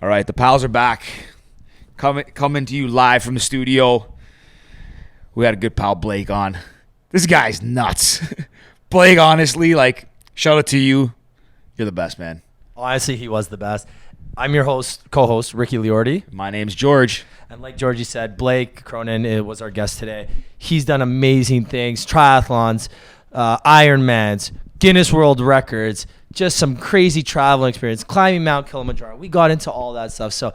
All right, the pals are back. Coming to you live from the studio. We had a good pal, Blake, on. This guy's nuts. Blake, honestly, like, shout out to you. You're the best, man. Honestly, he was the best. I'm your co-host, Ricky Liordi. My name's George. And like Georgie said, Blake Cronyn was our guest today. He's done amazing things, triathlons, Ironmans, Guinness World Records, just some crazy travel experience, climbing Mount Kilimanjaro. We got into all that stuff. So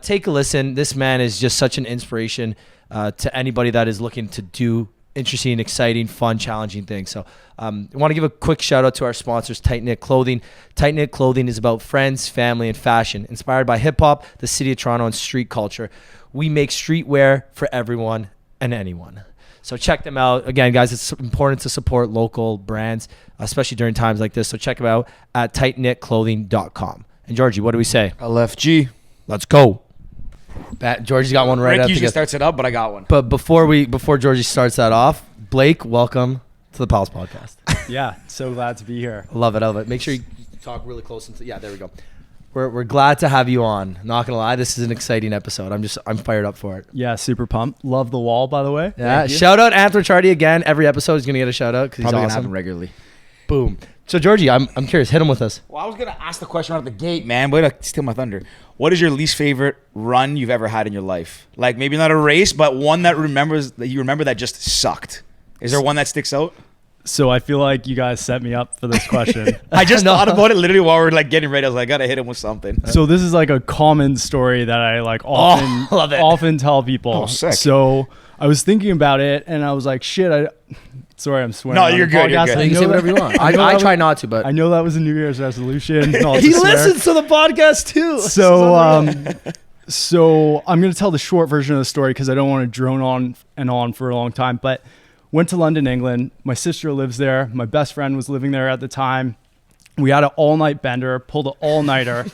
take a listen. This man is just such an inspiration to anybody that is looking to do interesting, exciting, fun, challenging things. So I want to give a quick shout out to our sponsors, Tight Knit Clothing. Tight Knit Clothing is about friends, family, and fashion, inspired by hip hop, the city of Toronto, and street culture. We make streetwear for everyone and anyone. So check them out. Again, guys, it's important to support local brands, especially during times like this. So check them out at tightknitclothing.com. And Georgie, what do we say? LFG. Let's go. Georgie's got one right Rick up. usually starts it up, but I got one. But before Georgie starts that off, Blake, welcome to the Pals Podcast. Yeah, so glad to be here. I love it. Make sure you talk really close into. Yeah, there we go. We're glad to have you on. Not gonna lie, this is an exciting episode. I'm fired up for it. Yeah, super pumped. Love the wall, by the way. Yeah, shout out Anthony Chardy again. Every episode is gonna get a shout out because he's Probably awesome. gonna happen regularly. Boom. So Georgie, I'm curious. Hit him with us. Well, I was gonna ask the question out of the gate, man. Way to steal my thunder. What is your least favorite run you've ever had in your life? Like maybe not a race, but one that you remember that just sucked. Is there one that sticks out? So I feel like you guys set me up for this question. I just thought about it literally while we were like getting ready. I was like, I gotta hit him with something. So this is like a common story that I like often tell people. Oh, sick. So I was thinking about it and I was like, shit, sorry, I'm swearing. No, you're good. You're good. You can say whatever you want. I try not to, but I know that was a New Year's resolution. Not he to swear. listens to the podcast too. So I'm going to tell the short version of the story because I don't want to drone on and on for a long time. But went to London, England. My sister lives there. My best friend was living there at the time. We had an all-night bender, pulled an all-nighter.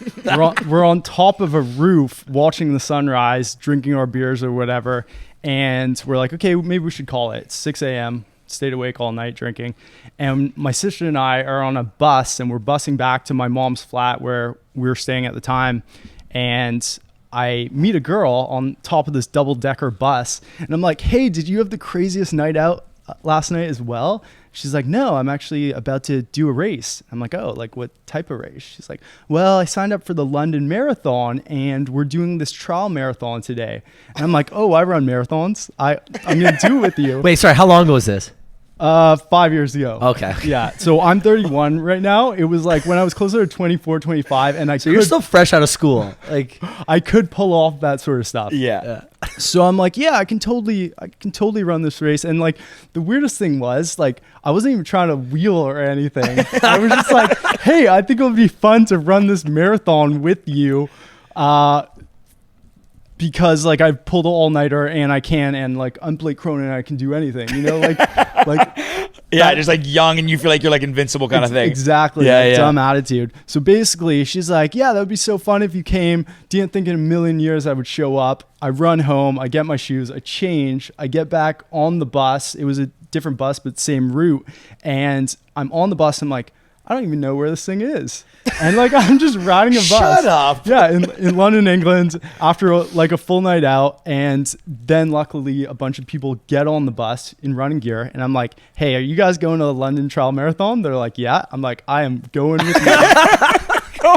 We're on top of a roof watching the sunrise, drinking our beers or whatever. And we're like, okay, maybe we should call it. It's 6 a.m., stayed awake all night drinking. And my sister and I are on a bus, and we're busing back to my mom's flat where we were staying at the time. And I meet a girl on top of this double-decker bus, and I'm like, hey, did you have the craziest night out last night as well? She's like, no, I'm actually about to do a race. I'm like, oh, like what type of race? She's like, well, I signed up for the London Marathon, and we're doing this trial marathon today. And I'm like, oh, I run marathons. I'm going to do it with you. Wait, sorry, how long ago was this? 5 years ago. Okay. Yeah. So I'm 31 right now. It was like when I was closer to 24, 25, and you're still fresh out of school. Like I could pull off that sort of stuff. Yeah. So I'm like, yeah, I can totally run this race. And like the weirdest thing was like I wasn't even trying to wheel or anything. I was just like, hey, I think it would be fun to run this marathon with you. Because like I've pulled an all-nighter and I can, and like I'm Blake Cronyn and I can do anything, you know, like yeah, just like young and you feel like you're like invincible kind of thing. Exactly. Yeah, yeah. Dumb attitude. So basically she's like, yeah, that would be so fun if you came. Didn't think in a million years I would show up. I run home, I get my shoes, I change, I get back on the bus. It was a different bus, but same route. And I'm on the bus. I'm like, I don't even know where this thing is. And like, I'm just riding a bus. Shut up. Yeah. In London, England, after like a full night out. And then luckily a bunch of people get on the bus in running gear. And I'm like, hey, are you guys going to the London Trial Marathon? They're like, yeah. I'm like, I am going with you.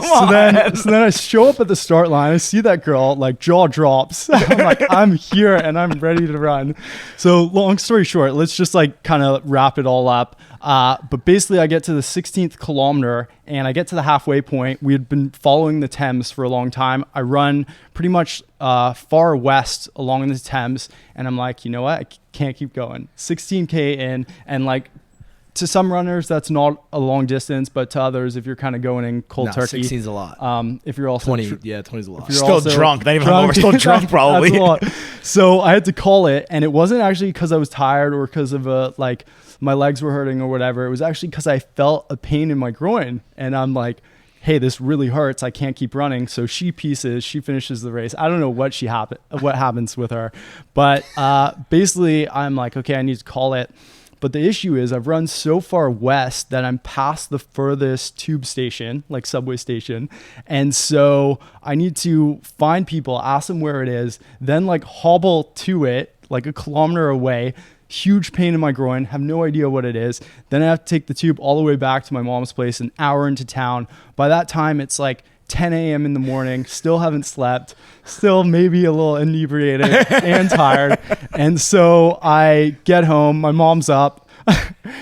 So then I show up at the start line. I see that girl, like jaw drops. I'm like, I'm here and I'm ready to run. So long story short, let's just like kind of wrap it all up. But basically I get to the 16th kilometer and I get to the halfway point. We had been following the Thames for a long time. I run pretty much far west along the Thames. And I'm like, you know what? I can't keep going. 16K in, and like, to some runners, that's not a long distance, but to others, if you're kind of going in cold turkey, 16's a lot. If you're also 20, 20's a lot. Still drunk, not even hungover, still drunk probably. That's a lot. So I had to call it, and it wasn't actually because I was tired or because of like my legs were hurting or whatever. It was actually because I felt a pain in my groin, and I'm like, hey, this really hurts. I can't keep running. So she finishes the race. I don't know what happens with her, but basically I'm like, okay, I need to call it. But the issue is I've run so far west that I'm past the furthest tube station, like subway station. And so I need to find people, ask them where it is, then like hobble to it like a kilometer away. Huge pain in my groin, have no idea what it is. Then I have to take the tube all the way back to my mom's place, an hour into town. By that time, it's like 10 a.m. in the morning, still haven't slept, still maybe a little inebriated and tired. And so I get home, my mom's up.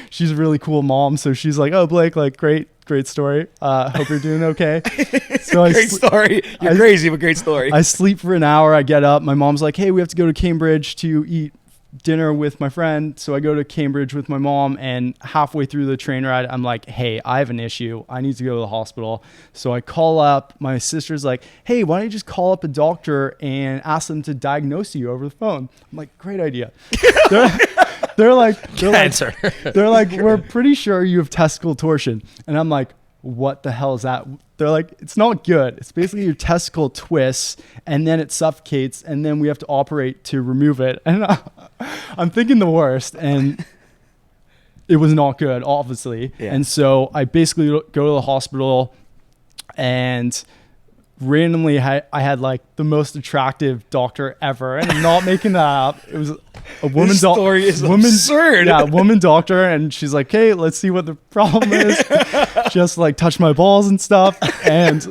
She's a really cool mom. So she's like, oh, Blake, like great story. Hope you're doing okay. So Great story. You're crazy, but great story. I sleep for an hour. I get up. My mom's like, hey, we have to go to Cambridge to eat dinner with my friend. So I go to Cambridge with my mom, and halfway through the train ride, I'm like, hey, I have an issue. I need to go to the hospital. So I call up. My sister's like, hey, why don't you just call up a doctor and ask them to diagnose you over the phone? I'm like, great idea. They're like, Cancer. They're like, we're pretty sure you have testicle torsion. And I'm like, what the hell is that? They're like, it's not good. It's basically your testicle twists and then it suffocates and then we have to operate to remove it. And I'm thinking the worst, and it was not good, obviously. Yeah. And so I basically go to the hospital, and randomly I had like the most attractive doctor ever, and I'm not making that up. It was a woman This story is absurd. Yeah, woman doctor, and she's like, hey, let's see what the problem is. Just like touch my balls and stuff. And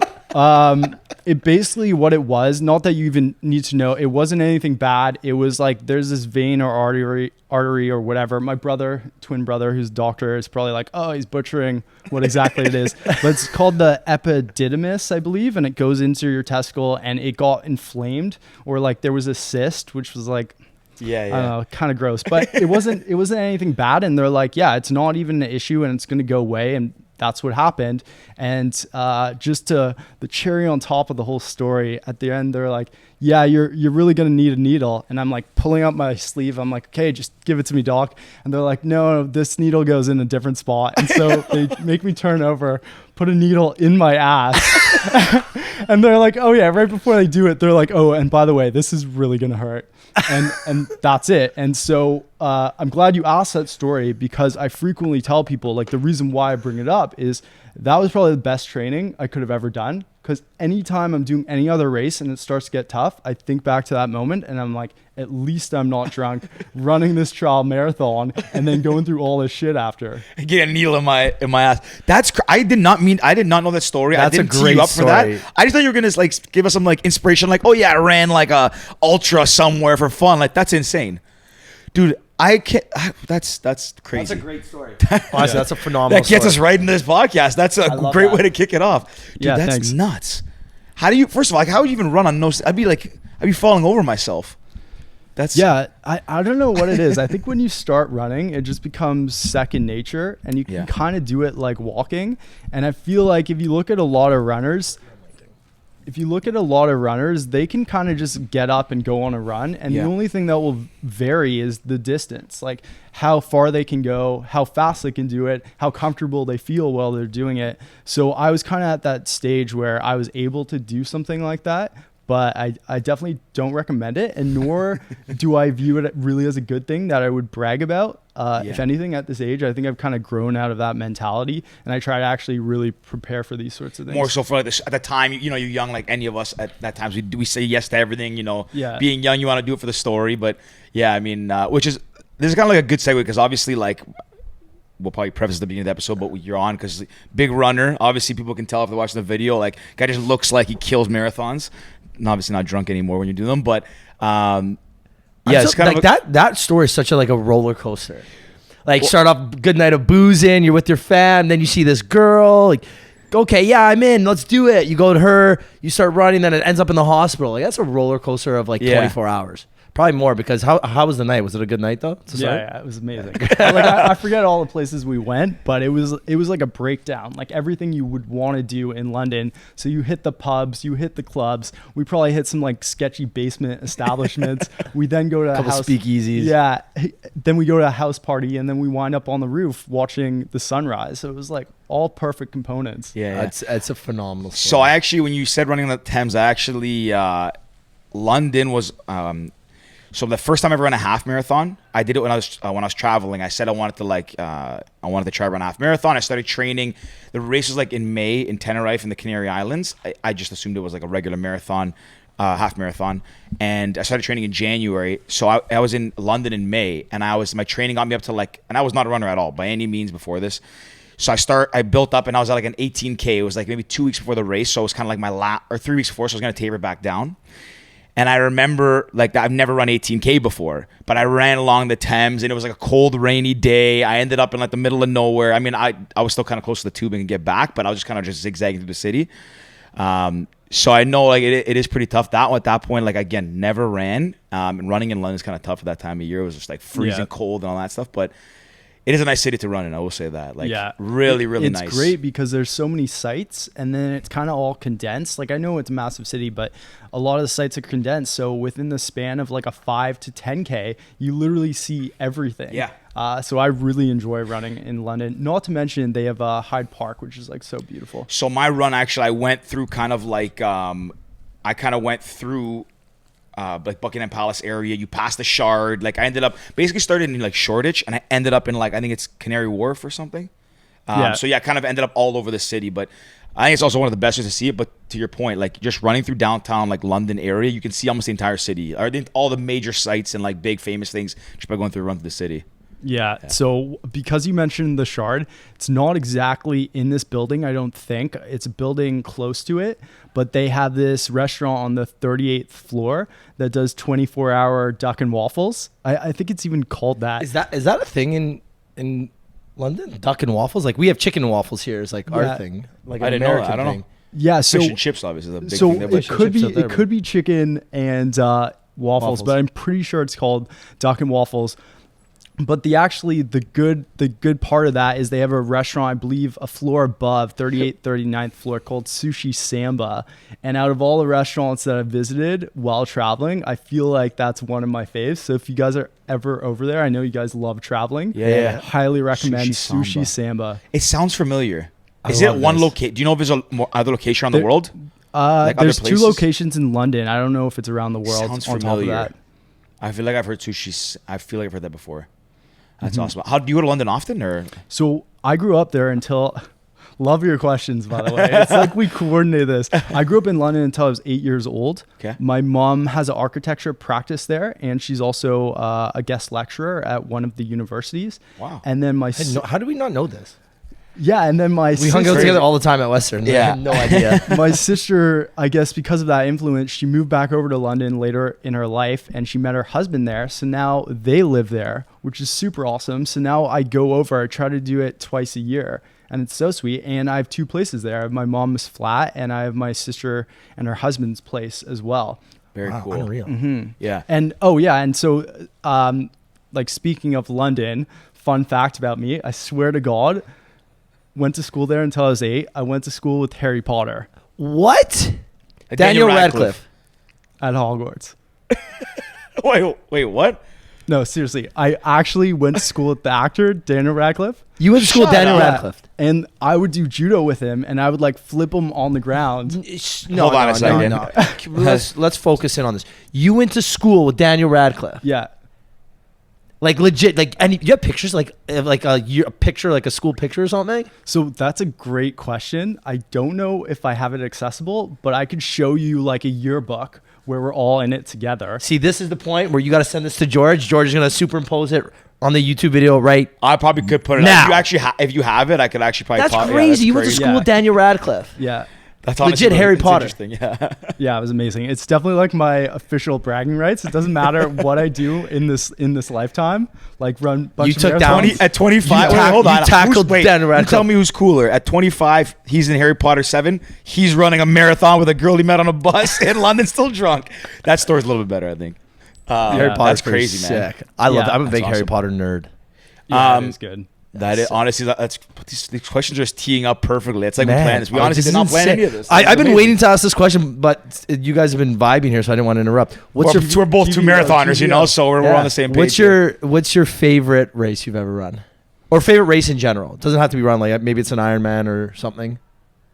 it basically, what it was, not that you even need to know, it wasn't anything bad. It was like there's this vein or artery or whatever. My twin brother who's a doctor is probably like, oh, he's butchering what exactly it is. But it's called the epididymis, I believe, and it goes into your testicle, and it got inflamed, or like there was a cyst, which was like, I don't know, kind of gross. But it wasn't anything bad. And they're like, yeah, it's not even an issue, and it's going to go away. And that's what happened. And just the cherry on top of the whole story, at the end, they're like, yeah, you're really going to need a needle. And I'm like pulling up my sleeve. I'm like, okay, just give it to me, doc. And they're like, no, this needle goes in a different spot. And so they make me turn over, put a needle in my ass. And they're like, oh yeah, right before they do it, they're like, oh, and by the way, this is really going to hurt. And that's it. And so I'm glad you asked that story, because I frequently tell people, like, the reason why I bring it up is that was probably the best training I could have ever done. Because anytime I'm doing any other race and it starts to get tough, I think back to that moment and I'm like, at least I'm not drunk running this trial marathon and then going through all this shit after. Get a needle in my ass. I did not know that story. That's I didn't a great tee you up story. for that. I just thought you were gonna like give us some like inspiration, like, oh yeah, I ran like a ultra somewhere for fun. Like, that's insane, dude. I can't. That's crazy. That's a great story. Honestly, that's a phenomenal. That gets story. us right into this podcast. That's a great way to kick it off, dude. Yeah, that's thanks. nuts. How do you? First of all, like, how would you even run on no? I'd be falling over myself. I don't know what it is. I think when you start running, it just becomes second nature, and you can kind of do it like walking. And I feel like if you look at a lot of runners, they can kind of just get up and go on a run. And the only thing that will vary is the distance, like how far they can go, how fast they can do it, how comfortable they feel while they're doing it. So I was kind of at that stage where I was able to do something like that. But I definitely don't recommend it, and nor do I view it really as a good thing that I would brag about. If anything, at this age, I think I've kind of grown out of that mentality, and I try to actually really prepare for these sorts of things. More so for like this, at the time, you're young, like any of us at that times, we say yes to everything. Being young, you want to do it for the story. But yeah, I mean, this is kind of like a good segue, because obviously, like, we'll probably preface at the beginning of the episode, but you're on because big runner. Obviously, people can tell if they're watching the video. Like, guy just looks like he kills marathons. And obviously not drunk anymore when you do them, but it's kind like of that story is such a roller coaster. Like, start off good night of boozing, you're with your fam, then you see this girl, like, okay, yeah, I'm in, let's do it. You go to her, you start running, then it ends up in the hospital. Like, that's a roller coaster of 24 hours. Probably more, because how was the night? Was it a good night though? Yeah, it was amazing. I forget all the places we went, but it was like a breakdown, like everything you would want to do in London. So you hit the pubs, you hit the clubs. We probably hit some like sketchy basement establishments. We then go to a house speakeasies. Yeah, then we go to a house party, and then we wind up on the roof watching the sunrise. So it was like all perfect components. Yeah. It's a phenomenal story. So when you said running on the Thames, London was So the first time I ever ran a half marathon, I did it when I was traveling. I said I wanted to try run a half marathon. I started training. The race was like in May in Tenerife in the Canary Islands. I just assumed it was like a regular marathon, half marathon, and I started training in January. So I was in London in May, and my training got me up to and I was not a runner at all by any means before this. So I built up, and I was at like an 18K. It was like maybe 2 weeks before the race, so it was kind of like or 3 weeks before, so I was gonna taper back down. And I remember I've never run 18K before, but I ran along the Thames, and it was like a cold, rainy day. I ended up in like the middle of nowhere. I mean, I was still kind of close to the tubing and get back, but I was just kind of zigzagging through the city. So I know it is pretty tough. At that point, again, never ran. And running in London is kind of tough at that time of year. It was just like freezing cold and all that stuff, but it is a nice city to run in, I will say that. Really, really nice. It's great because there's so many sites, and then it's kind of all condensed. I know it's a massive city, but a lot of the sites are condensed. So within the span of like a 5 to 10K, you literally see everything. Yeah. So I really enjoy running in London. Not to mention they have Hyde Park, which is so beautiful. So my run, actually, I went through kind of went through Buckingham Palace area. You passed the Shard. I ended up basically started in Shoreditch, and I ended up in I think it's Canary Wharf or something. So yeah, I kind of ended up all over the city, but I think it's also one of the best ways to see it. But to your point, just running through downtown London area, you can see almost the entire city, or all the major sites and big famous things just by going through the city. Yeah. So because you mentioned the Shard, it's not exactly in this building, I don't think. It's a building close to it, but they have this restaurant on the 38th floor that does 24-hour duck and waffles. I think it's even called that. Is that a thing in London? Duck and waffles? We have chicken and waffles here. It's our thing. I didn't know that. I don't know. Yeah. So fish and chips obviously is a big so thing. it could be chicken and waffles, but I'm pretty sure it's called duck and waffles. But the good part of that is they have a restaurant, I believe, a floor above, 38th, 39th floor, called Sushi Samba. And out of all the restaurants that I've visited while traveling, I feel like that's one of my faves. So if you guys are ever over there, I know you guys love traveling. Yeah. I highly recommend Sushi Samba. It sounds familiar. Is it one location? Do you know if there's other location around the world? There's 2 locations in London. I don't know if it's around the world. Sounds on familiar. top of that. I feel like I've heard sushi. I feel like I've heard that before. That's awesome. How do you go to London often, or? So I grew up there until. Love your questions, by the way. It's we coordinated this. I grew up in London until I was 8 years old. Okay. My mom has an architecture practice there, and she's also a guest lecturer at one of the universities. Wow. And then how do we not know this? Yeah, and then we hung out together all the time at Western. Yeah. I had no idea. My sister, I guess because of that influence, she moved back over to London later in her life, and she met her husband there. So now they live there, which is super awesome. So now I go over. I try to do it twice a year, and it's so sweet. And I have 2 places there. I have my mom's flat, and I have my sister and her husband's place as well. Very cool. Unreal. Mm-hmm. Yeah. And so speaking of London, fun fact about me, I swear to God, went to school there until I was 8. I went to school with Harry Potter. What? Daniel Radcliffe. At Hogwarts. Wait, what? No, seriously. I actually went to school with the actor, Daniel Radcliffe. You went to school with Daniel Yeah. Radcliffe? And I would do judo with him, and I would flip him on the ground. Hold on a second. No. Let's focus in on this. You went to school with Daniel Radcliffe? Yeah. Legit, and you have pictures, a picture, a school picture or something? So that's a great question. I don't know if I have it accessible, but I could show you a yearbook where we're all in it together. See, this is the point where you got to send this to George. George is going to superimpose it on the YouTube video right I probably could put it now. If you actually if you have it, I could actually probably. That's crazy. You went to school with Daniel Radcliffe. Yeah. That's legit Harry Potter. Yeah. Yeah, it was amazing. It's definitely my official bragging rights. It doesn't matter what I do in this lifetime. Run bunch You of took down marathons. At 25. You tackled Daniel You Radcliffe. tell me who's cooler. At 25, he's in Harry Potter 7. He's running a marathon with a girl he met on a bus in London, still drunk. That story's a little bit better, I think. Harry Potter's that's crazy, man. sick. I love Yeah. that. I'm a big That's Harry awesome. Potter nerd. Yeah, it is good. That is honestly, these questions are just teeing up perfectly. It's we Man, planned this. We honestly this did is not plan insane. any of this. I've been waiting to ask this question, but you guys have been vibing here, so I didn't want to interrupt. We're both 2 marathoners, so we're on the same page. What's your favorite race you've ever run, or favorite race in general? It doesn't have to be run maybe it's an Ironman or something.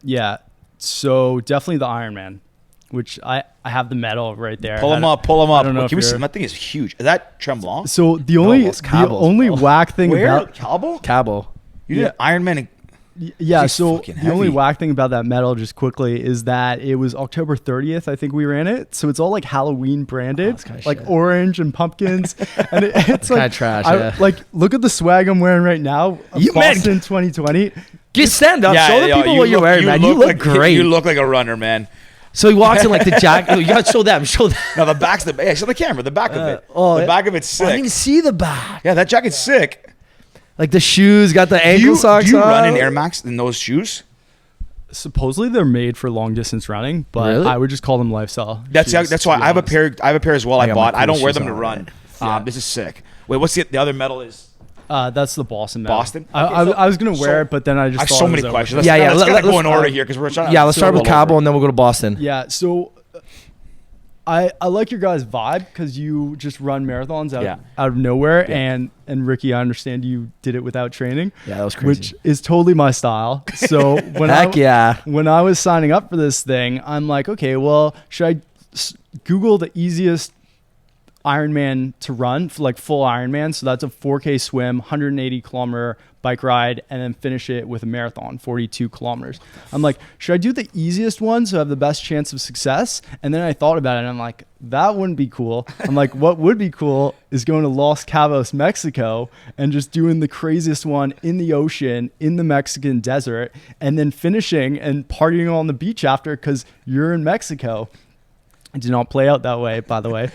Yeah. So definitely the Ironman. which I have the medal right there. Pull them up. I don't know if Can we see? you're- That thing is huge. Is that Tremblant? So the only Los Cabos, whack thing Where? about Cabo? Cabo. You did Ironman. yeah, He's so fucking the only heavy. whack thing about that medal, just quickly, is that it was October 30th. I think we ran it, so it's all like Halloween branded, that's kinda like shit. orange and pumpkins, and it's kinda like trash, I- yeah. Like, look at the swag I'm wearing right now. You- man. Boston 2020. Just stand up. Show the people what you're wearing, man. You look like, great. You look like a runner, man. So he walks in like the jacket. You gotta show them. Show them. No, the back's the. Yeah, show the camera. The back of it. oh, the yeah. back of it's I didn't sick. even see the back. Yeah, that jacket's sick. Like the shoes, got the Do ankle you, socks do you on. run in Air Max in those shoes? Supposedly they're made for long distance running, but Really? I would just call them lifestyle. That's shoes, that's to why be I have a honest. pair as well. I got my bought. I cool don't wear shoes them to on, run. right? This is sick. Wait, what's the other medal is? That's the Boston medal. Boston? I Okay, I was gonna wear it, but then I just I have thought so it many was questions. over. Let's, Yeah, let's let's- go in order here because we're trying. Yeah, let's start with go all Cabo over. and then we'll go to Boston. Yeah, so I like your guys' vibe because you just run marathons out of nowhere, Yeah. and Ricky, I understand you did it without training. Yeah, that was crazy. Which is totally my style. So when Heck yeah. when I was signing up for this thing, I'm like, okay, well, should I Google the easiest Ironman to run, for like full Ironman? So that's a 4K swim, 180 kilometer bike ride, and then finish it with a marathon, 42 kilometers. I'm like, should I do the easiest one so I have the best chance of success? And then I thought about it and I'm like, that wouldn't be cool. I'm like, what would be cool is going to Los Cabos, Mexico, and just doing the craziest one in the ocean, in the Mexican desert, and then finishing and partying on the beach after because you're in Mexico. It did not play out that way, by the way.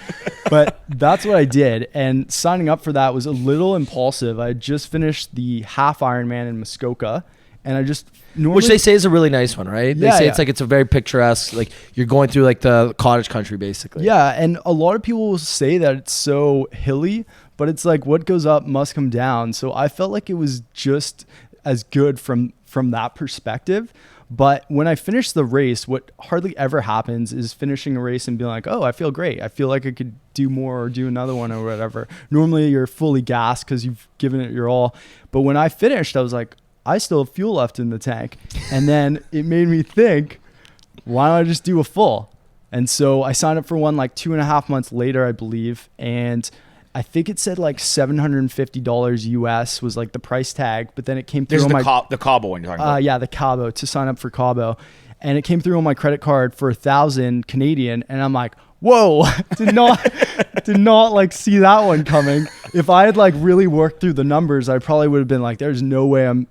But that's what I did. And signing up for that was a little impulsive. I had just finished the half Ironman in Muskoka. And I just normally... Which they say is a really nice one, right? They Yeah, say yeah. it's like it's a very picturesque, like you're going through like the cottage country basically. Yeah, and a lot of people will say that it's so hilly, but it's like what goes up must come down. So I felt like it was just as good from that perspective. But when I finished the race, what hardly ever happens is finishing a race and being like, oh, I feel great. I feel like I could do more or do another one or whatever. Normally you're fully gassed because you've given it your all. But when I finished, I was like, I still have fuel left in the tank. And then it made me think, why don't I just do a full? And so I signed up for one like 2.5 months later, I believe. And I think it said like $750 US was like the price tag, but then it came through This is on the Cabo one you're talking about. yeah, the Cabo, to sign up for Cabo. And it came through on my credit card for 1,000 Canadian. And I'm like, whoa, did not like see that one coming. If I had like really worked through the numbers, I probably would have been like, there's no way I'm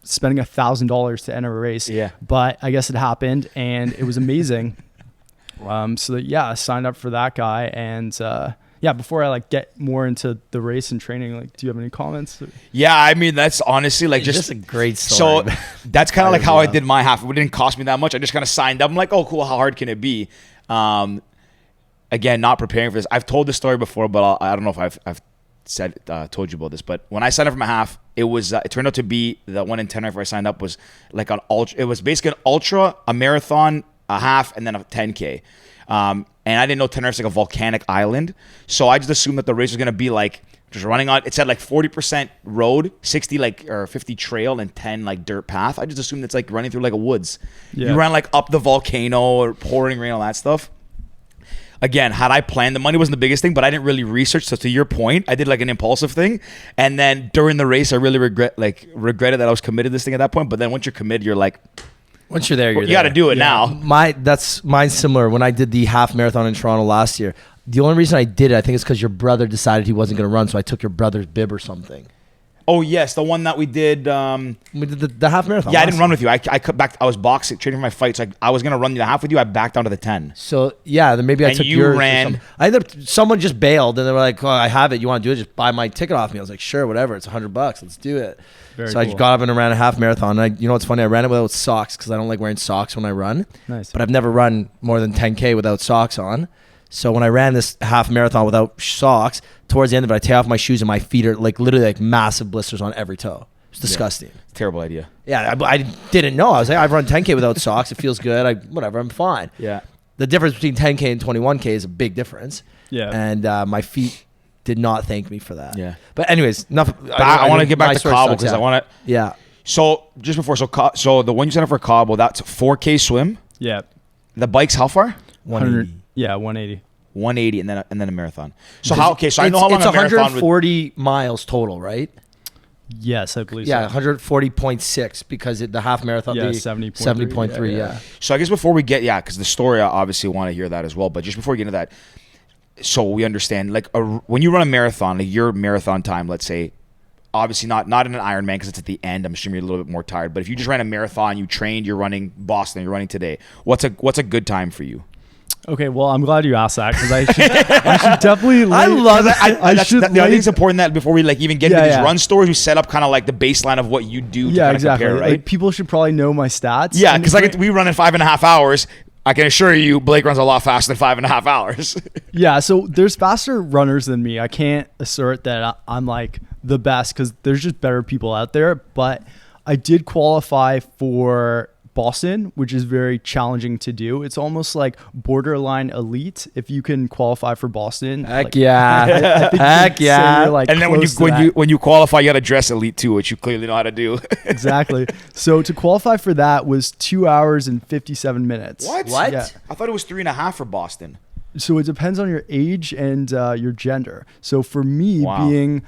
spending $1,000 to enter a race. Yeah. But I guess it happened and it was amazing. So that, yeah, I signed up for that guy. And, yeah, before I like get more into the race and training, like, do you have any comments? Yeah, I mean that's honestly like It's just just a great story. So that's kind of like how I Yeah. did my half. It didn't cost me that much. I just kind of signed up. I'm like, oh, cool. How hard can it be? Again, not preparing for this. I've told this story before, but I don't know if I've said told you about this. But when I signed up for my half, it was it turned out to be the 1 in 10 where I signed up was like an ultra. It was basically an ultra, a marathon, a half, and then a 10K. And I didn't know Tenerife's like a volcanic island. So I just assumed that the race was going to be like just running on, it said like 40% road, 60 like, or 50 trail and 10 like dirt path. I just assumed it's like running through like a woods. Yeah. You run like up the volcano or pouring rain, all that stuff. Again, had I planned, the money wasn't the biggest thing, but I didn't really research. So to your point, I did like an impulsive thing. And then during the race, I really regretted that I was committed to this thing at that point. But then once you're committed, you're like, Once you're there, you're you got to there. do it now. Mine's similar. When I did the half marathon in Toronto last year, the only reason I did it, I think, is because your brother decided he wasn't going to run, so I took your brother's bib or something. Oh yes, the one that we did. We did the half marathon. Yeah, I last didn't run with you. I cut back. I was boxing, training for my fight. So I was gonna run the half with you. I backed down to the 10. So yeah, then maybe I And took you yours. ran. Someone just bailed, and they were like, "Oh, I have it. You want to do it? Just buy my ticket off me." I was like, "Sure, whatever. It's $100. Let's do it." Very so I cool. just got up and ran a half marathon. And you know what's funny? I ran it without socks because I don't like wearing socks when I run. Nice. But I've never run more than 10K without socks on. So when I ran this half marathon without socks, towards the end of it, I take off my shoes and my feet are like literally like massive blisters on every toe. It's disgusting. It's a terrible idea. Yeah, I didn't know. I was like, I've run 10K without socks. It feels good. Whatever, I'm fine. Yeah. The difference between 10K and 21K is a big difference. Yeah. And my feet did not thank me for that. Yeah. But anyways, enough. But I want to get back to Cabo because I want to. Yeah. So just before, so the one you signed up for Cabo, that's 4K swim. Yeah. The bike's how far? 180. Yeah, 180. 180 and then a marathon. So how? Okay, so I know how long it's a marathon would. 140 miles total, right? Yes, I believe Yeah, so. 140.6 because the half marathon. Yeah, the 70.3. 70.3. Yeah. So I guess before we get because the story I obviously want to hear that as well. But just before we get into that, so we understand like when you run a marathon, like your marathon time, let's say. Obviously not in an Ironman because it's at the end. I'm assuming you're a little bit more tired. But if you just ran a marathon, you trained, you're running Boston, you're running today. What's a good time for you? Okay, well, I'm glad you asked that because I should definitely. I love it. I think it's important that before we like even get into these run stories, we set up kind of like the baseline of what you do. To kind of compare, right? Like, people should probably know my stats. Yeah, because we run in 5.5 hours. I can assure you, Blake runs a lot faster than 5.5 hours. Yeah, so there's faster runners than me. I can't assert that I'm like the best because there's just better people out there. But I did qualify for Boston, which is very challenging to do. It's almost like borderline elite if you can qualify for Boston. Heck like, yeah. Heck yeah. Like and then when you qualify, you got to dress elite too, which you clearly know how to do. Exactly. So to qualify for that was 2 hours and 57 minutes. What? Yeah. I thought it was 3.5 for Boston. So it depends on your age and your gender. So for me being,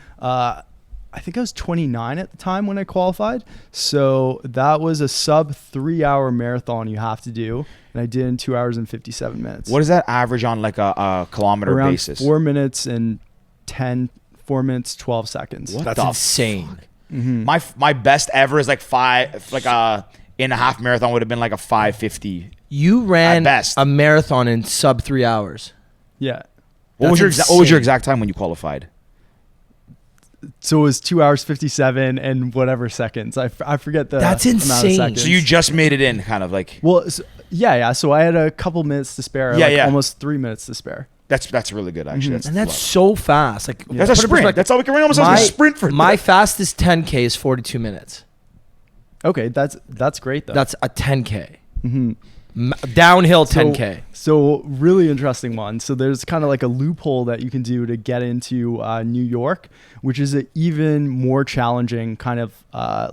I think I was 29 at the time when I qualified. So that was a sub 3 hour marathon you have to do. And I did in 2 hours and 57 minutes. What does that average on like a kilometer Around basis? 4 minutes 12 seconds. What That's the insane. Mm-hmm. My best ever is like in a half marathon would have been like a 5:50. You ran At best. a marathon in sub 3 hours. Yeah. What was That's your insane. exact time when you qualified? So it was 2 hours 57 and whatever seconds. I forget the That's amount of insane. seconds. So you just made it in, kind of like. Well, yeah. So I had a couple minutes to spare. Almost 3 minutes to spare. That's really good actually. Mhm. And that's so fast. Like That's a put it in sprint. perspective. That's all we can run. Almost like a sprint for my fastest 10K is 42 minutes. Okay, that's great though. That's a 10K. Mhm. Downhill 10K. So really interesting one. So there's kind of like a loophole that you can do to get into New York, which is an even more challenging kind of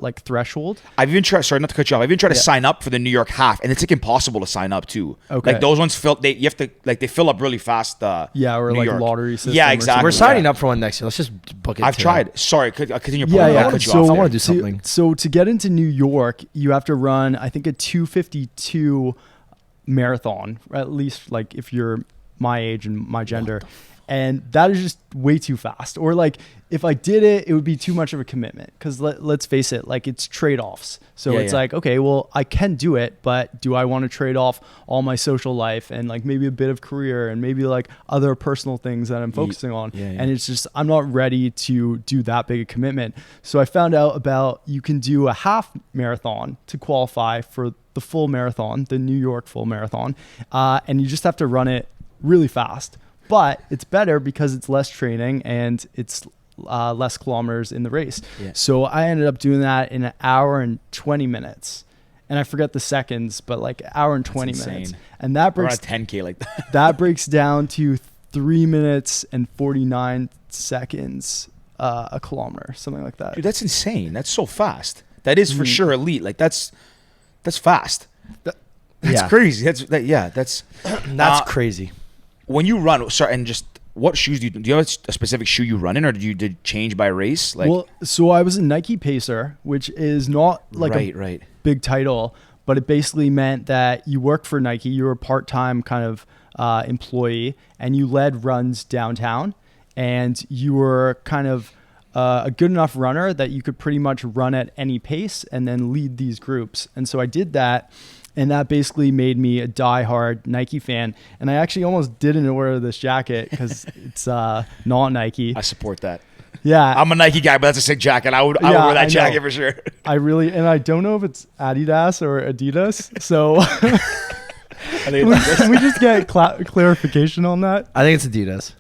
like threshold. I've even tried. Sorry, not to cut you off. I've even tried to sign up for the New York half, and it's like impossible to sign up too. Okay. Like those ones they fill up really fast. Or New like York. lottery system. Yeah, or exactly. We're something. signing up for one next year. Let's just book it. I've today. tried. Sorry, continue. Yeah. I'll cut you off I there. want to do something. So to get into New York, you have to run, I think, a 2:52 marathon, at least like if you're my age and my gender. And that is just way too fast. Or like if I did it, it would be too much of a commitment because let's face it, like it's trade-offs. So it's like, okay, well, I can do it, but do I want to trade off all my social life and like maybe a bit of career and maybe like other personal things that I'm focusing on? And it's just, I'm not ready to do that big a commitment. So I found out about you can do a half marathon to qualify for the full marathon, the New York full marathon. And you just have to run it really fast. But it's better because it's less training and it's less kilometers in the race. Yeah. So I ended up doing that in 1 hour and 20 minutes. And I forget the seconds, but like 1 hour and 20 minutes. And that breaks a 10K like that. That breaks down to 3 minutes and 49 seconds a kilometer, something like that. Dude, that's insane. That's so fast. That is for sure elite. Like that's fast. That's crazy. That's crazy. When you run, and just what shoes do you have a specific shoe you run in, or did change by race? Like, well, so I was a Nike Pacer, which is not like a big title, but it basically meant that you worked for Nike, you were a part-time kind of employee, and you led runs downtown, and you were kind of a good enough runner that you could pretty much run at any pace and then lead these groups. And so I did that. And that basically made me a diehard Nike fan. And I actually almost didn't order this jacket because it's not Nike. I support that. Yeah. I'm a Nike guy, but that's a sick jacket. I would wear that jacket for sure. And I don't know if it's Adidas or Adidas. So can we just get clarification on that? I think it's Adidas.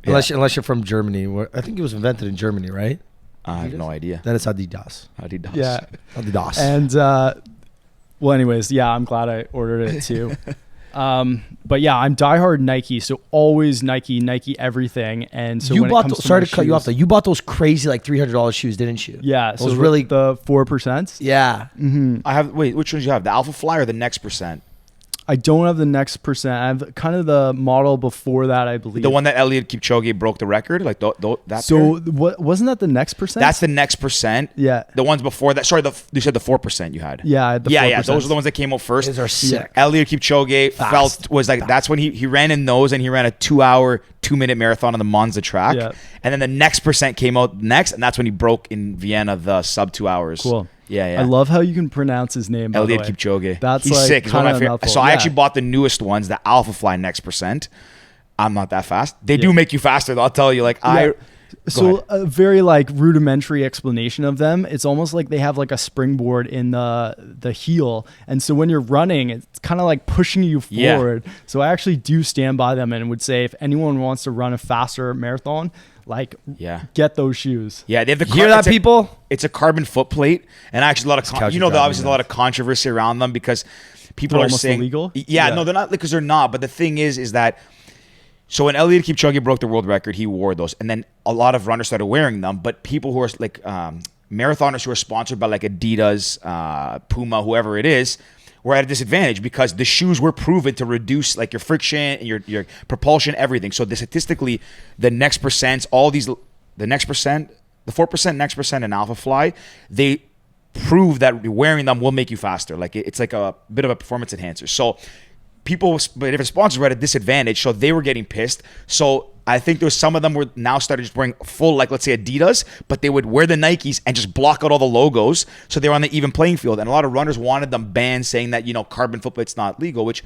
Yeah. Unless you're from Germany. I think it was invented in Germany, right? I have no idea. Then it's Adidas. Yeah. Adidas. And well, anyways, yeah, I'm glad I ordered it too. But yeah, I'm diehard Nike, so always Nike everything. And so when it comes to sorry to cut you off though. You bought those crazy like $300 shoes, didn't you? Yeah, those so really the 4%. Yeah. Mm-hmm. I have. Wait, which ones do you have? The Alpha Fly or the Next Percent? I don't have the next percent. I have kind of the model before that, I believe. The one that Eliud Kipchoge broke the record, like that. So what wasn't that the next percent? That's the next percent. Yeah. The ones before that. Sorry, you said the 4% you had. Yeah, I had the 4%. Those are the ones that came out first. Those are sick. Eliud Kipchoge was like that's when he ran in those, and he ran a 2-hour, 2-minute marathon on the Monza track. Yeah. And then the next percent came out next, and that's when he broke in Vienna the sub 2 hours. Cool. Yeah. I love how you can pronounce his name. By the Eliud way. Kipchoge. That's He's like sick. He's one of my favorite. mouthful. So I Yeah. actually bought the newest ones, the Alpha Fly Next Percent. I'm not that fast. They do make you faster, though. I'll tell you. Like So a very like rudimentary explanation of them. It's almost like they have like a springboard in the heel, and so when you're running, it's kind of like pushing you forward. Yeah. So I actually do stand by them and would say if anyone wants to run a faster marathon, get those shoes. Yeah, they have the Hear that, people? It's a carbon foot plate, and actually a lot of obviously there's a lot of controversy around them because people are saying illegal. Yeah, no, they're not because they're not. But the thing is that so when Eliud Kipchoge broke the world record, he wore those, and then a lot of runners started wearing them. But people who are like marathoners who are sponsored by like Adidas, Puma, whoever it is, were at a disadvantage because the shoes were proven to reduce like your friction and your propulsion, everything. So statistically, the next percents, the next percent, the 4%, next percent, and Alpha Fly, they prove that wearing them will make you faster. Like it's like a bit of a performance enhancer. So people, but different sponsors were at a disadvantage, so they were getting pissed. So I think there's some of them were now started just wearing full, like let's say Adidas, but they would wear the Nikes and just block out all the logos, so they were on the even playing field. And a lot of runners wanted them banned, saying that carbon footplate's not legal, which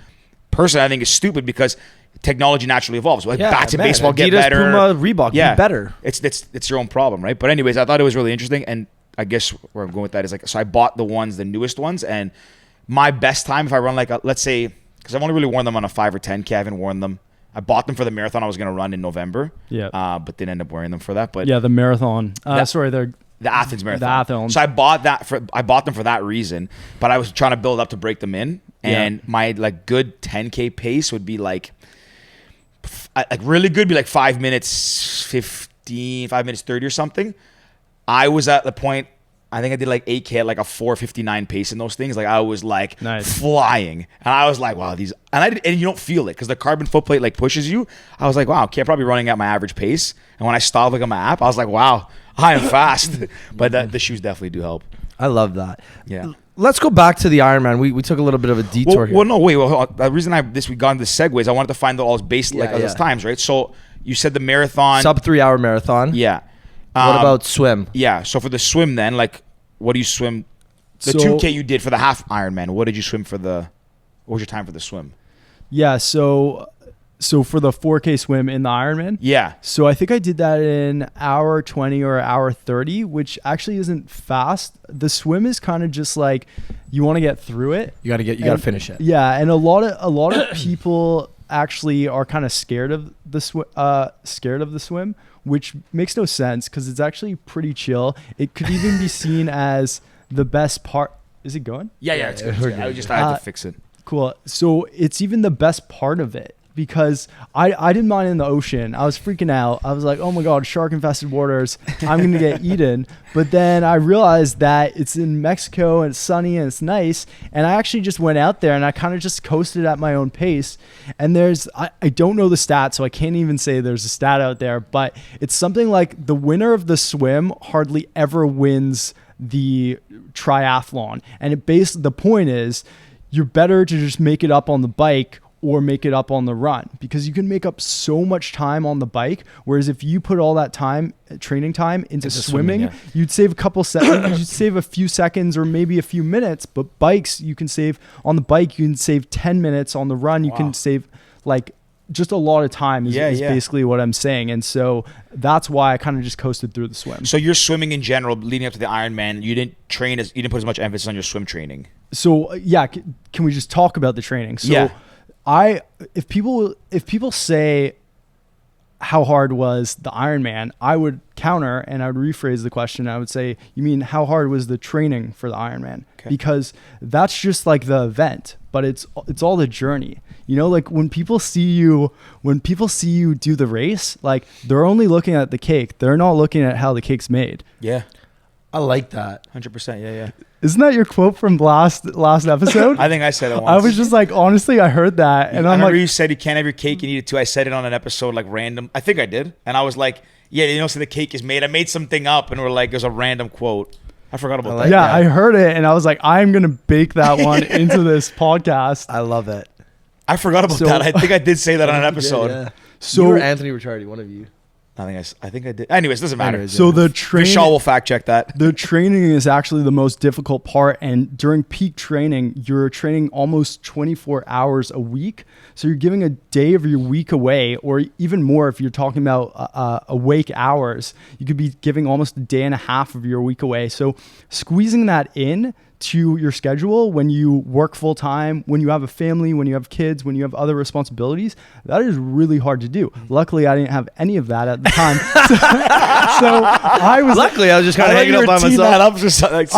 personally I think is stupid because technology naturally evolves. Like bats and baseball get Adidas, better. Puma, Reebok get better. It's your own problem, right? But anyways, I thought it was really interesting, and I guess where I'm going with that is like, so I bought the newest ones, and my best time if I run like let's say, because I've only really worn them on a 5 or 10K, I haven't worn them. I bought them for the marathon I was going to run in November. Yeah. But didn't end up wearing them for that. But yeah, the marathon. The Athens Marathon. The Athens. So I bought them for that reason. But I was trying to build up to break them in, and my like good 10K pace would be like really good, be like 5 minutes 15, 5 minutes 30 or something. I was at the point. I think I did like 8K at like a 4:59 pace in those things. Like I was like flying, and I was like, wow, these. And you don't feel it because the carbon foot plate like pushes you. I was like, wow, okay, I'm probably running at my average pace. And when I stopped like on my app, I was like, wow, I am fast. But the shoes definitely do help. I love that. Yeah. Let's go back to the Ironman. We took a little bit of a detour here. Well, no, wait. Well, the reason we got into segues, I wanted to find out all based those times, right? So you said the marathon, sub 3 hour marathon. Yeah. What about swim? Yeah. So for the swim, then, like, what do you swim? The 2K you did for the half Ironman. What did you swim for what was your time for the swim? Yeah. So for the 4K swim in the Ironman. Yeah. So I think I did that in hour 20 or hour 30, which actually isn't fast. The swim is kind of just like you want to get through it. You got to finish it. Yeah, and a lot of people actually are kind of scared of the swim, which makes no sense because it's actually pretty chill. It could even be seen as the best part. Is it going? Yeah, it's good. I had to fix it. Cool. So it's even the best part of it because I didn't mind in the ocean. I was freaking out. I was like, oh my God, shark infested waters. I'm going to get eaten. But then I realized that it's in Mexico and it's sunny and it's nice. And I actually just went out there and I kind of just coasted at my own pace. And I don't know the stat, so I can't even say there's a stat out there, but it's something like the winner of the swim hardly ever wins the triathlon. And the point is you're better to just make it up on the bike or make it up on the run because you can make up so much time on the bike. Whereas if you put all that training time into swimming, you'd save a couple seconds, you'd save a few seconds or maybe a few minutes. But bikes, you can save 10 minutes. On the run, you can save like just a lot of time is basically what I'm saying. And so that's why I kind of just coasted through the swim. So you're swimming in general leading up to the Ironman. You didn't put as much emphasis on your swim training. So can we just talk about the training? So if people say how hard was the Ironman, I would counter and I would rephrase the question. I would say, you mean how hard was the training for the Ironman? Okay. Because that's just like the event, but it's all the journey. Like when people see you do the race, like they're only looking at the cake. They're not looking at how the cake's made. Yeah. I like that. 100%. Yeah. Isn't that your quote from last episode? I think I said it once. I was just like, honestly, I heard that, and I I'm remember like, you said you can't have your cake and eat it too. I said it on an episode like random. I think I did, and I was like, yeah, you know, so the cake is made. I made something up, and we're like, there's a random quote. I forgot about that. yeah, I heard it, and I was like, I'm gonna bake that one into this podcast. I love it. I forgot about that. I think I did say that on an episode. Yeah. So you or Anthony Ricciardi, one of you. I think I did. Anyways, doesn't matter. Anyways, So the training, Vishal will fact check that. the training is actually the most difficult part, and during peak training, you're training almost 24 hours a week. So you're giving a day of your week away, or even more if you're talking about awake hours. You could be giving almost a day and a half of your week away. So squeezing that in to your schedule when you work full time, when you have a family, when you have kids, when you have other responsibilities, that is really hard to do. Luckily, I didn't have any of that at the time. so I was Luckily, I was just kind of hanging up by myself.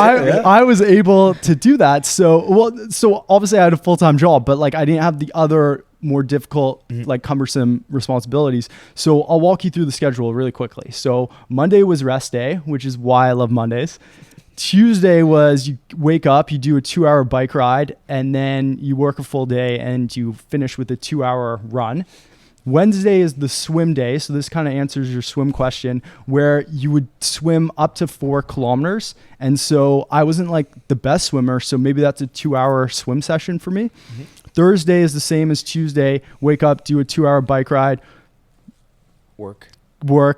I was able to do that. So obviously I had a full-time job, but like I didn't have the other more difficult, like cumbersome responsibilities. So I'll walk you through the schedule really quickly. So Monday was rest day, which is why I love Mondays. Tuesday was you wake up, you do a 2-hour bike ride, and then you work a full day and you finish with a 2-hour run. Wednesday is the swim day. So this kind of answers your swim question, where you would swim up to 4 kilometers. And so I wasn't like the best swimmer. So maybe that's a 2-hour swim session for me. Thursday is the same as Tuesday. Wake up, do a 2-hour bike ride. Work.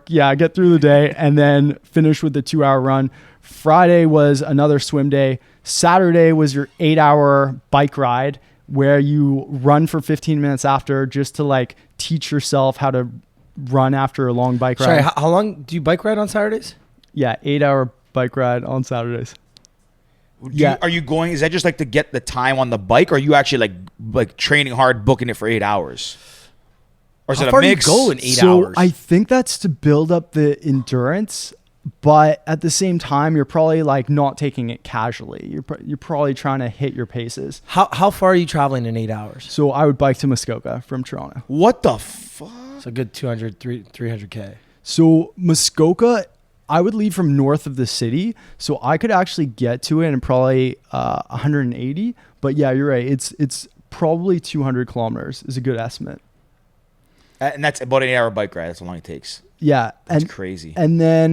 Yeah, get through the day and then finish with the 2-hour run. Friday was another swim day. Saturday was your 8-hour bike ride, where you run for 15 minutes after, just to like teach yourself how to run after a long bike ride. Sorry, how long do you bike ride on Saturdays? Yeah, 8-hour bike ride on Saturdays. Are you going? Is that just like to get the time on the bike, or are you actually like training hard, booking it for 8 hours? Or is it a mix? Do you go in 8 so hours? I think that's to build up the endurance, but at the same time, you're probably like not taking it casually. You're probably trying to hit your paces. How far are you traveling in 8 hours? So I would bike to Muskoka from Toronto. What the fuck? It's a good 300K. So Muskoka, I would leave from north of the city, so I could actually get to it in probably 180. But yeah, you're right. It's probably 200 kilometers is a good estimate. And that's about an 8-hour bike ride. That's how long it takes. Yeah, That's crazy. And then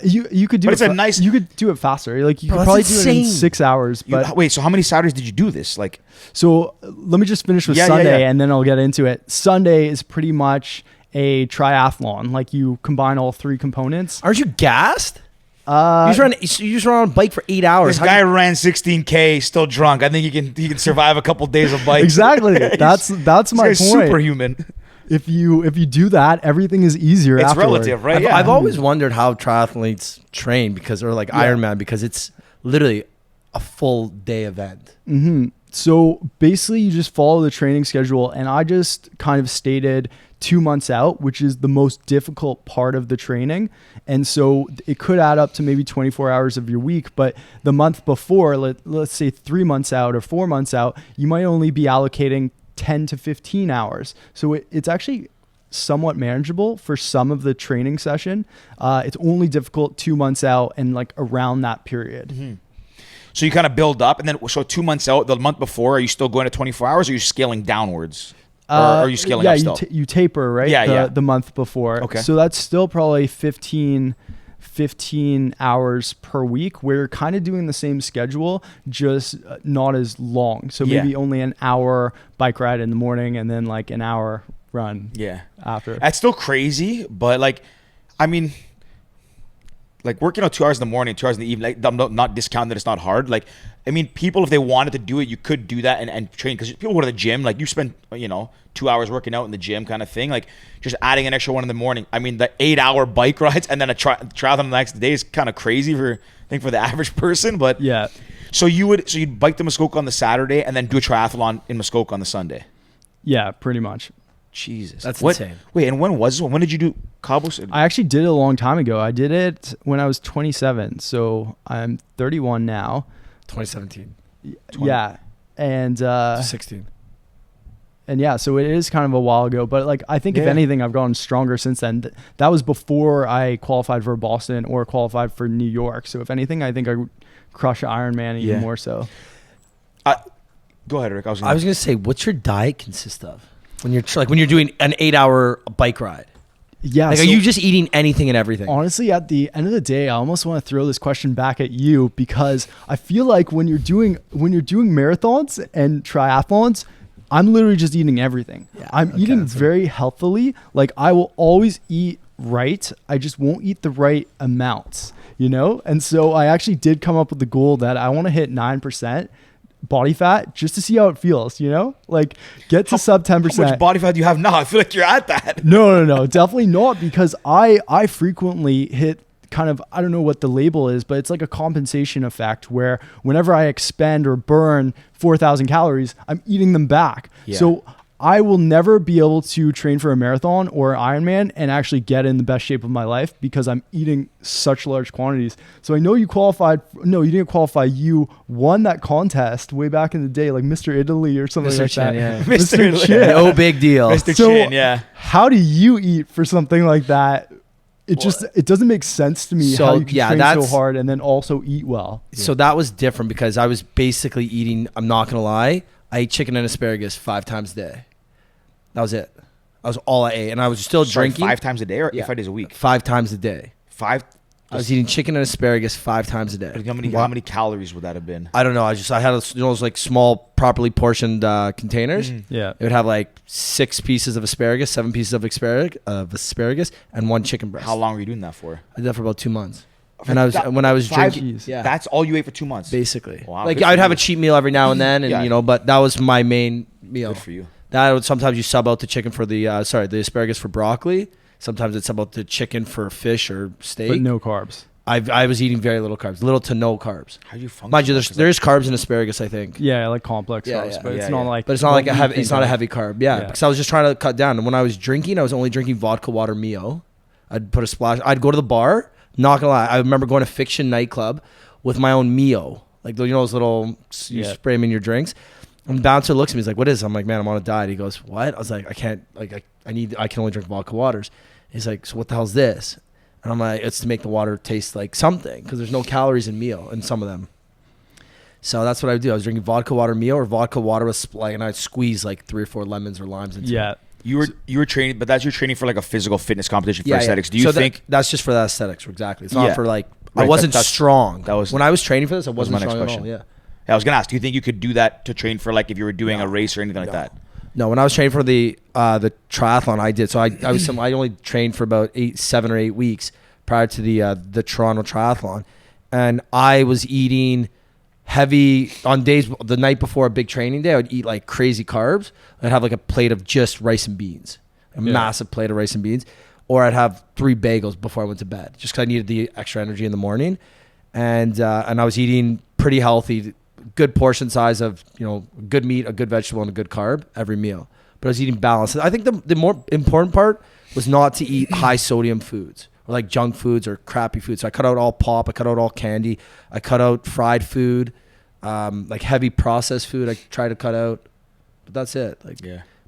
you could do But it's you could do it faster. Like you Bro, could probably that's do it in insane. 6 hours. But Wait, so how many Saturdays did you do this? Like, so let me just finish with Yeah, Sunday, yeah. and then I'll get into it. Sunday is pretty much a triathlon. Like you combine all 3 components. Aren't you gassed? You just run on a bike for 8 hours. this guy ran 16K, still drunk. I think he can survive a couple days of bikes. Exactly. That's my This guy's point. superhuman. If you do that, everything is easier. It's afterward. relative, right? I've always wondered how triathletes train or like Ironman, because it's literally a full day event. So basically, you just follow the training schedule, and I just kind of stated 2 months out, which is the most difficult part of the training. And so it could add up to maybe 24 hours of your week, but the month before, let's say 3 months out or 4 months out, you might only be allocating 10 to 15 hours. So it's actually somewhat manageable for some of the training session. It's only difficult 2 months out and like around that period. So you kind of build up, and then so 2 months out, the month before, are you still going to 24 hours, or are you scaling downwards? Or are you scaling up still? You taper, right? Yeah, the month before. Okay. So that's still probably 15 hours per week, where you're kind of doing the same schedule, just not as long. So maybe only an hour bike ride in the morning and then like an hour run after. That's still crazy, but like, I mean, like working out 2 hours in the morning, 2 hours in the evening, like, I'm not discounting that it's not hard. Like, I mean, people, if they wanted to do it, you could do that and train, because people go to the gym, like you spend, 2 hours working out in the gym kind of thing, like just adding an extra one in the morning. I mean, the 8-hour bike rides and then a triathlon the next day is kind of crazy for the average person, but yeah. So you'd bike to Muskoka on the Saturday and then do a triathlon in Muskoka on the Sunday. Yeah, pretty much. Jesus. That's insane. Wait, and when was this one? When did you do Cabos? I actually did it a long time ago. I did it when I was 27. So I'm 31 now. 2017. Yeah. And 16. yeah, so it is kind of a while ago, but like I think if anything, I've gotten stronger since then. That was before I qualified for Boston or qualified for New York. So if anything, I think I would crush Ironman even more so. Go ahead, Rick. I was gonna say, what's your diet consist of when you're doing an 8-hour bike ride? Yeah. Like, are you just eating anything and everything? Honestly, at the end of the day, I almost want to throw this question back at you, because I feel like when you're doing marathons and triathlons, I'm literally just eating everything. Yeah, I'm eating very healthily. Like, I will always eat right. I just won't eat the right amounts, you know? And so I actually did come up with the goal that I want to hit 9% body fat just to see how it feels, you know? Like, get to sub 10%. How much body fat do you have now? I feel like you're at that. No, definitely not, because I frequently hit kind of, I don't know what the label is, but it's like a compensation effect where whenever I expend or burn 4,000 calories, I'm eating them back. Yeah. So I will never be able to train for a marathon or Ironman and actually get in the best shape of my life because I'm eating such large quantities. So I know you qualified. No, you didn't qualify. You won that contest way back in the day, like Mr. Italy or something like that. Yeah. Mr. Chin. No big deal. Mr. So Chin, yeah. How do you eat for something like that? It doesn't make sense to me how you can train so hard and then also eat well. So that was different because I was basically eating, I'm not going to lie, I ate chicken and asparagus 5 times a day. That was it. That was all I ate. And I was still drinking. 5 times a day or 5 days a week? 5 times a day. 5? I was eating chicken and asparagus 5 times a day. How many calories would that have been? I don't know. I had those like small, properly portioned containers. Yeah. It would have like 6 pieces of asparagus, 7 pieces of asparagus, and 1 chicken breast. How long were you doing that for? I did that for about 2 months. And when I was drinking, that's all you ate for 2 months, basically. Wow, like I'd have a cheat meal every now and then, and but that was my main meal. Good for you. That would sometimes you sub out the chicken for the asparagus for broccoli. Sometimes it's sub out the chicken for fish or steak. But no carbs. I was eating very little carbs, little to no carbs. How do you function? Mind you, there's carbs in asparagus, I think. Yeah, like complex carbs, but it's not like. But it's not like it's not a heavy carb. Yeah, because I was just trying to cut down. And when I was drinking, I was only drinking vodka, water, Mio. I'd put a splash. I'd go to the bar. Not gonna lie, I remember going to Fiction nightclub with my own Mio, like those little you spray them in your drinks. And the bouncer looks at me, he's like, "What is?" I'm like, "Man, I'm on a diet." He goes, "What?" I was like, "I can't. Like, I can only drink vodka waters." He's like, "So what the hell's this?" And I'm like, "It's to make the water taste like something because there's no calories in Mio in some of them." So that's what I would do. I was drinking vodka water Mio or vodka water with and I'd squeeze like 3 or 4 lemons or limes into it. You were training, but you're training for like a physical fitness competition for aesthetics. Do you think that's just for the aesthetics? Exactly. It's not for like I wasn't strong. When I was training for this, I wasn't strong at all. Yeah. I was gonna ask. Do you think you could do that to train for like if you were doing a race or anything like that? No. When I was training for the triathlon, I did. So I only trained for about 7 or 8 weeks prior to the Toronto triathlon, and I was eating heavy on days. The night before a big training day, I would eat like crazy carbs. I'd have like a plate of just rice and beans, a massive plate of rice and beans, or I'd have 3 bagels before I went to bed, just because I needed the extra energy in the morning, and I was eating pretty healthy. Good portion size of good meat, a good vegetable, and a good carb every meal. But I was eating balanced. I think the more important part was not to eat high sodium foods or like junk foods or crappy foods. So I cut out all pop. I cut out all candy. I cut out fried food, like heavy processed food. I try to cut out, but that's it.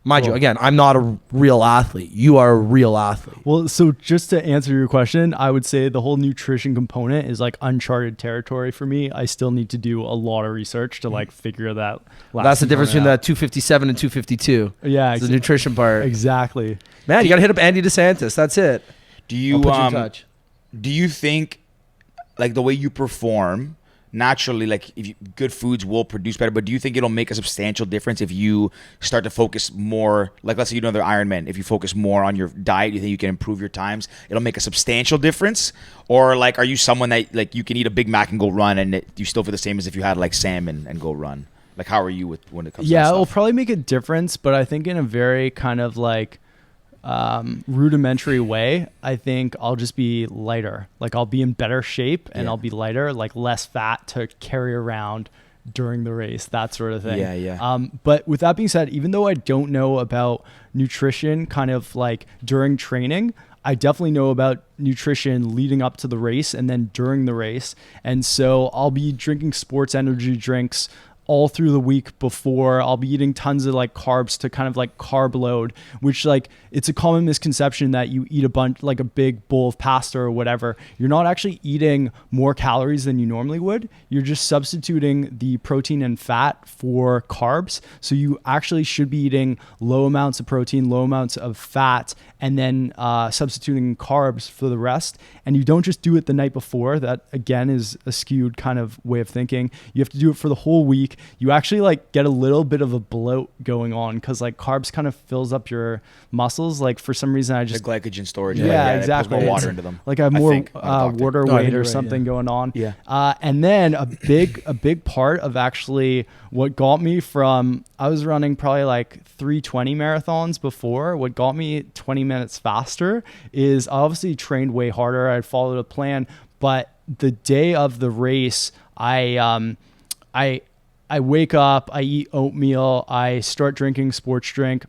Mind you, again, I'm not a real athlete. You are a real athlete. Well, so just to answer your question, I would say the whole nutrition component is like uncharted territory for me. I still need to do a lot of research to like figure that. That's the difference between the 257 and 252. Yeah, the nutrition part. Exactly. Man, you got to hit up Andy DeSantis. That's it. Do you do you think like the way you perform? Naturally, like good foods will produce better, but do you think it'll make a substantial difference if you start to focus more, like let's say you do another Ironman, if you focus more on your diet, you think you can improve your times, it'll make a substantial difference? Or like, are you someone that like you can eat a Big Mac and go run and you still feel the same as if you had like salmon and go run? Like how are you when it comes to that stuff? It'll probably make a difference, but I think in a very kind of like rudimentary way, I think I'll just be lighter. Like I'll be in better shape and I'll be lighter, like less fat to carry around during the race, that sort of thing. But with that being said, even though I don't know about nutrition kind of like during training, I definitely know about nutrition leading up to the race and then during the race. And so I'll be drinking sports energy drinks all through the week before. I'll be eating tons of like carbs to kind of like carb load, which like it's a common misconception that you eat a bunch, like a big bowl of pasta or whatever. You're not actually eating more calories than you normally would. You're just substituting the protein and fat for carbs. So you actually should be eating low amounts of protein, low amounts of fat, and then substituting carbs for the rest. And you don't just do it the night before. That again is a skewed kind of way of thinking. You have to do it for the whole week. You actually like get a little bit of a bloat going on because like carbs kind of fills up your muscles. Like for some reason I just the glycogen storage. Yeah, exactly. More water into them. Like I have more water weight or something going on. Yeah. And then a big part of actually what got me from, I was running probably like 320 marathons before. What got me 20 minutes faster is I obviously trained way harder. I followed a plan, but the day of the race, I wake up, I eat oatmeal, I start drinking sports drink.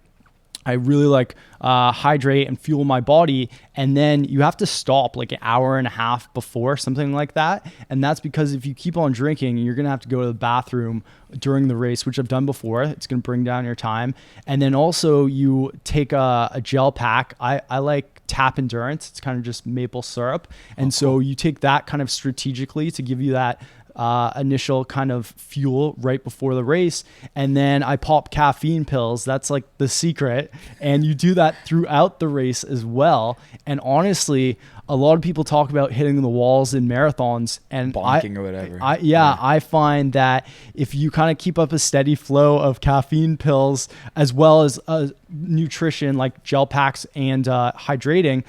I really like hydrate and fuel my body. And then you have to stop like an hour and a half before, something like that. And that's because if you keep on drinking, you're going to have to go to the bathroom during the race, which I've done before. It's going to bring down your time. And then also you take a gel pack. I like Tap Endurance. It's kind of just maple syrup. And so you take that kind of strategically to give you that initial kind of fuel right before the race. And then I pop caffeine pills. That's like the secret. And you do that throughout the race as well. And honestly, a lot of people talk about hitting the walls in marathons and bonking or whatever. I find that if you kind of keep up a steady flow of caffeine pills as well as nutrition like gel packs and hydrating,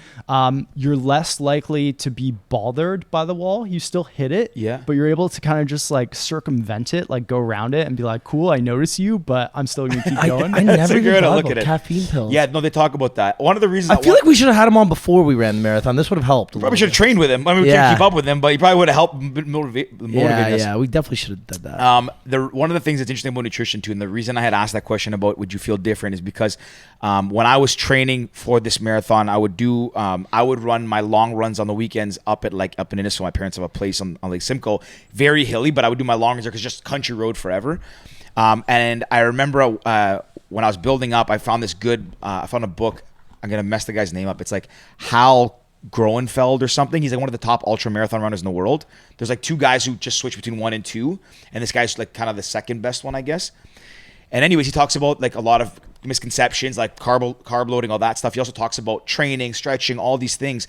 you're less likely to be bothered by the wall. You still hit it, but you're able to kind of just like circumvent it, like go around it and be like, cool, I notice you, but I'm still gonna keep going. I never even thought look about at it. caffeine pills. Yeah, no, they talk about that. One of the reasons I feel like we should have had him on before we ran the marathon. This would have helped. Probably should have trained with him. I mean, we couldn't keep up with him, but he probably would have helped motivate us. Yeah, we definitely should have done that. One of the things that's interesting about nutrition too, and the reason I had asked that question about would you feel different is because when I was training for this marathon, I would run my long runs on the weekends up in Innisfail. My parents have a place on Lake Simcoe, very hilly, but I would do my long runs there because just country road forever. And I remember when I was building up, I found I found a book. I'm gonna mess the guy's name up. It's like Hal Groenfeld or something. He's like one of the top ultra marathon runners in the world. There's like two guys who just switch between 1 and 2, and this guy's like kind of the second best one, I guess. And anyways, he talks about like a lot of misconceptions, like carb loading, all that stuff. He also talks about training, stretching, all these things.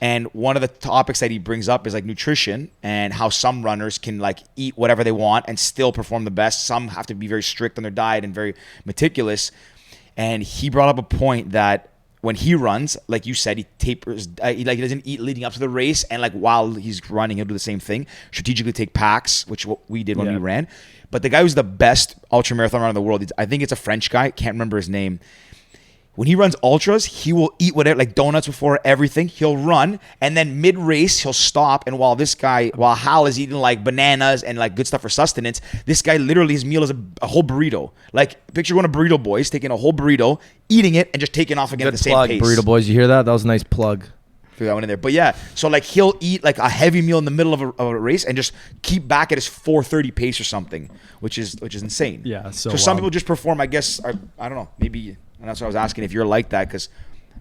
And one of the topics that he brings up is like nutrition and how some runners can like eat whatever they want and still perform the best. Some have to be very strict on their diet and very meticulous. And he brought up a point that when he runs, like you said, he tapers, he doesn't eat leading up to the race, and like while he's running, he'll do the same thing. Strategically take packs, which what we did when we ran. But the guy who's the best ultra marathon runner in the world, I think it's a French guy, can't remember his name. When he runs ultras, he will eat whatever, like donuts before everything. He'll run, and then mid-race, he'll stop. And while Hal is eating like bananas and like good stuff for sustenance, this guy literally, his meal is a whole burrito. Like, picture one of Burrito Boys taking a whole burrito, eating it, and just taking off again at the same pace. Burrito Boys, you hear that? That was a nice plug. That one in there. But yeah, so like he'll eat like a heavy meal in the middle of a race and just keep back at his 4:30 pace or something, which is insane. Yeah. So some people just perform, I guess, I don't know, maybe, and that's what I was asking if you're like that, because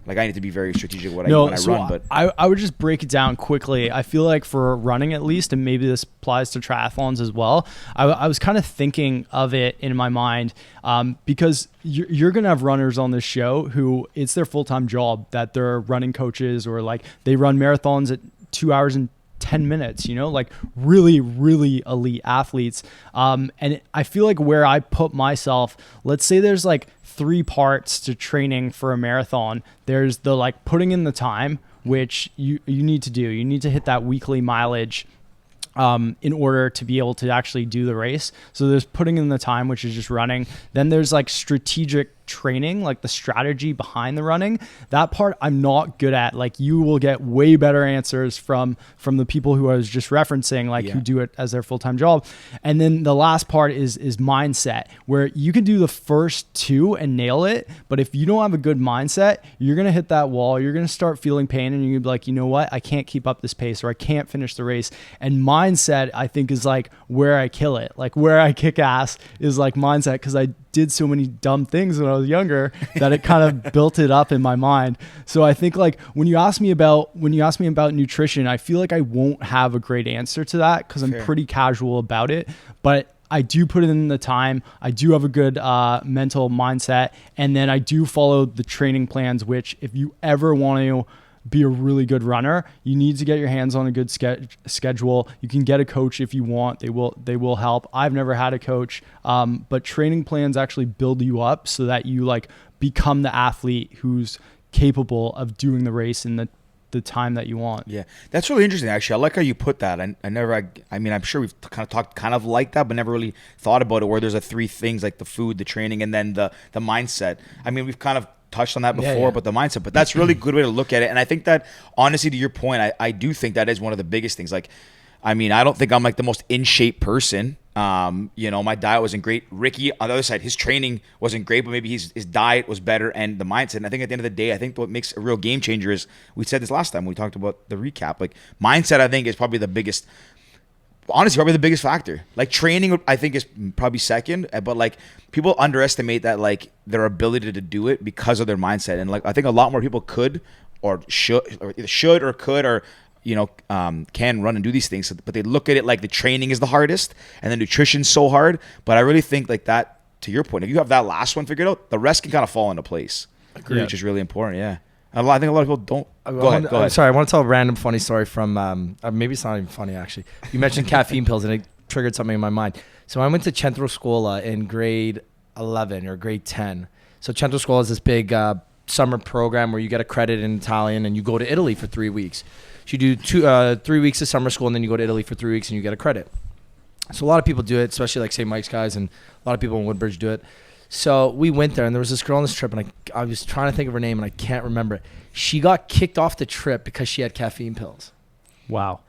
like I need to be very strategic when I run. But I would just break it down quickly. I feel like for running at least, and maybe this applies to triathlons as well, I was kind of thinking of it in my mind because you're going to have runners on this show who it's their full-time job, that they're running coaches, or like they run marathons at 2 hours and 10 minutes, like really, really elite athletes. And I feel like where I put myself, let's say there's like 3 parts to training for a marathon. There's the like putting in the time, which you need to do. You need to hit that weekly mileage in order to be able to actually do the race. So there's putting in the time, which is just running. Then there's like strategic training, like the strategy behind the running, that part I'm not good at. Like you will get way better answers from the people who I was just referencing, like who do it as their full-time job. And then the last part is mindset, where you can do the first two and nail it. But if you don't have a good mindset, you're going to hit that wall. You're going to start feeling pain and you're going to be like, you know what? I can't keep up this pace, or I can't finish the race. And mindset, I think, is like where I kill it. Like where I kick ass is like mindset, because I did so many dumb things when I was younger that it kind of built it up in my mind. So I think like when you ask me about nutrition, I feel like I won't have a great answer to that because I'm pretty casual about it. But I do put in the time. I do have a good mental mindset. And then I do follow the training plans, which if you ever want to be a really good runner, you need to get your hands on a good schedule. You can get a coach if you want. They will help. I've never had a coach, but training plans actually build you up so that you like become the athlete who's capable of doing the race in the time that you want. Yeah, that's really interesting. Actually, I like how you put that. I mean, I'm sure we've kind of talked kind of like that, but never really thought about it. Where there's three things, like the food, the training, and then the mindset. I mean, we've kind of touched on that before, but the mindset. But that's really a good way to look at it. And I think that, honestly, to your point, I do think that is one of the biggest things. Like, I mean, I don't think I'm like the most in shape person. My diet wasn't great. Ricky, on the other side, his training wasn't great, but maybe his diet was better and the mindset. And I think at the end of the day, I think what makes a real game changer is, we said this last time when we talked about the recap, like mindset, I think is probably the biggest, honestly, probably the biggest factor. Like training, I think, is probably second, but like people underestimate that, like their ability to do it because of their mindset. And like, I think a lot more people could or should or could or can run and do these things, but they look at it like the training is the hardest and the nutrition's so hard. But I really think like that, to your point, if you have that last one figured out, the rest can kind of fall into place. Agreed. Which is really important. Yeah. I think a lot of people don't. Go ahead. Sorry, I want to tell a random funny story from, maybe it's not even funny actually. You mentioned caffeine pills and it triggered something in my mind. So I went to Centro Scuola in grade 11 or grade 10. So Centro Scuola is this big summer program where you get a credit in Italian and you go to Italy for 3 weeks. So you do 3 weeks of summer school and then you go to Italy for 3 weeks and you get a credit. So a lot of people do it, especially like St. Mike's guys, and a lot of people in Woodbridge do it. So we went there and there was this girl on this trip and I was trying to think of her name and I can't remember it. She got kicked off the trip because she had caffeine pills. Wow.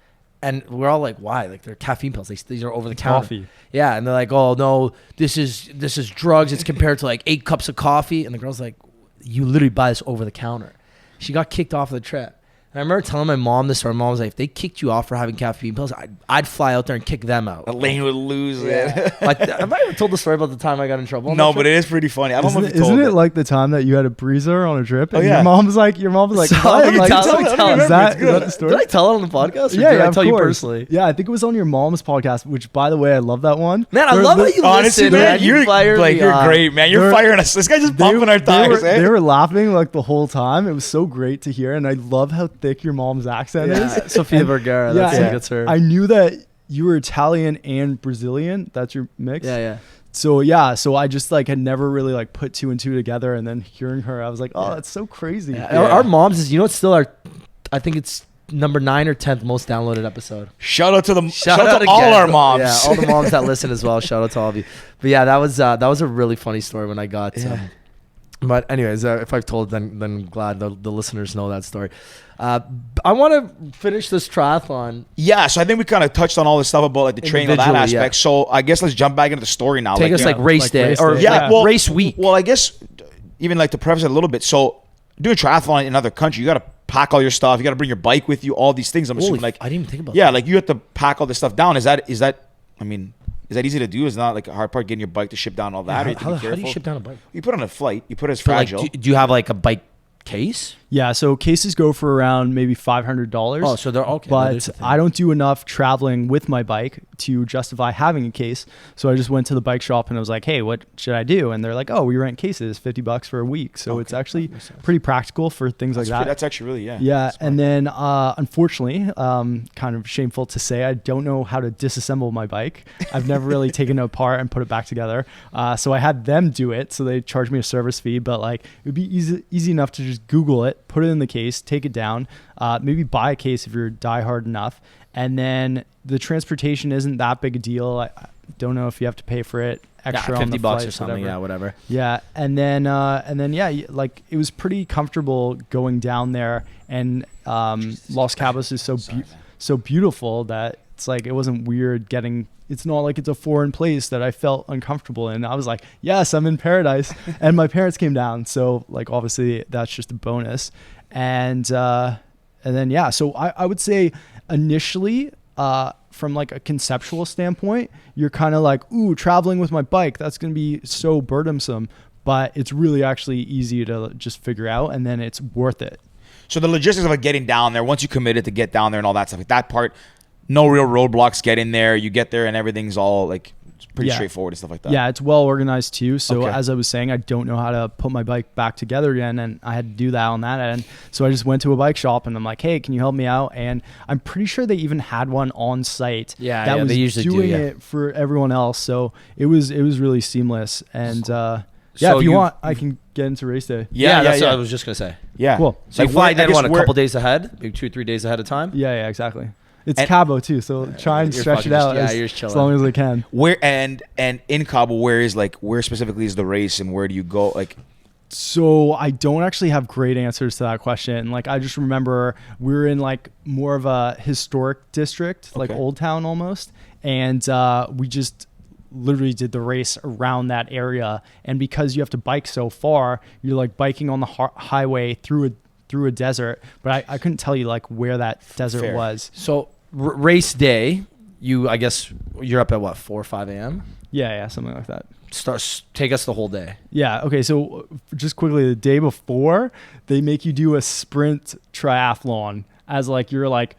And we're all like, why? Like they're caffeine pills. These are over the counter. Coffee. Yeah. And they're like, oh no, this is drugs. It's compared to like 8 cups of coffee. And the girl's like, you literally buy this over the counter. She got kicked off of the trip. And I remember telling my mom this, or my mom was like, if they kicked you off for having caffeine pills, I'd fly out there and kick them out. Elaine would lose it. Have I ever told the story about the time I got in trouble? No, but it is pretty funny. I don't know if you told Isn't it like the time that you had a breezer on a trip? And yeah. Your mom was like, so, what? Like, Tell is that the story? Did I tell it on the podcast? Or Yeah, did I of tell course. you personally? Yeah, I think it was on your mom's podcast, which, by the way, I love that one. Man, I love how you honestly, listen, man. You're great, man. You're firing us. This guy's just pumping our tires. They were laughing like the whole time. It was so great to hear, and I love how thick your mom's accent is. Sofia Vergara. That's her. I knew that you were Italian and Brazilian. That's your mix. Yeah. So I just like had never really like put 2 and 2 together, and then hearing her, I was like, oh, that's so crazy. Yeah. Our moms is, it's still I think it's number 9 or 10th most downloaded episode. Shout out to all our moms. Yeah, all the moms that listen as well. Shout out to all of you. But yeah, that was a really funny story when I got. But anyways, if I've told it, then I'm glad the listeners know that story. I want to finish this triathlon. Yeah, so I think we kind of touched on all this stuff about like the training and that aspect. Yeah. So I guess let's jump back into the story now. Take us race day race week. Well, I guess even like to preface it a little bit. So doing triathlon in another country, you got to pack all your stuff. You got to bring your bike with you. All these things. I'm assuming I didn't even think about. Yeah, that. Like you have to pack all this stuff down. Is that easy to do? Is not like a hard part getting your bike to ship down all that? How do you ship down a bike? You put it on a flight. You put it as fragile. Do you have like a bike case? Yeah, so cases go for around maybe $500. Oh, so they're okay. But I don't do enough traveling with my bike to justify having a case. So I just went to the bike shop and I was like, hey, what should I do? And they're like, oh, we rent cases, $50 for a week. So it's actually pretty practical for things like that. That's actually really, Yeah. Smart. And then unfortunately, kind of shameful to say, I don't know how to disassemble my bike. I've never really taken it apart and put it back together. So I had them do it. So they charged me a service fee, but like it would be easy enough to just Google it, put it in the case, take it down, maybe buy a case if you're diehard enough. And then the transportation isn't that big a deal. Don't know if you have to pay for it extra on $50 the flights, or something. whatever. Yeah, whatever. Yeah, and then like it was pretty comfortable going down there, and Los Cabos is so beautiful that it's like it wasn't weird getting. It's not like it's a foreign place that I felt uncomfortable in. I was like, yes, I'm in paradise, and my parents came down, so like obviously that's just a bonus, and then yeah, so I would say initially. From like a conceptual standpoint, you're kind of like, ooh, traveling with my bike, that's going to be so burdensome, but it's really actually easy to just figure out, and then it's worth it. So the logistics of like getting down there, once you committed to get down there and all that stuff, like that part, no real roadblocks getting there. You get there and everything's all like pretty straightforward and stuff like that. Yeah, it's well organized too. So Okay. as I was saying, I don't know how to put my bike back together again, and I had to do that on that end. So I just went to a bike shop and I'm like, hey, can you help me out? And I'm pretty sure they even had one on site. Yeah, was they usually doing do, yeah. it for everyone else. So it was really seamless. And So if you you- want, I can get into race day. Yeah, that's what I was just gonna say. Yeah. Cool. So you Like, fly where- I then guess what, a where- couple days ahead, maybe 2 or 3 days ahead of time. Yeah, exactly. It's And- Cabo too, so try and You're stretch fucking it out just- yeah, you're as chilling. long as I can. Where and in Cabo, where specifically is the race and where do you go? Like, So I don't actually have great answers to that question. Like I just remember we were in like more of a historic district, like Okay. Old Town almost, and we just literally did the race around that area. And because you have to bike so far, you're like biking on the highway through a desert. But I couldn't tell you like where that desert Fair. was. So race day, I guess you're up at what, 4 or 5 a.m. Yeah, something like that. Take us the whole day. Yeah. Okay. So just quickly, the day before, they make you do a sprint triathlon as like you're like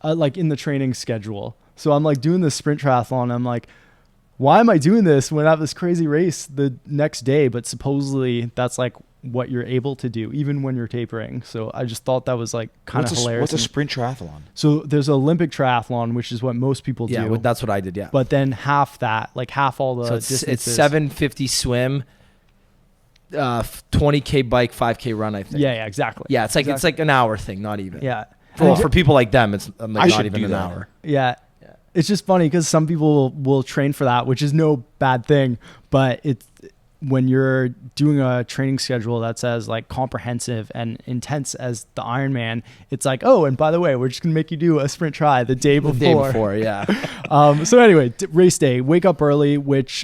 in the training schedule. So I'm like doing this sprint triathlon. I'm like, why am I doing this when I have this crazy race the next day? But supposedly that's like what you're able to do even when you're tapering. So I just thought that was like kind of hilarious. What's a sprint triathlon? So there's an Olympic triathlon, which is what most people do. Yeah, that's what I did. Yeah, But then half that, like half all the so it's distances. 750 swim, 20K bike, 5K run. I think. Yeah, exactly. Yeah, it's like Exactly. an hour thing, not even. Yeah. For people like them, it's like I not should even do an that. hour. Yeah. Yeah. It's just funny because some people will train for that, which is no bad thing. But it's when you're doing a training schedule that's as like comprehensive and intense as the Ironman, it's like, oh, and by the way, we're just going to make you do a sprint tri the day before. The day before, yeah. So anyway, race day, wake up early, which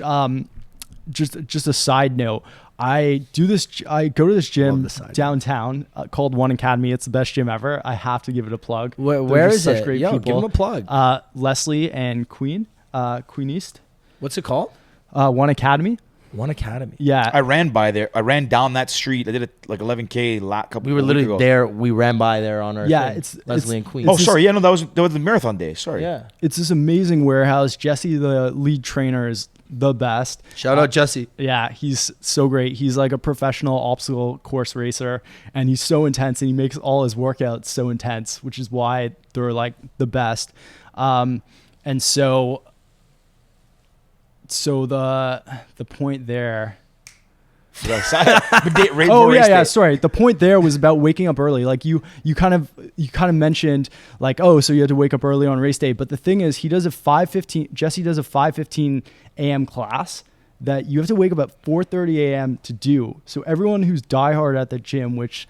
just a side note. I go to this gym the side note. downtown called One Academy. It's the best gym ever. I have to give it a plug. Where They're is just such it? great Yo, people. give them a plug. Leslie and Queen East. What's it called? One Academy. One Academy. Yeah. I ran by there. I ran down that street. I did it like 11K couple. We were weeks literally ago. there. We ran by there on our Yeah, thing. it's Leslie and Queen. Oh, It's sorry. Yeah, no, that was the marathon day. Sorry. Yeah. It's this amazing warehouse. Jesse, the lead trainer, is the best. Shout out Jesse. Yeah, he's so great. He's like a professional obstacle course racer, and he's so intense, and he makes all his workouts so intense, which is why they're like the best. And so the point there. Oh Yeah. Sorry. The point there was about waking up early. Like you kind of mentioned like, oh, so you had to wake up early on race day. But the thing is, he does a 5:15. Jesse does a 5:15 a.m. class that you have to wake up at 4:30 a.m. to do. So everyone who's diehard at the gym, which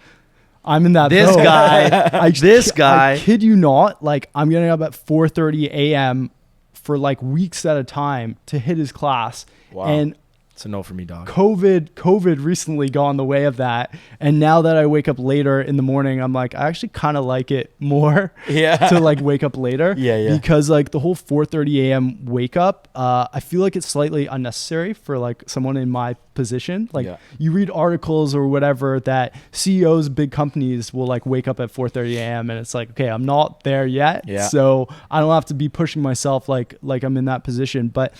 I'm in that. This boat. guy. I kid you not. Like I'm getting up at 4:30 a.m. for like weeks at a time to hit his class. Wow. And It's a no for me, dog. COVID recently gone the way of that. And now that I wake up later in the morning, I'm like, I actually kind of like it more to like wake up later. Yeah. Because like the whole 4:30 a.m. wake up, I feel like it's slightly unnecessary for like someone in my position. Like you read articles or whatever that CEOs of big companies will like wake up at 4:30 a.m. and it's like, okay, I'm not there yet. Yeah. So I don't have to be pushing myself like I'm in that position. But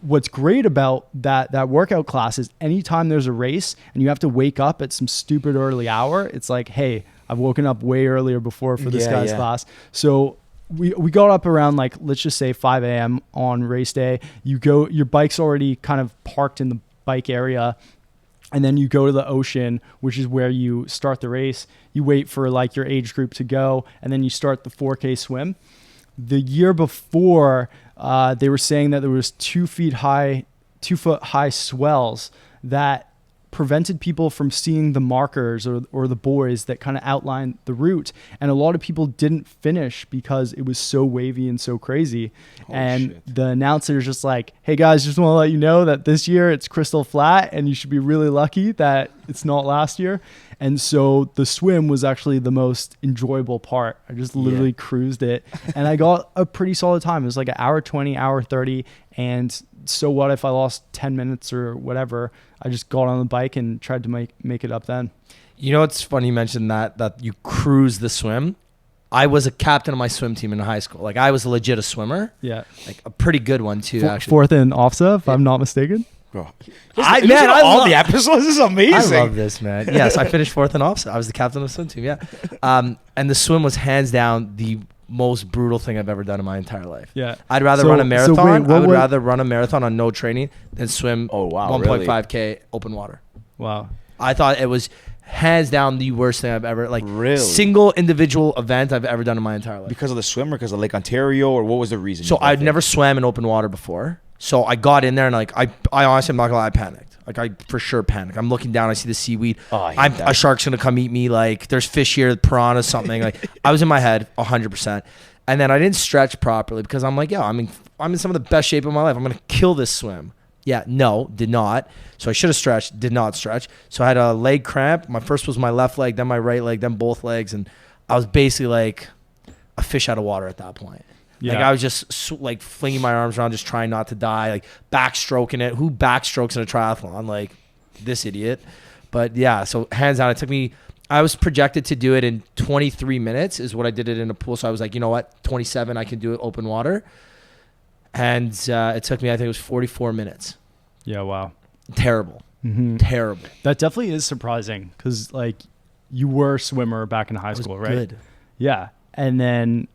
what's great about that workout class is anytime there's a race and you have to wake up at some stupid early hour, it's like, hey, I've woken up way earlier before for this guy's class. So we got up around like, let's just say 5 a.m. on race day. Your bike's already kind of parked in the bike area. And then you go to the ocean, which is where you start the race. You wait for like your age group to go, and then you start the 4K swim. The year before, they were saying that there was 2 foot high swells that prevented people from seeing the markers or the buoys that kind of outlined the route. And a lot of people didn't finish because it was so wavy and so crazy. The announcer's just like, hey guys, just want to let you know that this year it's crystal flat and you should be really lucky that it's not last year. And so the swim was actually the most enjoyable part. I just literally cruised it and I got a pretty solid time. It was like an hour 20, hour 30. And so what if I lost 10 minutes or whatever? I just got on the bike and tried to make it up then. You know, it's funny you mentioned that you cruise the swim. I was a captain of my swim team in high school. Like I was legit a swimmer. Yeah. Like a pretty good one too, actually. 4th in OFSA, if I'm not mistaken. Bro. I love the episodes. This is amazing. I love this, man. Yes, I finished 4th in OFSA. I was the captain of the swim team, yeah. And the swim was hands down the most brutal thing I've ever done in my entire life. Yeah. I'd rather run a marathon. I would rather run a marathon on no training than swim 1.5K open water. Wow. I thought it was hands down the worst thing I've ever, single individual event I've ever done in my entire life. Because of the swim or because of Lake Ontario, or what was the reason? So I'd never swam in open water before. So I got in there and I honestly, I'm not gonna lie, I panicked. Like I for sure panicked. I'm looking down, I see the seaweed. A shark's gonna come eat me. Like there's fish here, piranha, something. Like I was in my head 100%. And then I didn't stretch properly because I'm like, I'm in some of the best shape of my life. I'm gonna kill this swim. Yeah, no, did not. So I should have stretched, did not stretch. So I had a leg cramp. My first was my left leg, then my right leg, then both legs, and I was basically like a fish out of water at that point. Yeah. Like I was just like flinging my arms around, just trying not to die, like backstroking it. Who backstrokes in a triathlon? Like this idiot. But yeah, so hands down, it took me, I was projected to do it in 23 minutes is what I did it in a pool. So I was like, you know what, 27, I can do it open water. And it took me, I think it was 44 minutes. Yeah, wow. Terrible. Mm-hmm. Terrible. That definitely is surprising because like you were a swimmer back in high school, right? Good. Yeah. And then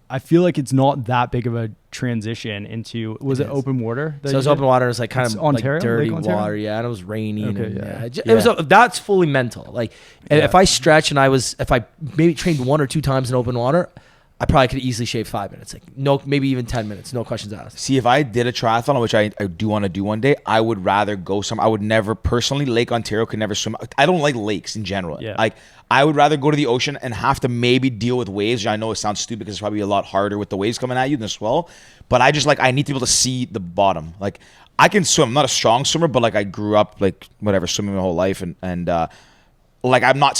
I feel like it's not that big of a transition into, was it open water? So it was open water. It was like kind of Ontario, like dirty Ontario? water. Yeah. And it was raining. Okay, and, yeah. It was, that's fully mental. Like if I stretch and if I maybe trained 1 or 2 times in open water, I probably could easily shave 5 minutes. Like no, maybe even 10 minutes. No questions asked. See, if I did a triathlon, which I do want to do one day, I would rather go I would never personally, Lake Ontario could never swim. I don't like lakes in general. Yeah. Like I would rather go to the ocean and have to maybe deal with waves. I know it sounds stupid because it's probably a lot harder with the waves coming at you than the swell. But I just I need to be able to see the bottom. Like I can swim. I'm not a strong swimmer, but like I grew up swimming my whole life and like I'm not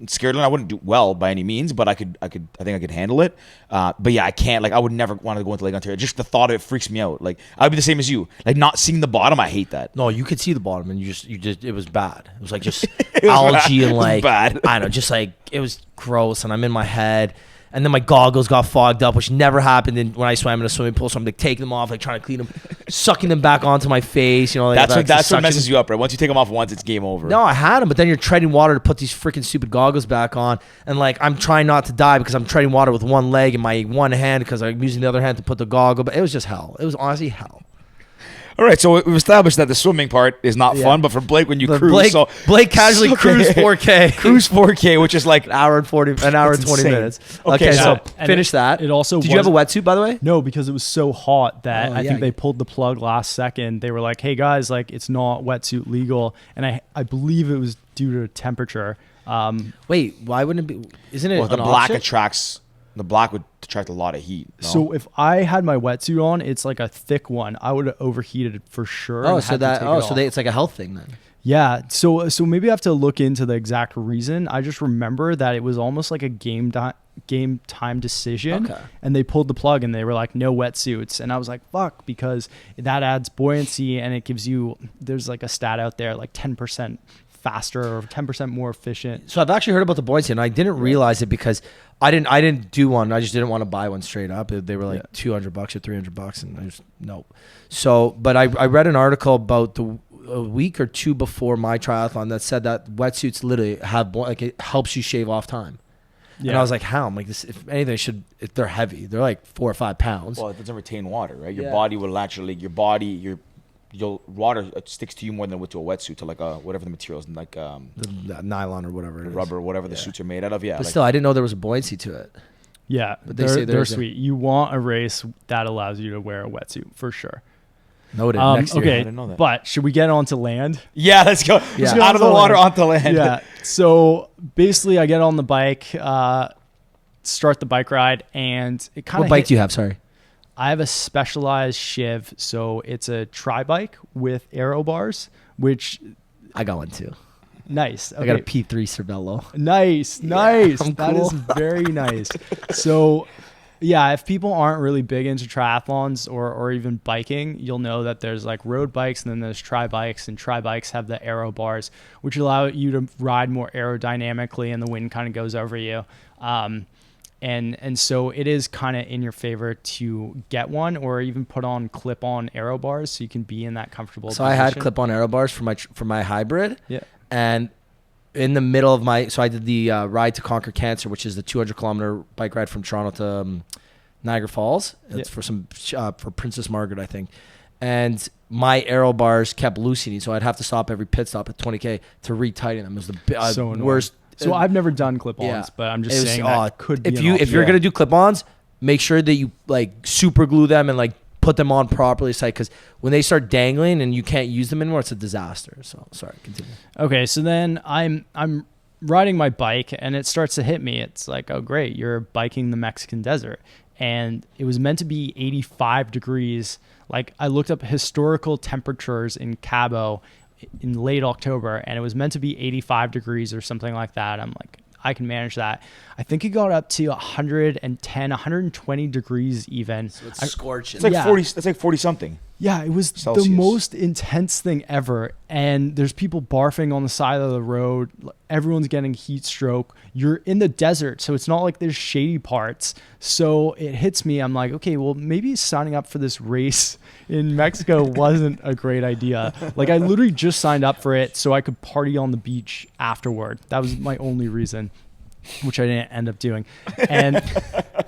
scared and I wouldn't do well by any means, but I think I could handle it. But yeah, I can't. Like I would never want to go into Lake Ontario. Just the thought of it freaks me out. Like I'd be the same as you. Like not seeing the bottom, I hate that. No, you could see the bottom and you just it was bad. It was like just algae and like bad. I don't know, just like it was gross and I'm in my head. And then my goggles got fogged up, which never happened when I swam in a swimming pool. So I'm like taking them off, like trying to clean them, sucking them back onto my face. You know, like that's what messes you up, right? Once you take them off once, it's game over. No, I had them, but then you're treading water to put these freaking stupid goggles back on, and like I'm trying not to die because I'm treading water with one leg and my one hand because I'm using the other hand to put the goggle. But it was just hell. It was honestly hell. All right, so we've established that the swimming part is not fun, but for Blake, when you cruise, Blake casually cruised 4K, cruise 4K, which is like an hour and 20 minutes. Okay, so finish that. It also did you have a wetsuit, by the way? No, because it was so hot that I think they pulled the plug last second. They were like, "Hey guys, like it's not wetsuit legal," and I believe it was due to temperature. Wait, why wouldn't it be? Isn't it? Well, the black attracts. The black would attract a lot of heat. No? So if I had my wetsuit on, it's like a thick one. I would have overheated for sure. It's like a health thing then. Yeah. So maybe I have to look into the exact reason. I just remember that it was almost like a game time decision. Okay. And they pulled the plug and they were like, no wetsuits. And I was like, fuck, because that adds buoyancy and it gives you, there's like a stat out there, like 10% faster or 10% more efficient. So I've actually heard about the buoyancy and I didn't realize it because I didn't do one. I just didn't want to buy one straight up. They were like $200 or $300 and I just, no. So, but I read an article about a week or two before my triathlon that said that wetsuits literally have, like it helps you shave off time. Yeah. And I was like, how? I'm like, this, if anything, they're heavy. They're like 4 or 5 pounds. Well, it doesn't retain water, right? Your body will actually, water sticks to you more than to a wetsuit, to like whatever the materials, like the nylon or whatever, rubber, whatever the suits are made out of. Yeah, but still, I didn't know there was a buoyancy to it. Yeah, But they they're, say they're there's a- sweet. You want a race that allows you to wear a wetsuit for sure. Noted. Next year. I Okay, didn't know that. but should we get onto land? Yeah, let's go. Yeah. Out of the water onto land. Yeah. So basically, I get on the bike, start the bike ride, and it kind What of. bike do you have? Sorry. I have a Specialized Shiv, so it's a tri bike with aero bars, which I got one too. nice. I got a P3 Cervelo. Nice. I'm That cool. is very nice. So, yeah, if people aren't really big into triathlons or even biking, you'll know that there's like road bikes and then there's tri bikes, and tri bikes have the aero bars, which allow you to ride more aerodynamically and the wind kind of goes over you. And so it is kind of in your favor to get one or even put on clip-on aero bars so you can be in that comfortable So I had position. clip-on aero bars for my hybrid. Yeah. And in the middle of so I did the Ride to Conquer Cancer, which is the 200-kilometer bike ride from Toronto to Niagara Falls. It's for Princess Margaret, I think. And my aero bars kept loosening, so I'd have to stop every pit stop at 20K to retighten them. It was the So annoying. worst. So I've never done clip-ons, Yeah. but I'm It just was- saying that could be if an you're option. gonna do clip-ons, make sure that you like super glue them and like put them on properly, because when they start dangling and you can't use them anymore, it's a disaster. So sorry, continue. Okay, so then I'm riding my bike and it starts to hit me. It's like, oh great, you're biking the Mexican desert. And it was meant to be 85 degrees. Like I looked up historical temperatures in Cabo in late October, and it was meant to be 85 degrees or something like that. I'm like, I can manage that. I think it got up to 110, 120 degrees even. So it's scorching. It's like Yeah. 40. That's like 40 something. Yeah, it was Celsius. the most intense thing ever. And there's people barfing on the side of the road. Everyone's getting heat stroke. You're in the desert, so it's not like there's shady parts. So it hits me. I'm like, okay, well, maybe signing up for this race in Mexico wasn't a great idea. Like, I literally just signed up for it so I could party on the beach afterward. That was my only reason, which I didn't end up doing.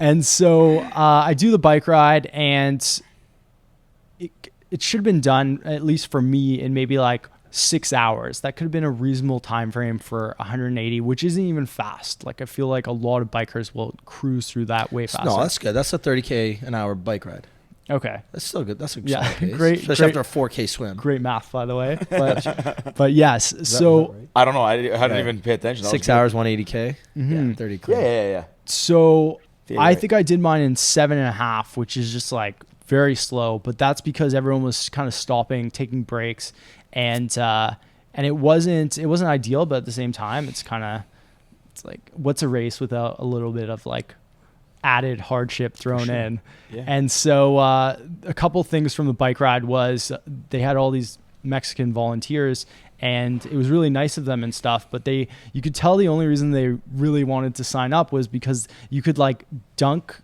And so I do the bike ride, and it should have been done, at least for me, in maybe like 6 hours. That could have been a reasonable time frame for 180, which isn't even fast. Like I feel like a lot of bikers will cruise through that way faster. No, that's good. That's a 30K an hour bike ride. Okay. That's still good. That's a Yeah, solid pace, great- especially great- after a 4K swim. Great math, by the way. But yes. So I don't know. I didn't Right. even pay attention. That 6 was good. hours, 180K. Mhm. Yeah, 30 Yeah, clean. yeah. So Yeah, I right. think I did mine in 7.5, which is just like very slow, but that's because everyone was kind of stopping, taking breaks, and it wasn't ideal, but at the same time, it's like, what's a race without a little bit of like added hardship thrown sure. in? Yeah. And so a couple things from the bike ride was they had all these Mexican volunteers, and it was really nice of them and stuff, but you could tell the only reason they really wanted to sign up was because you could like dunk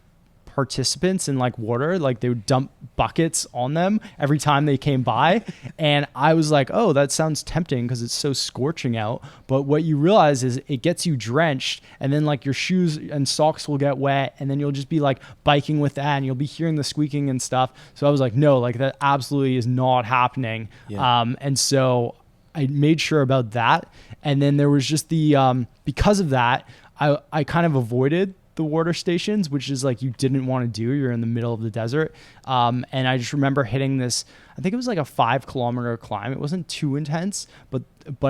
participants in like water. Like they would dump buckets on them every time they came by. And I was like, oh, that sounds tempting because it's so scorching out. But what you realize is it gets you drenched, and then like your shoes and socks will get wet, and then you'll just be like biking with that, and you'll be hearing the squeaking and stuff. So I was like, no, like that absolutely is not happening. Yeah. And so I made sure about that. And then there was just because of that, I kind of avoided the water stations, which is like you didn't want to do. You're in the middle of the desert. And I just remember hitting this, I think it was like a 5-kilometer climb. It wasn't too intense, but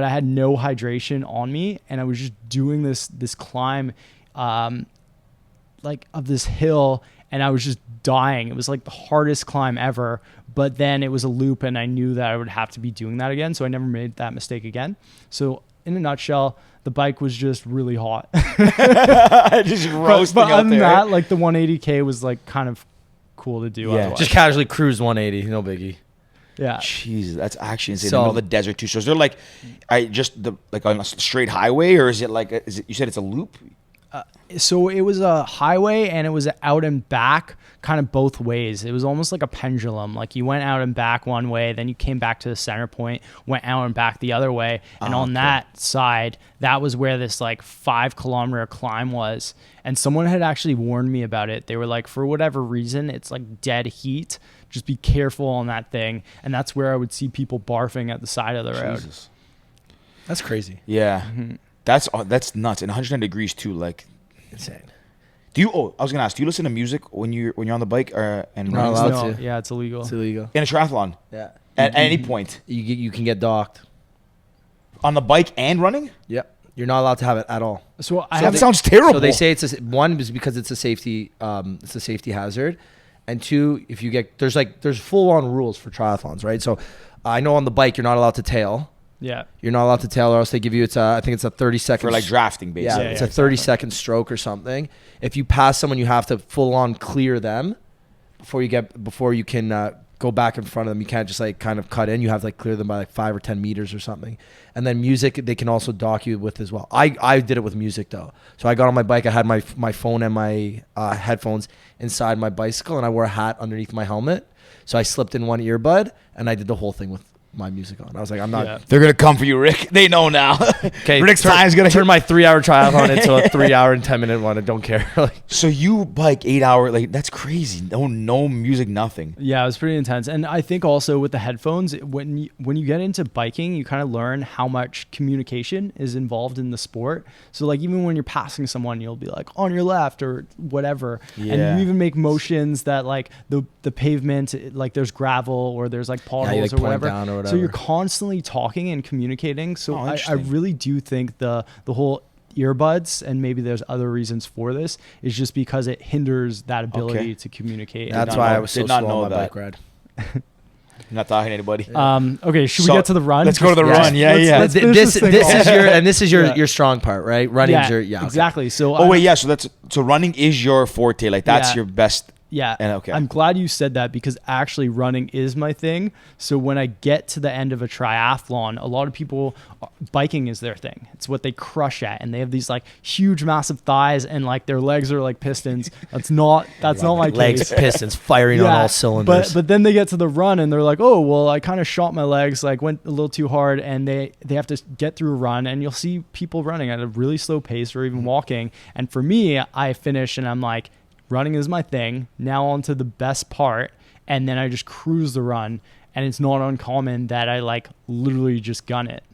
I had no hydration on me. And I was just doing this climb, like of this hill, and I was just dying. It was like the hardest climb ever, but then it was a loop, and I knew that I would have to be doing that again. So I never made that mistake again. So in a nutshell, the bike was just really hot. Just roasting but out other than there. that, like the 180K was like kind of cool to do. Yeah. Otherwise. Just casually cruise 180, no biggie. Yeah. Jeez, that's actually insane. So- in the middle of the desert too. So is there like, like on a straight highway, or is it like you said it's a loop? So it was a highway, and it was out and back, kind of both ways. It was almost like a pendulum. Like you went out and back one way, then you came back to the center point, went out and back the other way. And on that side, that was where this like 5-kilometer climb was. And someone had actually warned me about it. They were like, for whatever reason, it's like dead heat. Just be careful on that thing. And that's where I would see people barfing at the side of the road. Jesus. That's crazy. Yeah, that's nuts. And 110 degrees too. Like, Insane. Do you? Oh, I was gonna ask. Do you listen to music when you're on the bike and Not running? allowed No, to. yeah, it's illegal. It's illegal. In a triathlon Yeah. at any point You can get docked. on the bike and running? Yep. You're not allowed to have it at all. So I That have sounds terrible. So they say one is because it's a safety hazard, and two, if you get there's full on rules for triathlons, right? So I know on the bike you're not allowed to tail. yeah. You're not allowed to tail, or else they give you I think it's a 30-second for like drafting, Yeah, basically. it's a 30-second stroke or something. If you pass someone, you have to full on clear them before you can go back in front of them. You can't just like kind of cut in. You have to like clear them by like 5 or 10 meters or something. And then music, they can also dock you with as well. I did it with music though. So I got on my bike. I had my phone and my headphones inside my bicycle, and I wore a hat underneath my helmet. So I slipped in one earbud, and I did the whole thing with my music on. I was like, I'm not. Yeah. They're gonna come for you, Rick. They know now. Okay, Rick's time's gonna turn my 3-hour triathlon into a 3-hour and 10-minute one. I don't care. Like, So you bike 8 hour, like that's crazy. No music, nothing. Yeah, it was pretty intense. And I think also with the headphones, when you get into biking, you kind of learn how much communication is involved in the sport. So like even when you're passing someone, you'll be like on your left or whatever. Yeah. And you even make motions that like the pavement, like there's gravel or there's like potholes you, like, or point whatever. down or So you're whatever. constantly talking and communicating. So I interesting. really do think the whole earbuds, and maybe there's other reasons for this, is just because it hinders that ability Okay. to communicate. that's not why know- I was so did not slow know on my that. bike ride. I'm not talking to anybody. Okay, should So, we get to the run? let's go to the Yes. run. Yeah, yeah. let's finish This this thing this off. is your Yeah. your strong part, right? Running's your okay. Exactly. So Oh wait, yeah. So running is your forte. Like that's Yeah. your best. yeah. And okay. I'm glad you said that, because actually running is my thing. So when I get to the end of a triathlon, a lot of people, biking is their thing. It's what they crush at, and they have these like huge, massive thighs, and like their legs are like pistons. That's not my legs, case. pistons firing on all cylinders. But then they get to the run and they're like, oh, well, I kind of shot my legs, like went a little too hard, and they have to get through a run, and you'll see people running at a really slow pace or even walking. And for me, I finish and I'm like, running is my thing. Now on to the best part. And then I just cruise the run, and it's not uncommon that I like literally just gun it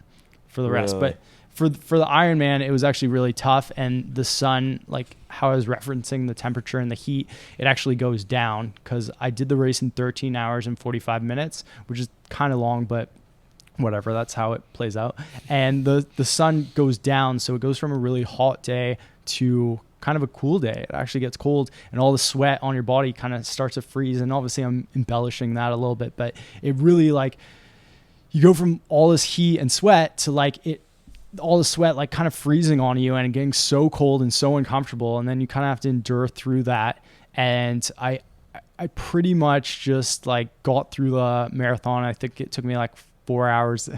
for the rest. Really? But for the Ironman, it was actually really tough, and the sun, like how I was referencing the temperature and the heat, it actually goes down, because I did the race in 13 hours and 45 minutes, which is kind of long, but whatever, that's how it plays out. And the sun goes down, so it goes from a really hot day to kind of a cool day. It actually gets cold, and all the sweat on your body kind of starts to freeze. And obviously I'm embellishing that a little bit, but it really, like, you go from all this heat and sweat to like all the sweat like kind of freezing on you and getting so cold and so uncomfortable, and then you kind of have to endure through that. And I pretty much just like got through the marathon. I think it took me like 4 hours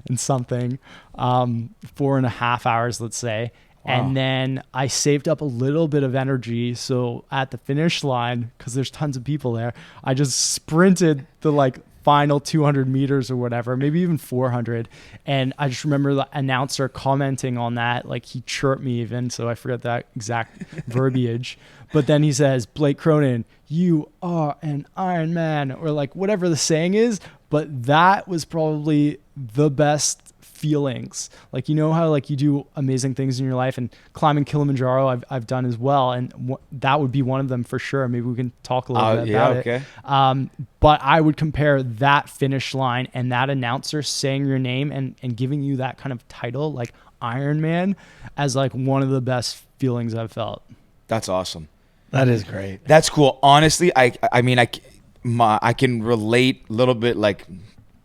and something, 4.5 hours, let's say. Wow. And then I saved up a little bit of energy. So at the finish line, because there's tons of people there, I just sprinted the like final 200 meters or whatever, maybe even 400. And I just remember the announcer commenting on that. Like he chirped me even, so I forget that exact verbiage. But then he says, Blake Cronyn, you are an Iron Man, or like whatever the saying is. But that was probably the best feelings. Like, you know how like you do amazing things in your life, and climbing Kilimanjaro I've done as well, and that would be one of them for sure. Maybe we can talk a little bit about okay. it. But I would compare that finish line and that announcer saying your name and giving you that kind of title, like Iron Man, as like one of the best feelings I've felt. That's awesome. That is great. That's cool. Honestly, I mean, I can relate a little bit, like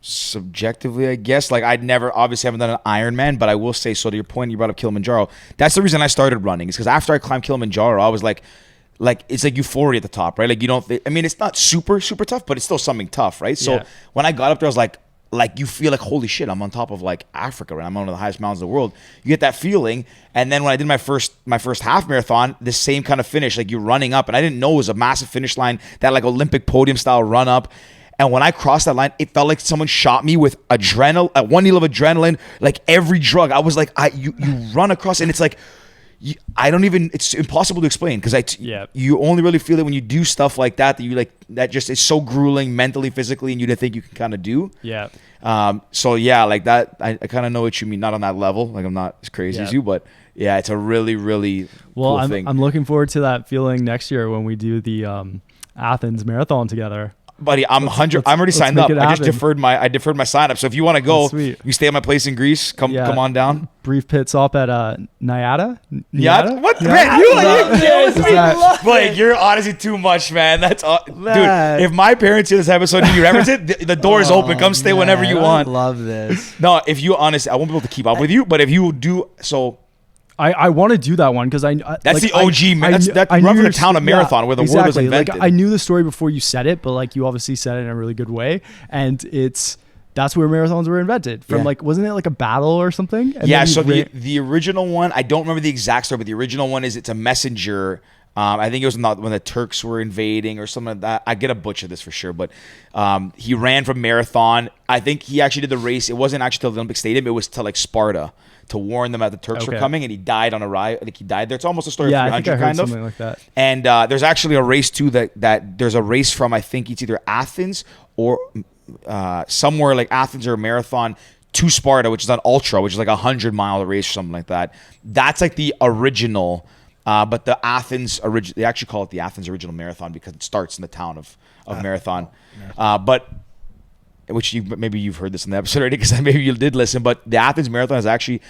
subjectively, I guess. Like I'd never, obviously haven't done an Ironman, but I will say, so to your point, you brought up Kilimanjaro. That's the reason I started running, is because after I climbed Kilimanjaro, I was like it's like euphoria at the top, right? Like you don't, I mean, it's not super, super tough, but it's still something tough, right? So Yeah. when I got up there, I was like you feel like, holy shit, I'm on top of like Africa, right? I'm on one of the highest mountains in the world. You get that feeling. And then when I did my first half marathon, the same kind of finish, like you're running up, and I didn't know it was a massive finish line, that like Olympic podium style run up. And when I crossed that line, it felt like someone shot me with adrenaline, one needle of adrenaline, like every drug. I was like, you run across, and it's like, it's impossible to explain, because you only really feel it when you do stuff like that you like, that just is so grueling mentally, physically, and you didn't think you can kind of do. Yeah. So yeah, like that, I kind of know what you mean. Not on that level, like I'm not as crazy as you, but Yeah, it's a really, really Well, cool thing. I'm looking forward to that feeling next year when we do the Athens Marathon together. Buddy, I'm already signed make up. it I just happen. deferred my sign up. So if you want to go, Oh, sweet. you stay at my place in Greece. Come on down. Brief pit stop at Nyada. Yeah. What? Yeah. Man, Is that- Blake, you're honestly too much, man. That's all. Man. Dude, if my parents hear this episode and you reference it, the door is open. Come stay whenever you want. I love this. No, if you honestly, I won't be able to keep up with you, but if you do so. I want to do that one because That's the OG. That's I run from knew the town of Marathon where the word was invented. Like I knew the story before you said it, but like you obviously said it in a really good way, and that's where marathons were invented from. Yeah. Like wasn't it like a battle or something? And Yeah. then So you the original one, I don't remember the exact story, but the original one is it's a messenger. I think it was when the Turks were invading or something like that. I get a butcher this for sure, but he ran from Marathon. I think he actually did the race. It wasn't actually to the Olympic Stadium. It was to like Sparta to warn them that the Turks were coming, and he died on a ride. I think he died there. It's almost a story of 300 I think I heard kind of. something like that. And there's actually a race too that there's a race from, I think it's either Athens or somewhere like Athens or a marathon to Sparta, which is an ultra, which is like 100-mile race or something like that. That's like the original. But the Athens they actually call it the Athens Original Marathon because it starts in the town of Marathon. But which maybe you've heard this in the episode already because maybe you did listen. But the Athens Marathon is actually,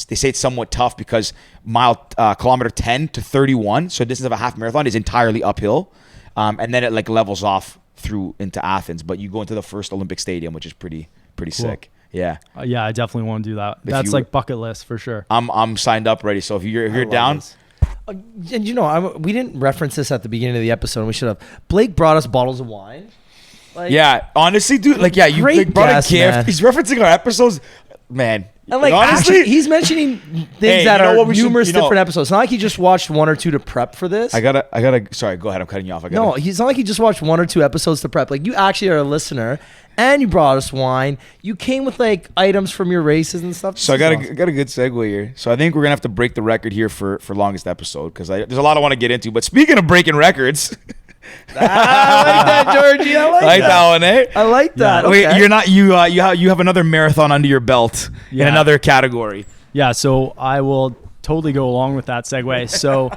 they say it's somewhat tough because kilometer 10 to 31, so a distance of a half marathon, is entirely uphill, and then it like levels off through into Athens. But you go into the first Olympic stadium, which is pretty sick. Yeah. Yeah, I definitely want to do that. That's like bucket list for sure. I'm signed up ready. So if you're down. And we didn't reference this at the beginning of the episode, and we should have. Blake brought us bottles of wine. Like, yeah, honestly, dude. Like, yeah, you great brought guest, a gift. man. He's referencing our episodes, man. And like, honestly, actually, he's mentioning things Hey, that you know are what we should- numerous you know- different episodes. It's not like he just watched one or two to prep for this. I gotta. Sorry, go ahead. I'm cutting you off. No, it's not like he just watched one or two episodes to prep. Like, you actually are a listener, and you brought us wine. You came with like items from your races and stuff. So I got a good segue here. So I think we're gonna have to break the record here for longest episode because there's a lot I want to get into. But speaking of breaking records, I like that, Georgie. I like that. that one, eh? I like that. Wait, Okay. you're not you have another marathon under your belt in Yeah. another category. Yeah, so I will totally go along with that segue. So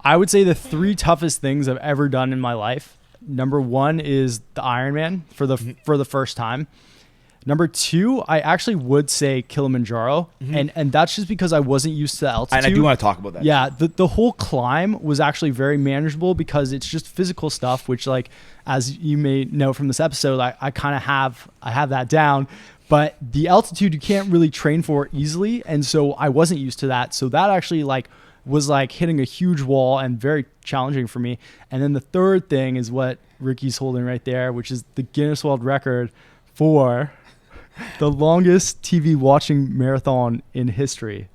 I would say the 3 toughest things I've ever done in my life. Number 1 is the Ironman for the first time. Number 2, I actually would say Kilimanjaro, and that's just because I wasn't used to the altitude. And I do want to talk about that. Yeah, the whole climb was actually very manageable because it's just physical stuff, which, like, as you may know from this episode, I kind of have that down. But the altitude you can't really train for easily, and so I wasn't used to that. So that actually was hitting a huge wall and very challenging for me. And then the third thing is what Ricky's holding right there, which is the Guinness World Record for the longest TV watching marathon in history.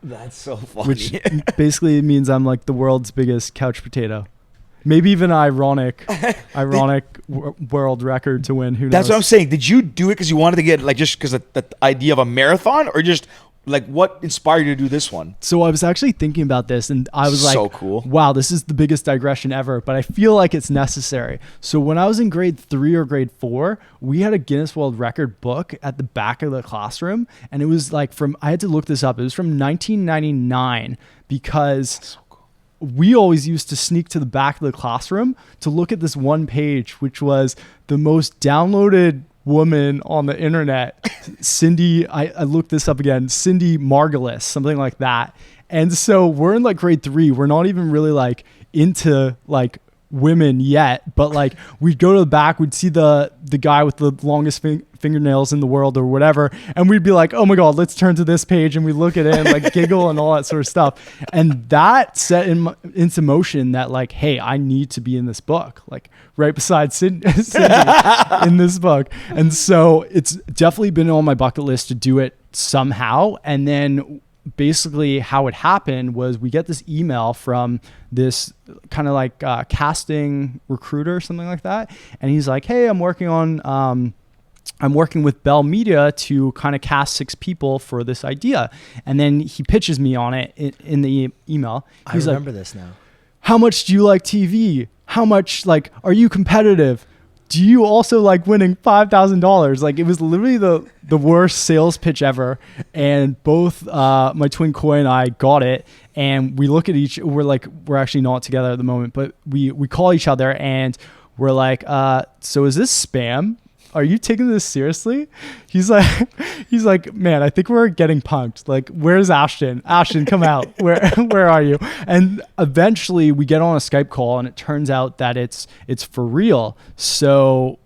That's so funny. Which basically means I'm like the world's biggest couch potato. Maybe even ironic world record to win. Who knows? That's what I'm saying. Did you do it because you wanted to get just because of the idea of a marathon, or just like what inspired you to do this one? So I was actually thinking about this, and I was So like, cool. Wow, this is the biggest digression ever, but I feel like it's necessary. So when I was in grade 3 or grade 4, we had a Guinness World Record book at the back of the classroom, and it was like I had to look this up. It was from 1999 because we always used to sneak to the back of the classroom to look at this one page, which was the most downloaded woman on the internet, Cindy. I looked this up again, Cindy Margulis, something like that. And so we're in grade 3. We're not even really into women yet, but we'd go to the back, we'd see the guy with the longest fingernails in the world or whatever, and we'd be like, oh my god, let's turn to this page, and we look at it and giggle and all that sort of stuff. And that set into motion that hey, I need to be in this book, right beside Cindy in this book. And so it's definitely been on my bucket list to do it somehow. And then basically how it happened was we get this email from this kind of casting recruiter or something like that, and he's like, hey, I'm working with Bell Media to kind of cast 6 people for this idea. And then he pitches me on it in the email. He's I remember this now. How much do you like TV? How much are you competitive? do you also like winning $5,000? Like, it was literally the worst sales pitch ever. And both my twin Koi and I got it. And we look at we're actually not together at the moment, but we call each other and we're like, so is this spam? Are you taking this seriously? He's like, man, I think we're getting punked. Like, where's Ashton? Ashton, come out. Where are you? And eventually we get on a Skype call and it turns out that it's for real. So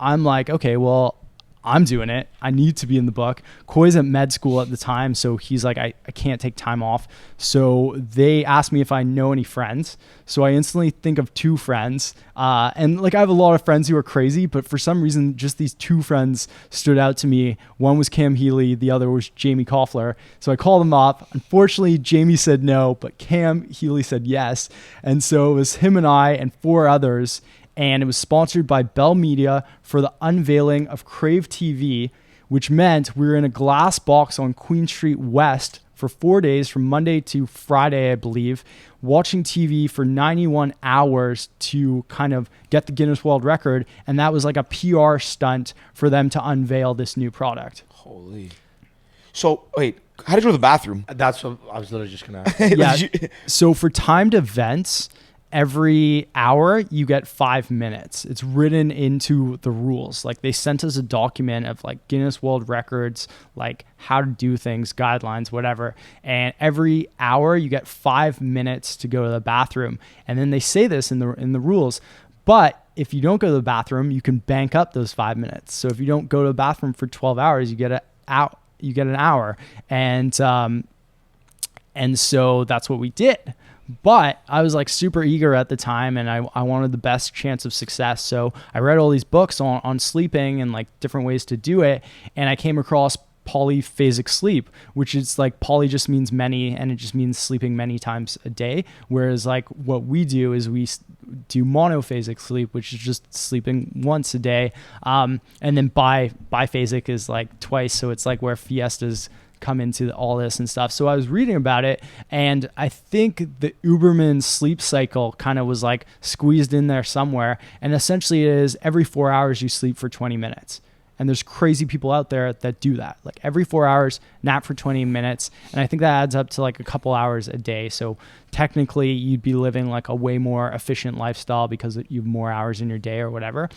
I'm like, okay, well, I'm doing it. I need to be in the book. Koi's at med school at the time, so he's like, I can't take time off. So they asked me if I know any friends. So I instantly think of 2 friends. And like, I have a lot of friends who are crazy, but for some reason, just these 2 friends stood out to me. One was Cam Healy, the other was Jamie Koffler. So I called them up. Unfortunately, Jamie said no, but Cam Healy said yes. And so it was him and I and 4 others. And it was sponsored by Bell Media for the unveiling of Crave TV, which meant we were in a glass box on Queen Street West for 4 days, from Monday to Friday, I believe, watching TV for 91 hours to kind of get the Guinness World Record. And that was like a PR stunt for them to unveil this new product. Holy. So, wait, how did you go to the bathroom? That's what I was literally just going to ask. Yeah. So for timed events, every hour you get 5 minutes. It's written into the rules. Like, they sent us a document of like Guinness World Records, like how to do things, guidelines, whatever. And every hour you get 5 minutes to go to the bathroom. And then they say this in the rules. But if you don't go to the bathroom, you can bank up those 5 minutes. So if you don't go to the bathroom for 12 hours, you get an hour. And so that's what we did. But I was like super eager at the time, and I wanted the best chance of success. So I read all these books on sleeping and like different ways to do it. And I came across polyphasic sleep, which is like, poly just means many, and it just means sleeping many times a day. Whereas like what we do is we do monophasic sleep, which is just sleeping once a day. And then biphasic is like twice. So it's like where fiestas come into all this and stuff. So I was reading about it, and I think the Uberman sleep cycle kind of was like squeezed in there somewhere. And essentially it is every 4 hours you sleep for 20 minutes. And there's crazy people out there that do that. Like every 4 hours, nap for 20 minutes. And I think that adds up to like a couple hours a day. So technically you'd be living like a way more efficient lifestyle because you have more hours in your day or whatever.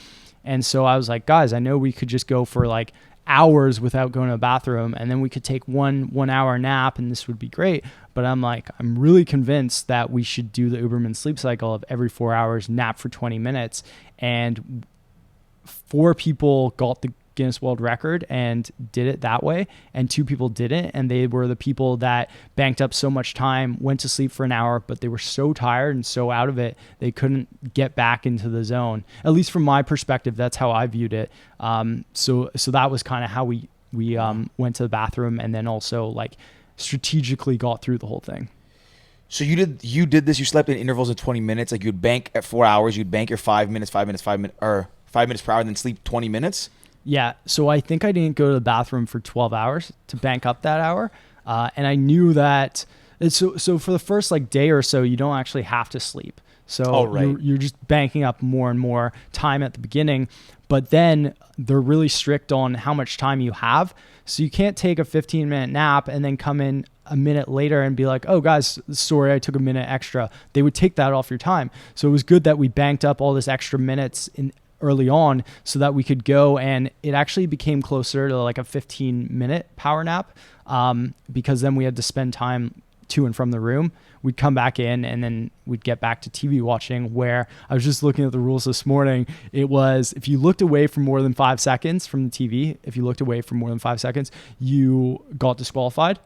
And so I was like, guys, I know we could just go for like hours without going to the bathroom, and then we could take one hour nap, and this would be great. But I'm like, I'm really convinced that we should do the Uberman sleep cycle of every 4 hours, nap for 20 minutes. And 4 people got the Guinness World Record and did it that way, and 2 people didn't, and they were the people that banked up so much time, went to sleep for an hour, but they were so tired and so out of it they couldn't get back into the zone. At least from my perspective, that's how I viewed it. So that was kind of how we went to the bathroom, and then also like strategically got through the whole thing. So you did this, you slept in intervals of 20 minutes, like you'd bank at 4 hours, you'd bank your 5 minutes, or 5 minutes per hour, and then sleep 20 minutes? Yeah, so I think I didn't go to the bathroom for 12 hours to bank up that hour. And I knew that, so for the first like day or so, you don't actually have to sleep. So you're just banking up more and more time at the beginning. But then they're really strict on how much time you have. So you can't take a 15-minute nap and then come in a minute later and be like, oh guys, sorry, I took a minute extra. They would take that off your time. So it was good that we banked up all this extra minutes early on so that we could go, and it actually became closer to like a 15-minute power nap, because then we had to spend time to and from the room. We'd come back in, and then we'd get back to TV watching, where I was just looking at the rules this morning. It was, if you looked away for more than 5 seconds from the TV, if you looked away for more than 5 seconds, you got disqualified.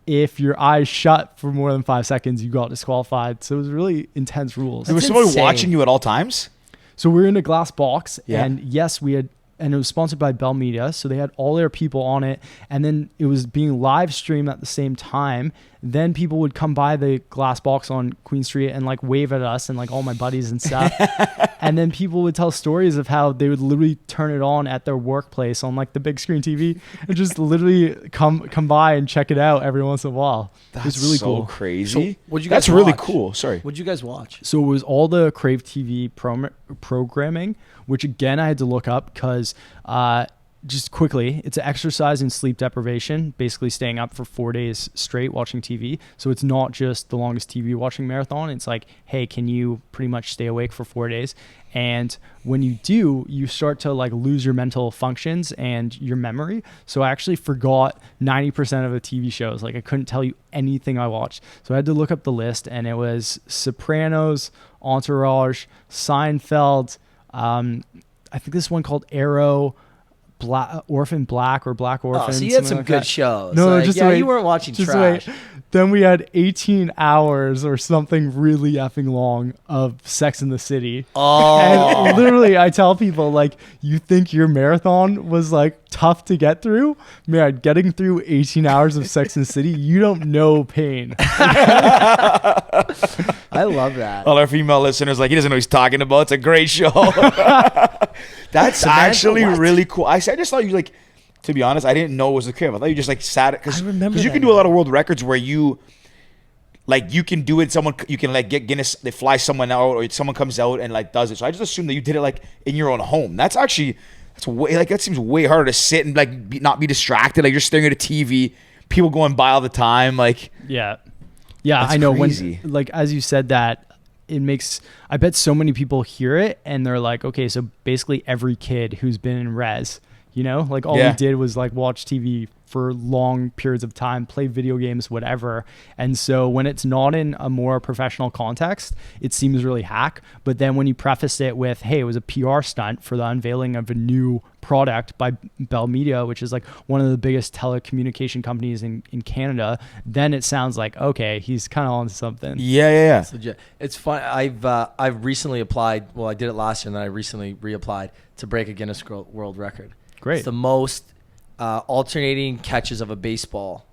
If your eyes shut for more than 5 seconds, you got disqualified. So it was really intense rules. There was someone watching you at all times? So we were in a glass box, and yes, we had and it was sponsored by Bell Media. So they had all their people on it. And then it was being live streamed at the same time. Then people would come by the glass box on Queen Street and like wave at us and like all my buddies and stuff. And then people would tell stories of how they would literally turn it on at their workplace on like the big screen TV and just literally come by and check it out every once in a while. That's it was really so cool. crazy. So what'd you guys That's really watch? cool. Sorry. What'd you guys watch? So it was all the Crave TV programming, which again I had to look up because just quickly, it's an exercise and sleep deprivation, basically staying up for 4 days straight watching TV. So it's not just the longest TV watching marathon. It's like, hey, can you pretty much stay awake for 4 days? And when you do, you start to like lose your mental functions and your memory. So I actually forgot 90% of the TV shows. Like I couldn't tell you anything I watched. So I had to look up the list, and it was Sopranos, Entourage, Seinfeld. I think this one called Arrow, Orphan Black or Black Orphan. Oh, so you had some like good that. shows. No, like, just yeah, wait. you weren't watching Just trash. wait. Then we had 18 hours or something really effing long of Sex in the City. Oh, And literally, I tell people, like, you think your marathon was like tough to get through? Man, getting through 18 hours of Sex in the City, you don't know pain. I love that. All our female listeners, like, he doesn't know what he's talking about. It's a great show. That's Samantha, actually what? really cool. I just thought you, like, to be honest, I didn't know it was a crib. I thought you just, like, sat it. I remember you that can do a lot of world records where you, like, you can do it. You can, like, get Guinness. They fly someone out, or someone comes out and, like, does it. So I just assumed that you did it, like, in your own home. That seems way harder to sit and, like, not be distracted. Like, you're staring at a TV, people going by all the time. Like, Yeah, That's I know. crazy. When, like, as you said that, it makes, I bet so many people hear it and they're like, okay, so basically every kid who's been in res, you know, like all we did was like watch TV for long periods of time, play video games, whatever. And so when it's not in a more professional context, it seems really hack. But then when you preface it with, hey, it was a PR stunt for the unveiling of a new product by Bell Media, which is like one of the biggest telecommunication companies in Canada, then it sounds like, okay, he's kind of on something. yeah. It's legit. It's fun. I've recently applied. Well, I did it last year, and then I recently reapplied to break a Guinness World Record. Great. It's the most alternating catches of a baseball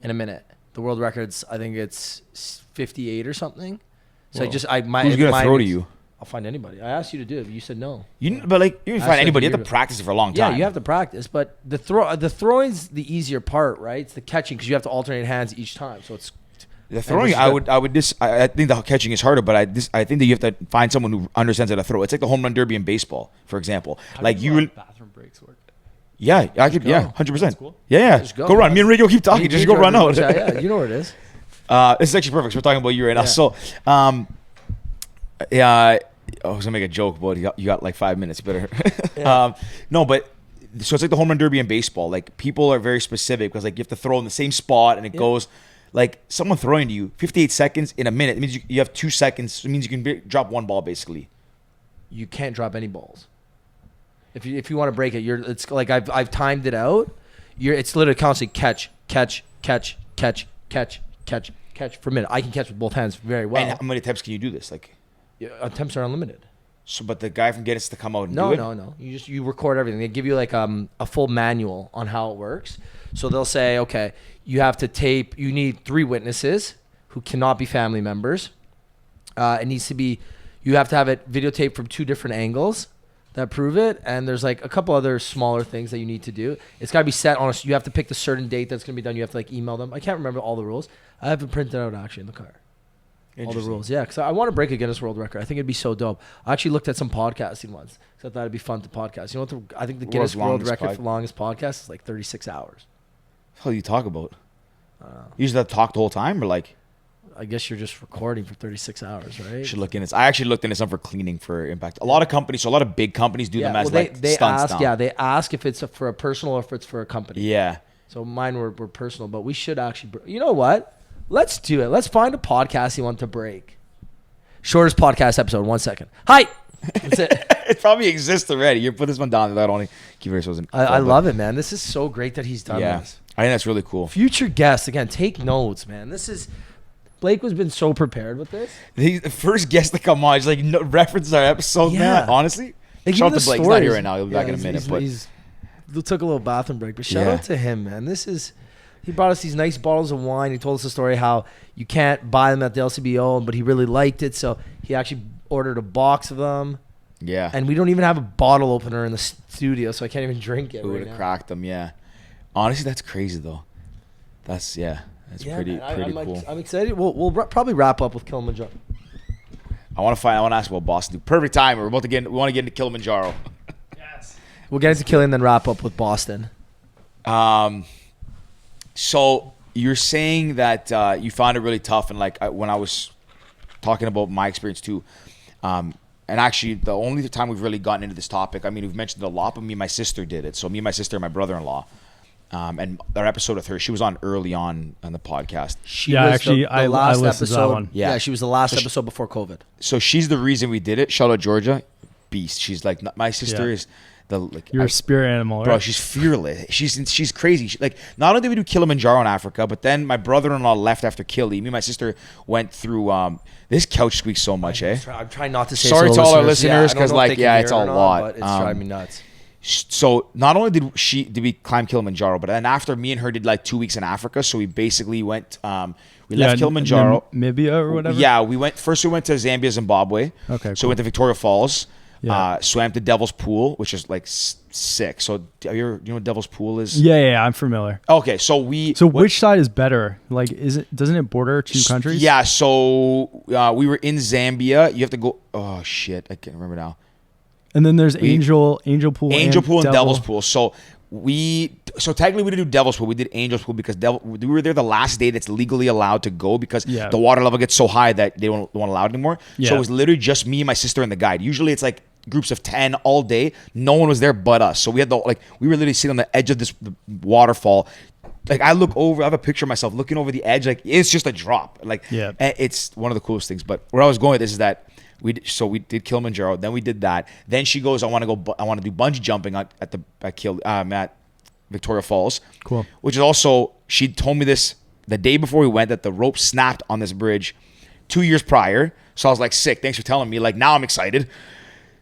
in a minute. The world record's, I think it's 58 or something. So Whoa. Who's gonna throw to you? I'll find anybody. I asked you to do it, but you said no. But like, you can find Actually, anybody. You you're have to good. practice it for a long time. Yeah, you have to practice, but the throwing's the easier part, right? It's the catching because you have to alternate hands each time. So it's The throwing, I think the catching is harder, but I think that you have to find someone who understands how to throw. It's like the home run derby in baseball, for example. Like you, bathroom breaks work. yeah, I could, go. yeah, 100%. That's cool. Yeah. Just Go go. run. Me and Rico keep talking. Just go run out. Yeah, you know where it is. This is actually perfect. So we're talking about you right now. Yeah. So, I was gonna make a joke, but you got like 5 minutes. Better. Yeah. No, but so it's like the home run derby in baseball. Like people are very specific because like you have to throw in the same spot and it goes. Like someone throwing to you 58 seconds in a minute. It means you have 2 seconds. It means you can drop one ball basically. You can't drop any balls. If you want to break it, it's like I've timed it out. It's literally constantly catch for a minute. I can catch with both hands very well. And how many times can you do this? Like, Attempts are unlimited. so, but the guy from Guinness to come out and do it. No. You record everything. They give you like a full manual on how it works. So they'll say, okay, you have to tape. You need 3 witnesses who cannot be family members. It needs to be. You have to have it videotaped from 2 different angles that prove it. And there's like a couple other smaller things that you need to do. It's got to be set on. You have to pick the certain date that's going to be done. You have to like email them. I can't remember all the rules. I have it printed out actually in the car. All the rules, yeah. Because I want to break a Guinness World Record. I think it'd be so dope. I actually looked at some podcasting once. So I thought it'd be fun to podcast. You know what? I think the Guinness World longest Record for longest podcast is like 36 hours. What the hell do you talk about? You usually have to talk the whole time, or like? I guess you're just recording for 36 hours, right? You should look into this. I actually looked into some for cleaning for impact. A lot of companies, so a lot of big companies do them as well, like they stunts ask. now. Yeah, they ask if it's for a personal or if it's for a company. Yeah. So mine were personal, but we should actually. You know what? Let's do it. Let's find a podcast you want to break. Shortest podcast episode, 1 second. Hi. That's it. It probably exists already. You put this one down. That only keep yourselves in. I love it, man. This is so great that he's done this. I think that's really cool. Future guests, again, take notes, man. Blake has been so prepared with this. He's the first guest to come on. He's like references our episode, man. Yeah. Honestly, Like, Shout even out to the Blake. He's not here stories- right now. He'll be back in a minute. But He took a little bathroom break. But shout Yeah. out to him, man. He brought us these nice bottles of wine. He told us a story how you can't buy them at the LCBO, but he really liked it, so he actually ordered a box of them. yeah, And we don't even have a bottle opener in the studio, so I can't even drink it. we would Right have now. cracked them. Yeah, honestly, that's crazy though. That's pretty man, cool. I'm excited. We'll probably wrap up with Kilimanjaro. I want to ask about Boston. Perfect time. We want to get into Kilimanjaro. We'll get into Killing, then wrap up with Boston. So you're saying that you found it really tough, and like when I was talking about my experience too, and actually the only time we've really gotten into this topic, I mean, we've mentioned it a lot, but me and my sister did it. So me and my sister and my brother-in-law, and our episode with her, she was on early on the podcast. She Yeah, was actually, the I last listened to that episode. one. Yeah, she was the last So episode before COVID. So she's the reason we did it. Shout out Georgia, beast. She's like my sister Yeah. is the like. You're a spirit animal, right? Bro, she's fearless. She's crazy. Like, not only did we do Kilimanjaro in Africa, but then my brother-in-law left after Kili. Me and my sister went through. This couch squeaks so much, eh? I'm trying not to say. Sorry so to all our listeners. listeners, I don't 'cause, know if like, they can yeah, hear it's it or a not, lot. but it's driving me nuts. So not only did we climb Kilimanjaro, but then after me and her did like 2 weeks in Africa, so we basically went. We left Kilimanjaro. Namibia or whatever. Yeah, we went to Zambia, Zimbabwe. Okay, So cool. we went to Victoria Falls. Yeah. Swam to Devil's Pool, which is like sick. So you know what Devil's Pool is? Yeah, I'm familiar. Okay, so So which side is better? Like, doesn't it border two countries? Yeah, so we were in Zambia. You have to go. Oh shit, I can't remember now. And then there's Angel Pool, Angel Pool and Devil. Devil's Pool. So technically we didn't do Devil's Pool. We did Angel's Pool because we were there the last day that's legally allowed to go because Yeah. the water level gets so high that they don't allow it anymore. Yeah. So it was literally just me, my sister, and the guide. Usually it's like groups of 10 all day. No one was there but us. So we were literally sitting on the edge of this waterfall. Like, I look over, I have a picture of myself looking over the edge. Like, it's just a drop. Like, Yeah. it's one of the coolest things. But where I was going with this is that we did Kilimanjaro. Then we did that. Then she goes, I want to do bungee jumping at Victoria Falls. Cool. Which is also, she told me this the day before we went, that the rope snapped on this bridge 2 years prior. So I was like, sick. Thanks for telling me. Like, now I'm excited.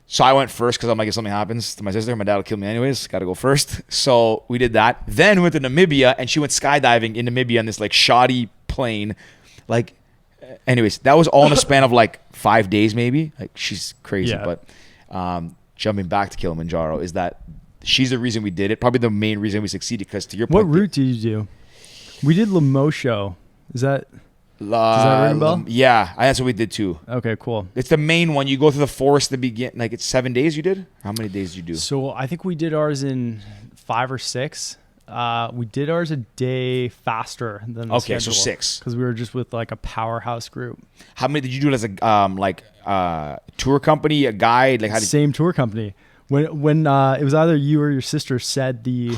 So I went first because I'm like, if something happens to my sister, my dad will kill me anyways. Got to go first. So we did that. Then we went to Namibia, and she went skydiving in Namibia on this like shoddy plane. Like, anyways, that was all in a span of like 5 days maybe. Like, she's crazy. Yeah. But jumping back to Kilimanjaro is that she's the reason we did it. Probably the main reason we succeeded, because to your What point. route did you do? We did Lemosho. Is that? Does that ring a bell? Yeah, that's what we did too. Okay, cool. It's the main one. You go through the forest to begin. Like, it's 7 days you did? How many days did you do? So I think we did ours in 5 or 6. We did ours a day faster than the Okay, so 6. because we were just with like a powerhouse group. How many did you do it as a tour company, a guide? Like, how did Same tour company. When it was either you or your sister said the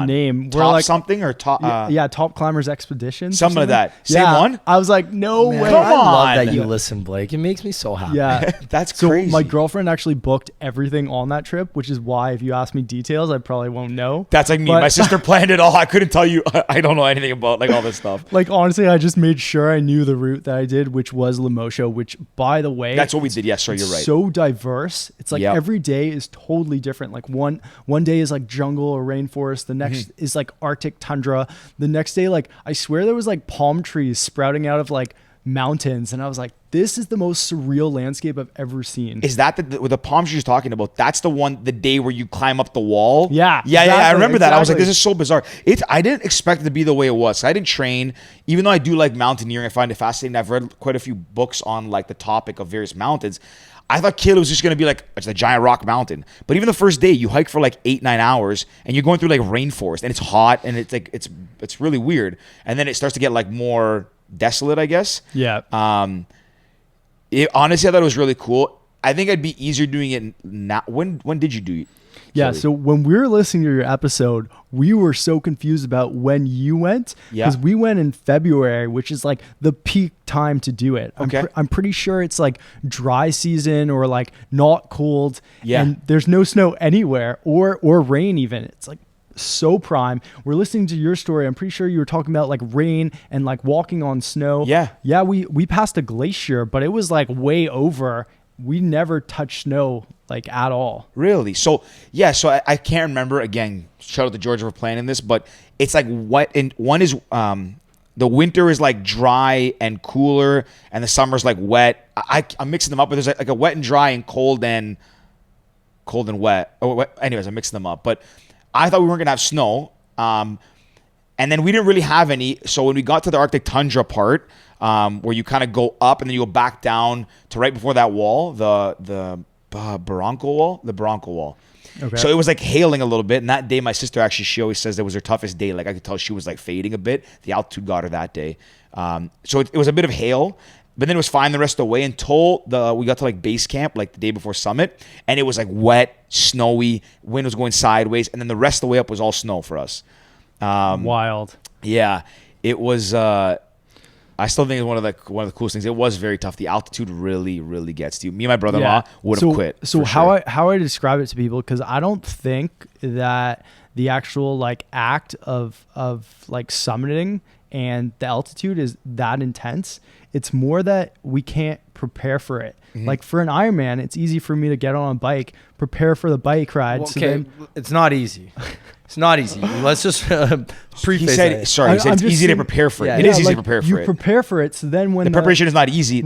name. We're Top like something or top? yeah, Top Climbers Expeditions. or Something like that. Same Yeah. one? I was like, no Man, way. Come I love on. that you listen, Blake. It makes me so happy. Yeah. That's So crazy. my girlfriend actually booked everything on that trip, which is why if you ask me details, I probably won't know. That's like me. But- My sister planned it all. I couldn't tell you. I don't know anything about like all this stuff. Like, honestly, I just made sure I knew the route that I did, which was Lemosho, which, by the way, That's what we did. Yes, sir. You're it's right. so diverse. It's like Yep. every day is totally different. Like one day is like jungle or rainforest. The next Mm-hmm. is like Arctic tundra. The next day, like, I swear there was like palm trees sprouting out of like mountains. And I was like, this is the most surreal landscape I've ever seen. Is that with the palm trees you're talking about? That's the day where you climb up the wall. Yeah, I exactly, remember that. I was like, exactly. this is so bizarre. I didn't expect it to be the way it was. I didn't train, even though I do like mountaineering. I find it fascinating. I've read quite a few books on like the topic of various mountains. I thought Kayo was just gonna be like it's a giant rock mountain. But even the first day, you hike for like 8-9 hours, and you're going through like rainforest, and it's hot, and it's like it's really weird. And then it starts to get like more desolate, I guess. Yeah. Honestly, I thought it was really cool. I think I'd be easier doing it now. When did you do it? Yeah, Sorry. so when we were listening to your episode, we were so confused about when you went because Yeah. we went in February, which is like the peak time to do it. Okay. I'm pretty sure it's like dry season or like not cold. Yeah. And there's no snow anywhere or rain even. It's like so prime. We're listening to your story. I'm pretty sure you were talking about like rain and like walking on snow. Yeah. Yeah, we passed a glacier, but it was like way over. We never touched snow like at all. Really? So yeah, so I can't remember. Again, shout out to Georgia for planning this, but it's like what in one is the winter is like dry and cooler, and the summer's like wet. I'm mixing them up, but there's like a wet and dry and cold and wet. Anyways, I'm mixing them up. But I thought we weren't gonna have snow, and then we didn't really have any. So when we got to the Arctic tundra part, where you kind of go up and then you go back down to right before that wall, the Barranco wall. Okay. So it was like hailing a little bit. And that day, my sister actually, she always says that was her toughest day. Like I could tell she was like fading a bit. The altitude got her that day. So it was a bit of hail, but then it was fine the rest of the way until we got to like base camp, like the day before summit. And it was like wet, snowy, wind was going sideways. And then the rest of the way up was all snow for us. Wild. Yeah, it was, I still think it's one of the coolest things. It was very tough. The altitude really, really gets to you. Me and my brother-in-law would have quit. So how I describe it to people, because I don't think that the actual like act of like summiting and the altitude is that intense. It's more that we can't prepare for it. Mm-hmm. Like for an Ironman, it's easy for me to get on a bike, prepare for the bike ride. Well, okay, it's not easy. It's not easy. Let's just preface it. Sorry, he said it's easy to prepare for it. Yeah, it is easy to prepare for it. You prepare for it, so then when the preparation is not easy,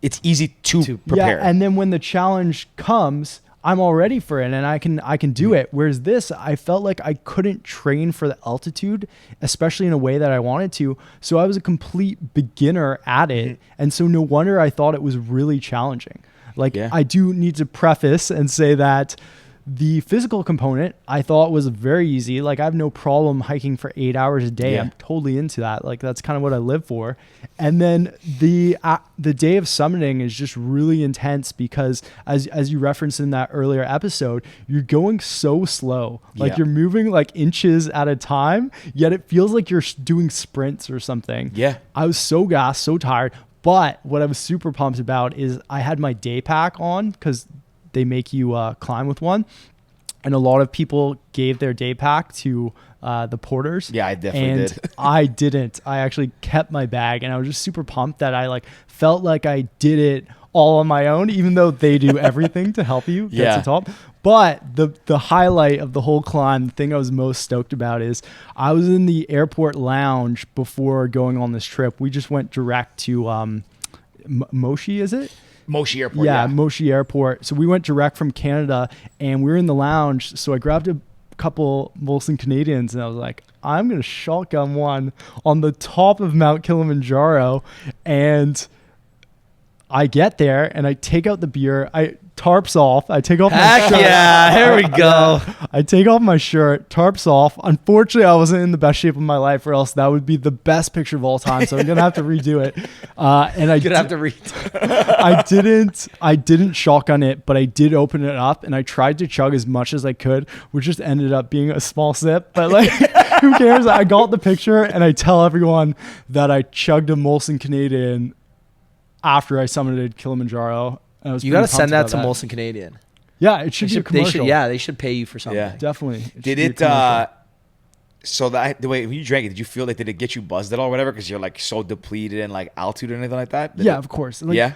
it's easy to prepare. Yeah, and then when the challenge comes, I'm all ready for it and I can do it. Whereas this, I felt like I couldn't train for the altitude, especially in a way that I wanted to. So I was a complete beginner at it. Mm-hmm. And so no wonder I thought it was really challenging. Like I do need to preface and say that the physical component I thought was very easy. Like I have no problem hiking for 8 hours a day. Yeah. I'm totally into that. Like that's kind of what I live for. And then the day of summiting is just really intense because as you referenced in that earlier episode, you're going so slow. Like you're moving like inches at a time, yet it feels like you're doing sprints or something. Yeah. I was so gassed, so tired. But what I was super pumped about is I had my day pack on because they make you climb with one. And a lot of people gave their day pack to the porters. Yeah, I definitely did. I didn't. I actually kept my bag, and I was just super pumped that I like felt like I did it all on my own, even though they do everything to help you get to the top. But the highlight of the whole climb, the thing I was most stoked about is I was in the airport lounge before going on this trip. We just went direct to Moshi, is it? Moshi Airport. Yeah, Moshi Airport. So we went direct from Canada and we were in the lounge. So I grabbed a couple Molson Canadians and I was like, I'm going to shotgun one on the top of Mount Kilimanjaro. And I get there and I take out the beer. Tarps off. I take off my shirt. Yeah, here we go. I take off my shirt, tarps off. Unfortunately, I wasn't in the best shape of my life, or else that would be the best picture of all time. So I'm gonna have to redo it. And I have to redo. I didn't shotgun it, but I did open it up, and I tried to chug as much as I could, which just ended up being a small sip. But like, who cares? I got the picture, and I tell everyone that I chugged a Molson Canadian after I summited Kilimanjaro. You got to send that to Molson Canadian. Yeah, it should be a commercial. They should pay you for something. Yeah. Definitely. Did it, so the way you drank it, did you feel like, did it get you buzzed at all or whatever? Because you're like so depleted in like altitude or anything like that? Of course. Like, yeah.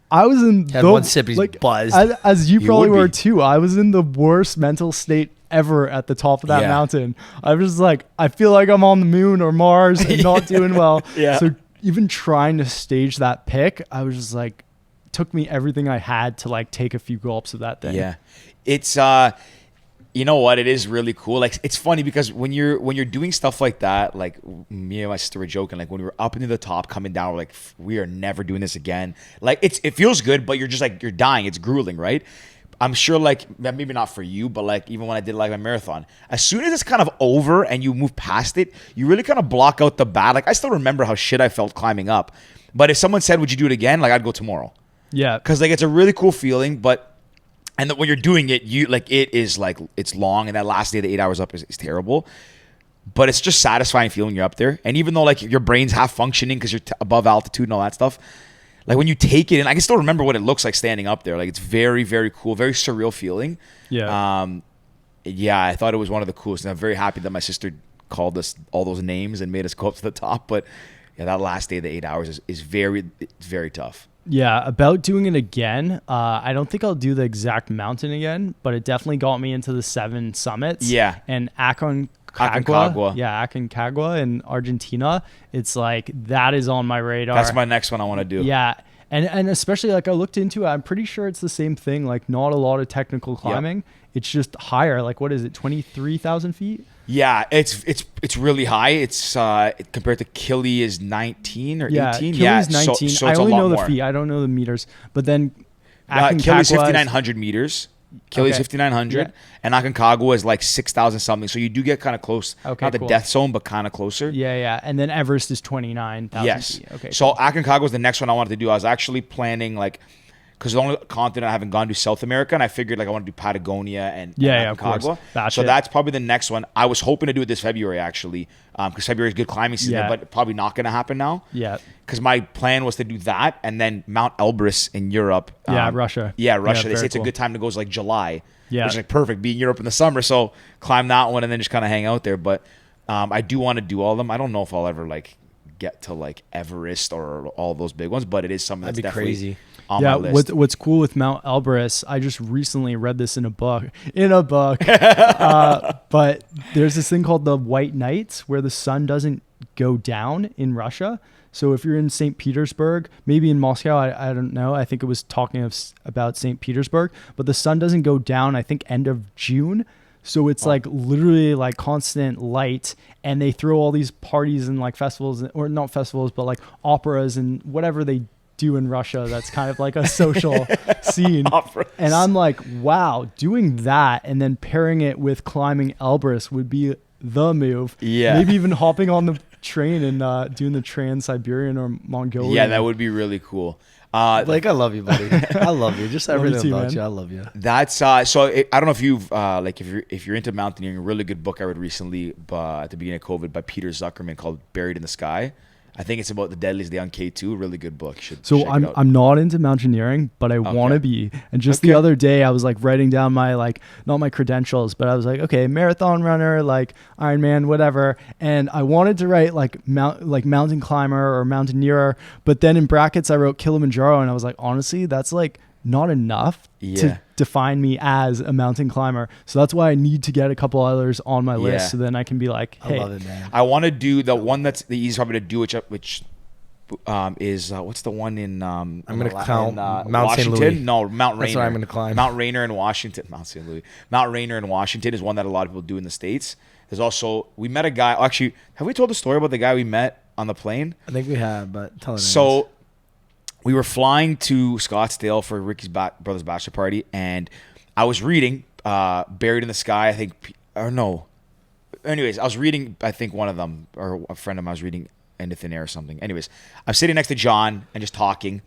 I was in had one sip, he's buzzed. As you probably were too. I was in the worst mental state ever at the top of that mountain. I was just like, I feel like I'm on the moon or Mars and not doing well. So even trying to stage that pick, I was just like, took me everything I had to like take a few gulps of that thing. Yeah. It's you know what, it is really cool. Like it's funny because when you're doing stuff like that, like me and my sister were joking, like when we were up into the top coming down, we're like, we are never doing this again. Like it feels good, but you're just like, you're dying. It's grueling, right? I'm sure like maybe not for you, but like even when I did like my marathon, as soon as it's kind of over and you move past it, you really kind of block out the bad. Like I still remember how shit I felt climbing up, but if someone said, would you do it again? Like I'd go tomorrow. Yeah. Because like it's a really cool feeling, and when you're doing it, you like it is like it's long, and that last day, the 8 hours up is terrible. But it's just satisfying feeling you're up there. And even though like your brain's half functioning because you're above altitude and all that stuff, like when you take it, and I can still remember what it looks like standing up there. Like it's very, very cool, very surreal feeling. Yeah. I thought it was one of the coolest, and I'm very happy that my sister called us all those names and made us go up to the top. But yeah, that last day, the 8 hours is very, very tough. Yeah, about doing it again. I don't think I'll do the exact mountain again, but it definitely got me into the 7 summits. Yeah. And Aconcagua. Aconcagua. Yeah, Aconcagua in Argentina. It's like that is on my radar. That's my next one I want to do. Yeah. And especially like I looked into it, I'm pretty sure it's the same thing. Like not a lot of technical climbing. Yep. It's just higher. Like what is it? 23,000 feet? Yeah, it's really high. It's compared to Kili is 19 or 18. Kili's 19. So I it's only a lot know the more. feet. I don't know the meters. But then Kili's 5,900 meters. Kili's 5,900, Yeah. and Aconcagua is like 6,000 something. So you do get kind of close, not the death zone, but kind of closer. Yeah. And then Everest is 29,000 Yes. feet. Okay. So Aconcagua is the next one I wanted to do. I was actually planning like, because the only continent I haven't gone to is South America, and I figured like I want to do Patagonia and Aconcagua. Of course. So that's probably the next one. I was hoping to do it this February actually, because February is good climbing season, but probably not going to happen now. Yeah. Because my plan was to do that and then Mount Elbrus in Europe. Russia. Yeah, Russia. Yeah, they say it's cool. a good time to go. It's like July. Yeah. Which is like perfect. Be in Europe in the summer, so climb that one and then just kind of hang out there. But I do want to do all of them. I don't know if I'll ever like get to like Everest or all those big ones, but it is something that's definitely crazy. On my list. What's cool with Mount Elbrus, I just recently read this in a book. But there's this thing called the White Nights where the sun doesn't go down in Russia. So if you're in St. Petersburg, maybe in Moscow, I don't know. I think it was talking about St. Petersburg, but the sun doesn't go down, I think, end of June. So it's like literally like constant light, and they throw all these parties and like festivals, or not festivals, but like operas and whatever they do in Russia. That's kind of like a social scene. Operas. And I'm like, wow, doing that and then pairing it with climbing Elbrus would be the move. Yeah. Maybe even hopping on the train and doing the Trans-Siberian or Mongolian. Yeah, that would be really cool. Blake, I love you, buddy. I love you. Just everything too, about man. you. I love you. That's I don't know if you've like if you're into mountaineering, a really good book I read recently at the beginning of COVID by Peter Zuckerman called Buried in the Sky. I think it's about the deadliest day on K2. Really good book. Should So check it out. I'm not into mountaineering, but I want to be. And just the other day, I was like writing down my like not my credentials, but I was like, okay, marathon runner, like Ironman, whatever. And I wanted to write like mountain climber or mountaineer, but then in brackets I wrote Kilimanjaro, and I was like, honestly, that's like not enough to define me as a mountain climber. So that's why I need to get a couple others on my list, so then I can be like, hey, I love it, man. I want to do the one that's the easiest probably to do, which is what's the one in I'm gonna count Mount Washington? St. Louis. No, Mount Rainier. That's what I'm gonna climb. Mount Rainier in Washington. Mount St. Louis. Mount Rainier in Washington is one that a lot of people do in the States. There's also, we met a guy. Actually, have we told the story about the guy we met on the plane? I think we have, but tell it. So we were flying to Scottsdale for Ricky's brother's bachelor party, and I was reading Buried in the Sky, I think, or no. Anyways, I was reading, I think one of them, or a friend of mine was reading Into Thin Air or something. Anyways, I'm sitting next to John and just talking,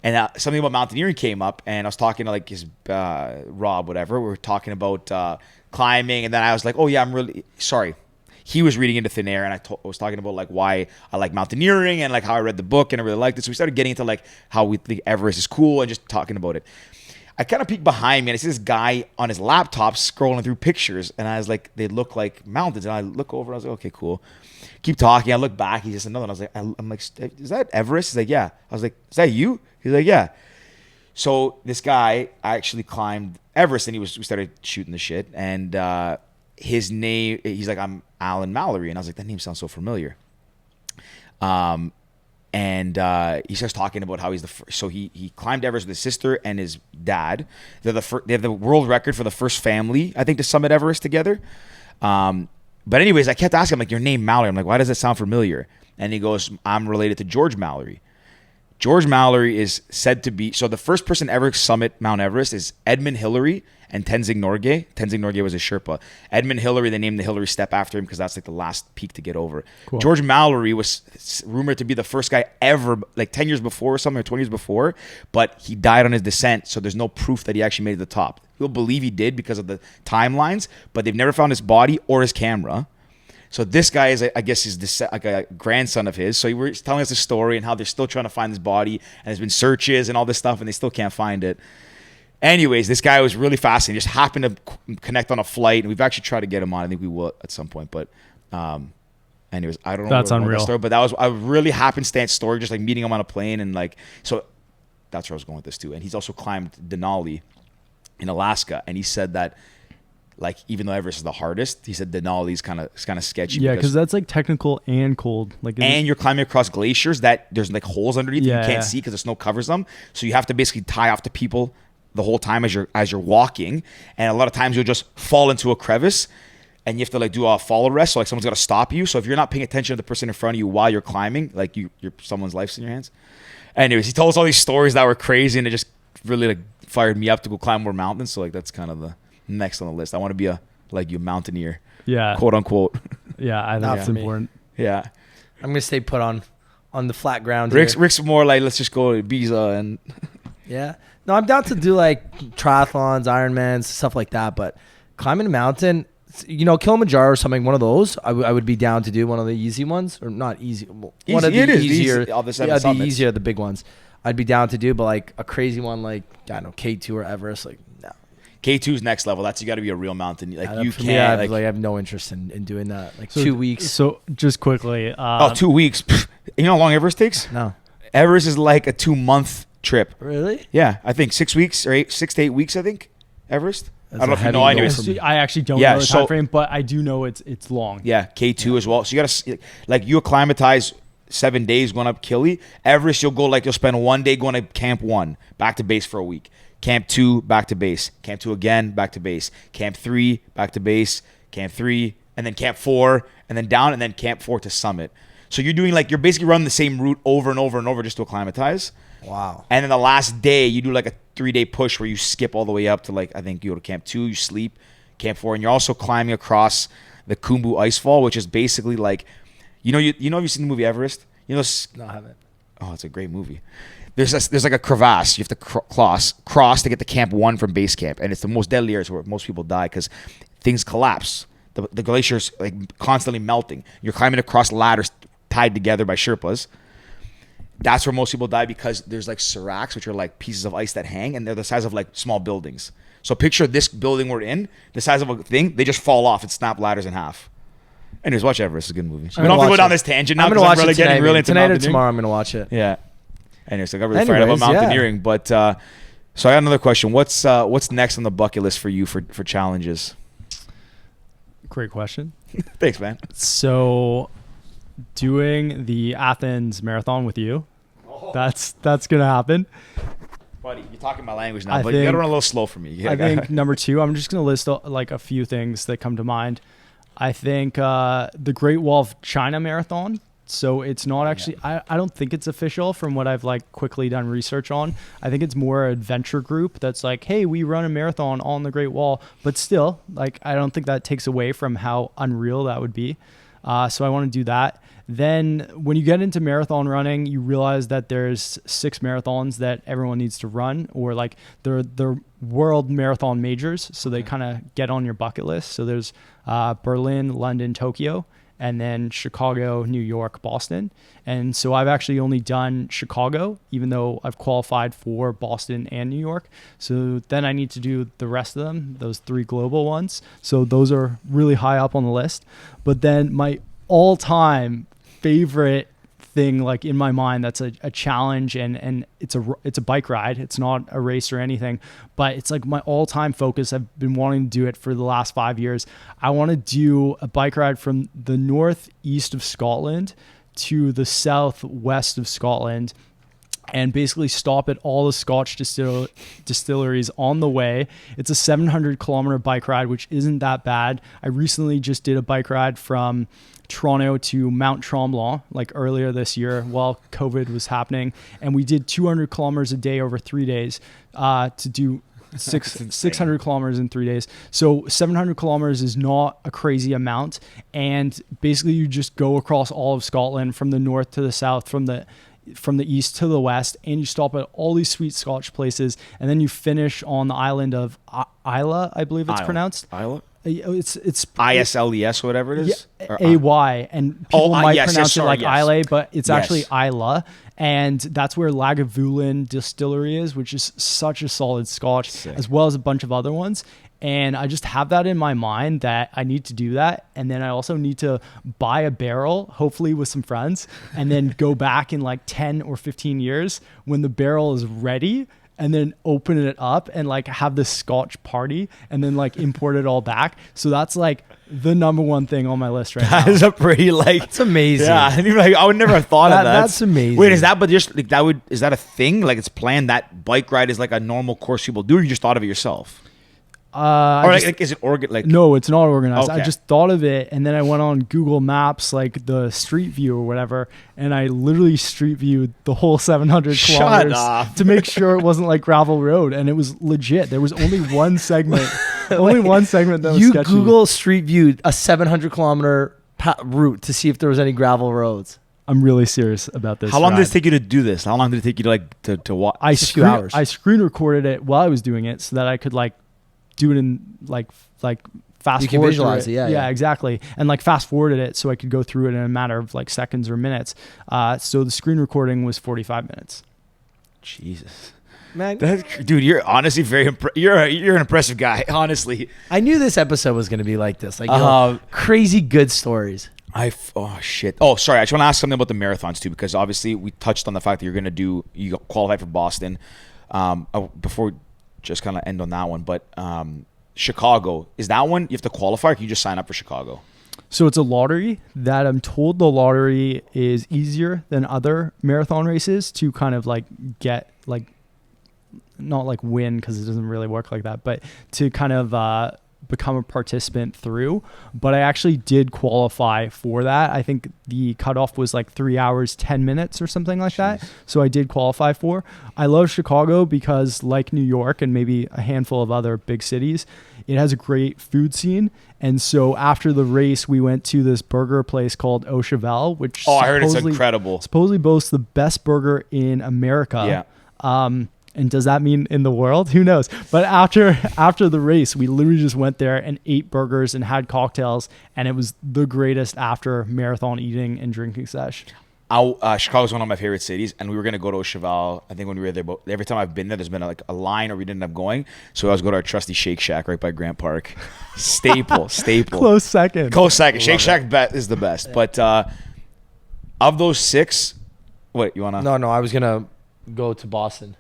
and something about mountaineering came up, and I was talking to like his Rob, whatever. We were talking about climbing, and then I was like, oh yeah, I'm really sorry. He was reading Into Thin Air, and I was talking about like why I like mountaineering and like how I read the book and I really liked it. So we started getting into like how we think Everest is cool and just talking about it. I kind of peeked behind me and I see this guy on his laptop scrolling through pictures, and I was like, they look like mountains. And I look over and I was like, okay, cool. Keep talking. I look back. He's just another one. I was like, I'm like, is that Everest? He's like, yeah. I was like, is that you? He's like, yeah. So this guy actually climbed Everest, and we started shooting the shit. And his name, he's like, I'm Alan Mallory. And I was like, that name sounds so familiar. And he starts talking about how he's the first. So he climbed Everest with his sister and his dad. They have the world record for the first family, I think, to summit Everest together. But anyways, I kept asking him, like, your name Mallory. I'm like, why does that sound familiar? And he goes, I'm related to George Mallory. George Mallory is said to be, so the first person ever to summit Mount Everest is Edmund Hillary and Tenzing Norgay. Tenzing Norgay was a Sherpa. Edmund Hillary, they named the Hillary Step after him because that's like the last peak to get over. Cool. George Mallory was rumored to be the first guy ever, like 10 years before or something, or 20 years before, but he died on his descent, so there's no proof that he actually made it to the top. People believe he did because of the timelines, but they've never found his body or his camera. So this guy is, I guess, is like a grandson of his. So he was telling us a story and how they're still trying to find his body, and there's been searches and all this stuff, and they still can't find it. Anyways, this guy was really fascinating. Just happened to connect on a flight, and we've actually tried to get him on. I think we will at some point, but anyways, I don't know. That's unreal. Story, but that was a really happenstance story, just like meeting him on a plane, and like, so that's where I was going with this too. And he's also climbed Denali in Alaska, and he said that, like, even though Everest is the hardest, he said Denali's kind of sketchy. Yeah, because that's like technical and cold. Like, and you're climbing across glaciers that there's like holes underneath that you can't see because the snow covers them. So you have to basically tie off to people the whole time as you're walking, and a lot of times you'll just fall into a crevice, and you have to like do a follow rest. So like someone's got to stop you. So if you're not paying attention to the person in front of you while you're climbing, like someone's life's in your hands. Anyways, he told us all these stories that were crazy, and it just really like fired me up to go climb more mountains. So like that's kind of the next on the list. I want to be a mountaineer, quote unquote. Yeah, I think that's important. Yeah, I'm gonna stay put on the flat ground. Rick's more like, let's just go to Ibiza and yeah. No, I'm down to do like triathlons, Ironmans, stuff like that. But climbing a mountain, Kilimanjaro or something, one of those, I would be down to do one of the easy ones, or not easy. One of the easier, the easier, the big ones. I'd be down to do, but like a crazy one, like I don't know, K2 or Everest, like no. K2 is next level. That's, you got to be a real mountain. Like you can't. Yeah, I have no interest in doing that. Like 2 weeks. So just quickly. 2 weeks. You know how long Everest takes? No. Everest is like a 2-month trip. Really? Yeah, I think 6 weeks or 6 to 8 weeks. I think Everest. I don't know if you know. Anyways, I actually don't know the time frame, but I do know it's long. Yeah, K2 as well. So you got to like you acclimatize 7 days going up Kili. Everest, you'll spend 1 day going to Camp 1, back to base for a week. Camp 2, back to base. Camp 2 again, back to base. Camp 3, back to base. Camp 3, and then Camp 4, and then down, and then Camp 4 to summit. So you're doing you're basically running the same route over and over and over just to acclimatize. Wow. And then the last day, you do like a 3-day push where you skip all the way up to I think you go to Camp 2, you sleep, Camp 4, and you're also climbing across the Khumbu Icefall, which is basically like, have you seen the movie Everest? No, I haven't. Oh, it's a great movie. There's like a crevasse you have to cross to get to Camp 1 from base camp, and it's the most deadly areas where most people die because things collapse. The glacier's like constantly melting. You're climbing across ladders tied together by Sherpas. That's where most people die because there's like seracs, which are like pieces of ice that hang, and they're the size of like small buildings. So picture this building we're in, the size of a thing, they just fall off and snap ladders in half. Anyways, watch Everest. It's a good movie. We don't have to go down this tangent now because I'm really getting really into tonight or tomorrow. I'm going to watch it. Yeah. Anyways, I got really fired about mountaineering. Yeah. But so I got another question. What's next on the bucket list for you for challenges? Great question. Thanks, man. So doing the Athens Marathon with you, that's going to happen. Buddy, you're talking my language now, but you got to run a little slow for me. I think number 2, I'm just going to list like a few things that come to mind. I think the Great Wall of China Marathon. So it's not actually, I don't think it's official from what I've like quickly done research on. I think it's more an adventure group that's like, hey, we run a marathon on the Great Wall, but still, like, I don't think that takes away from how unreal that would be. So I want to do that. Then when you get into marathon running, you realize that there's 6 marathons that everyone needs to run, or like they're world marathon majors. So they kind of get on your bucket list. So there's Berlin, London, Tokyo, and then Chicago, New York, Boston. And so I've actually only done Chicago, even though I've qualified for Boston and New York. So then I need to do the rest of them, those 3 global ones. So those are really high up on the list. But then my all-time favorite thing, like in my mind, that's a challenge, and it's a bike ride. It's not a race or anything, but it's like my all-time focus. I've been wanting to do it for the last 5 years. I want to do a bike ride from the northeast of Scotland to the southwest of Scotland, and basically stop at all the Scotch distilleries on the way. It's a 700-kilometer bike ride, which isn't that bad. I recently just did a bike ride from Toronto to Mount Tremblant like earlier this year while COVID was happening, and we did 200 kilometers a day over 3 days to do 600 kilometers in 3 days. So 700 kilometers is not a crazy amount, and basically you just go across all of Scotland from the north to the south, from the east to the west, and you stop at all these sweet Scotch places, and then you finish on the island of Isla, I believe it's pronounced. Isla? It's ISLES, whatever it is. Or, AY, and people might yes, pronounce sorry, it like yes. Islay, but it's Yes. actually Isla, and that's where Lagavulin Distillery is, which is such a solid Scotch, Sick. as well as a bunch of other ones. And I just have that in my mind that I need to do that, and then I also need to buy a barrel, hopefully with some friends, and then go back in like 10 or 15 years when the barrel is ready, and then open it up and like have this Scotch party, and then like import it all back. So that's like the number one thing on my list right That now. is a pretty like. It's amazing. Yeah, I would never have thought of that. That's amazing. Wait, is that? But just like that would is that a thing? Like it's planned that bike ride is like a normal course people do, or you just thought of it yourself? Or like is it like No, it's not organized. I Okay. just thought of it, and then I went on Google Maps, like the Street View or whatever, and I literally Street Viewed the whole 700 Shut kilometers up. to make sure it wasn't like gravel road, and it was legit. There was only one segment, only one segment that was You sketchy. Google Street View a 700-kilometer route to see if there was any gravel roads. I'm really serious about this. How long did ride. it take you to do this? How long did it take you to like to watch? I Just a few hours. I screen recorded it while I was doing it so that I could like do it in like fast You can forward visualize through it, yeah. exactly, and like fast forwarded it so I could go through it in a matter of like seconds or minutes. So the screen recording was 45 minutes. Jesus, Man, dude, you're honestly very you're an impressive guy. Honestly, I knew this episode was going to be like this. Like crazy good stories. oh shit. Oh, sorry. I just want to ask something about the marathons too, because obviously we touched on the fact that you qualify for Boston. Before we just kind of end on that one, but Chicago, is that one you have to qualify, or can you just sign up for Chicago? So it's a lottery that I'm told the lottery is easier than other marathon races to kind of like get like, not like win because it doesn't really work like that, but to kind of become a participant through. But I actually did qualify for that. I think the cutoff was like 3 hours, 10 minutes or something like that. So I did qualify for. I love Chicago because like New York and maybe a handful of other big cities, it has a great food scene. And so after the race, we went to this burger place called Au Cheval, which I heard it's incredible. supposedly boasts the best burger in America. Yeah. And does that mean in the world? Who knows? But after the race, we literally just went there and ate burgers and had cocktails, and it was the greatest after marathon eating and drinking sesh. Chicago's one of my favorite cities, and we were gonna go to Cheval. I think when we were there, but every time I've been there, there's been a line, or we didn't end up going. So I always go to our trusty Shake Shack right by Grant Park. Staple. Close second. Shake Shack is the best. But of those six, what you wanna? No, I was going to go to Boston.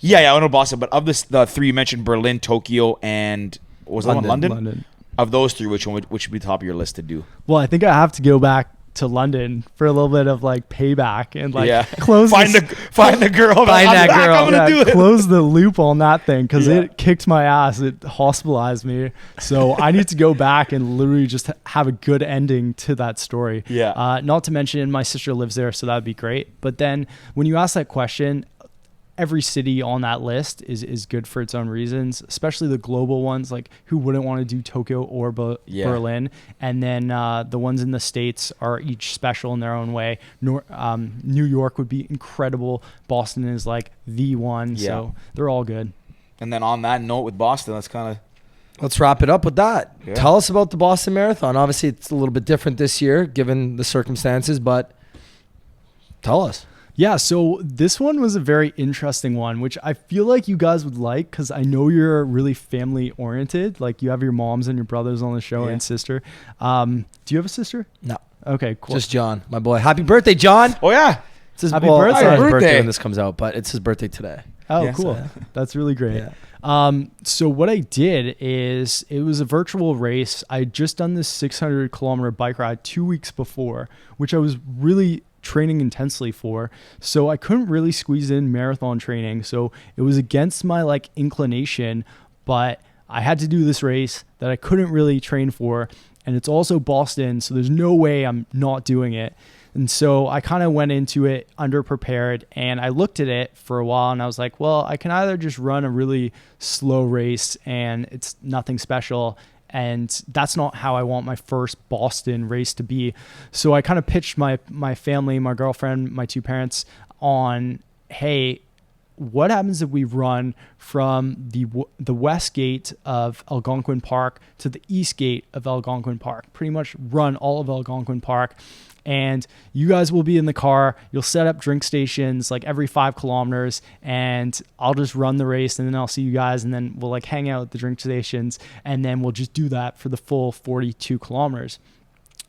Yeah, I want to Boston. But of the three you mentioned, Berlin, Tokyo, and what was that one? London. Of those three, which would be top of your list to do? Well, I think I have to go back to London for a little bit of like payback and like find the girl. Find that girl. I'm gonna do it. Close the loop on that thing because Yeah. it kicked my ass. It hospitalized me. So I need to go back and literally just have a good ending to that story. Yeah. Not to mention my sister lives there, so that'd be great. But then when you ask that question, every city on that list is good for its own reasons, especially the global ones. Like who wouldn't want to do Tokyo or Berlin? And then the ones in the States are each special in their own way. New York would be incredible. Boston is like the one. Yeah. So they're all good. And then on that note with Boston, Let's wrap it up with that. Yeah. Tell us about the Boston Marathon. Obviously, it's a little bit different this year given the circumstances, but tell us. Yeah, so this one was a very interesting one, which I feel like you guys would like because I know you're really family oriented. Like you have your moms and your brothers on the show and sister. Do you have a sister? No. Okay, cool. Just John, my boy. Happy birthday, John. Oh yeah. It's his, Happy it's birthday. not his birthday Birthday. when this comes out, but it's his birthday today. Oh, Yeah. cool. So- That's really great. Yeah. So what I did is it was a virtual race. I had just done this 600 kilometer bike ride 2 weeks before, which I was really training intensely for. So I couldn't really squeeze in marathon training. So it was against my like inclination, but I had to do this race that I couldn't really train for. And it's also Boston. So there's no way I'm not doing it. And so I kind of went into it underprepared, and I looked at it for a while and I was like, well, I can either just run a really slow race and it's nothing special, and that's not how I want my first Boston race to be. So I kind of pitched my family, my girlfriend, my two parents on, hey, what happens if we run from the west gate of Algonquin Park to the east gate of Algonquin Park? Pretty much run all of Algonquin Park. And you guys will be in the car. You'll set up drink stations like every 5 kilometers, and I'll just run the race, and then I'll see you guys, and then we'll like hang out at the drink stations, and then we'll just do that for the full 42 kilometers.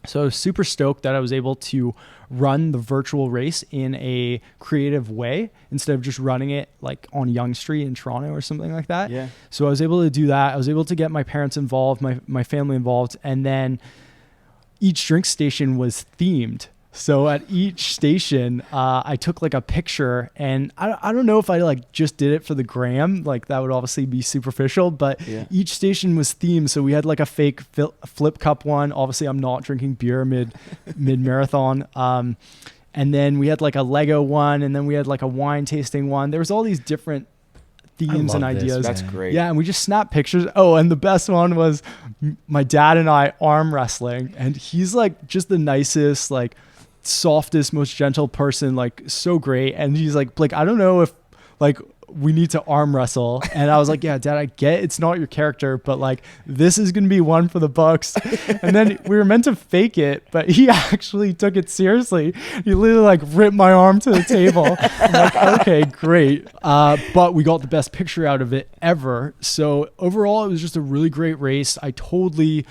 So I was super stoked that I was able to run the virtual race in a creative way instead of just running it like on Yonge Street in Toronto or something like that. Yeah. So I was able to do that. I was able to get my parents involved, my family involved, and then each drink station was themed. So at each station, I took like a picture, and I don't know if I like just did it for the gram, like that would obviously be superficial, but each station was themed. So we had like a fake flip cup one. Obviously I'm not drinking beer mid marathon. And then we had like a Lego one, and then we had like a wine tasting one. There was all these different themes and ideas. That's great. Yeah, and we just snapped pictures. Oh, and the best one was my dad and I arm wrestling, and he's like just the nicest, like softest, most gentle person, like so great. And he's like, Blake, I don't know if like we need to arm wrestle. And I was like, yeah, Dad, I get it's not your character, but like this is gonna be one for the books. And then we were meant to fake it, but he actually took it seriously. He literally like ripped my arm to the table. I'm like, okay, great. But we got the best picture out of it ever. So overall, it was just a really great race. I totally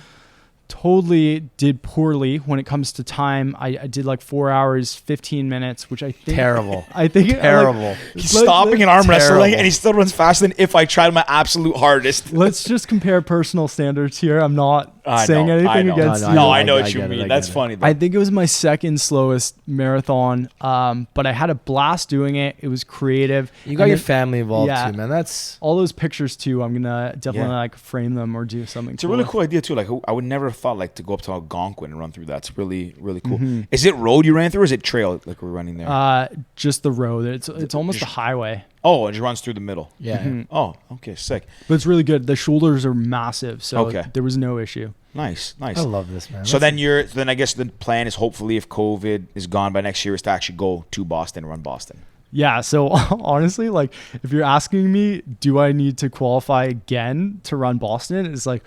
did poorly when it comes to time. I did like 4 hours, 15 minutes, which I think Terrible. I think Terrible. Like, He's stopping and arm wrestling, and he still runs faster than if I tried my absolute hardest. Let's just compare personal standards here. I'm not saying anything against you. No, I know what you mean. That's funny though. I think it was my second slowest marathon, but I had a blast doing it. It was creative. You got your family involved yeah, too, man. That's all those pictures too. I'm gonna definitely like frame them or do something. It's a really cool idea too. Like I would never have thought like to go up to Algonquin and run through that. It's really, really cool. Is it road you ran through, or is it trail like we're running there? Just the road. It's almost a highway. Oh, it just runs through the middle. yeah. Oh, okay, sick. But it's really good. The shoulders are massive, so Okay. there was no issue. Nice. I love this, man. So then I guess the plan is hopefully if COVID is gone by next year is to actually go to Boston and run Boston. Yeah, so honestly, like if you're asking me, do I need to qualify again to run Boston? It's like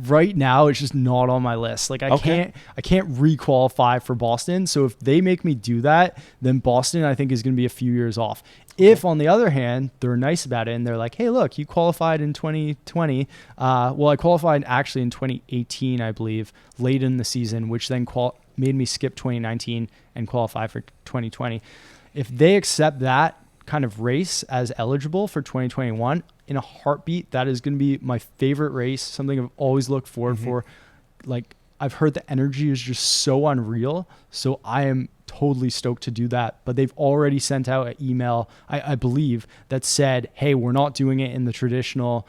right now it's just not on my list. Like I can't re-qualify for Boston. So if they make me do that, then Boston I think is going to be a few years off. If on the other hand, they're nice about it and they're like, hey, look, you qualified in 2020. Well, I qualified actually in 2018, I believe, late in the season, which then made me skip 2019 and qualify for 2020. If they accept that kind of race as eligible for 2021, in a heartbeat, that is going to be my favorite race, something I've always looked forward for. Like I've heard the energy is just so unreal. So I am totally stoked to do that. But they've already sent out an email, I believe, that said, hey, we're not doing it in the traditional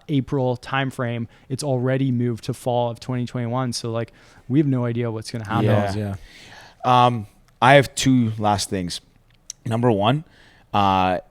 April timeframe. It's already moved to fall of 2021. So like we have no idea what's going to happen. Yeah. I have two last things. Number one, I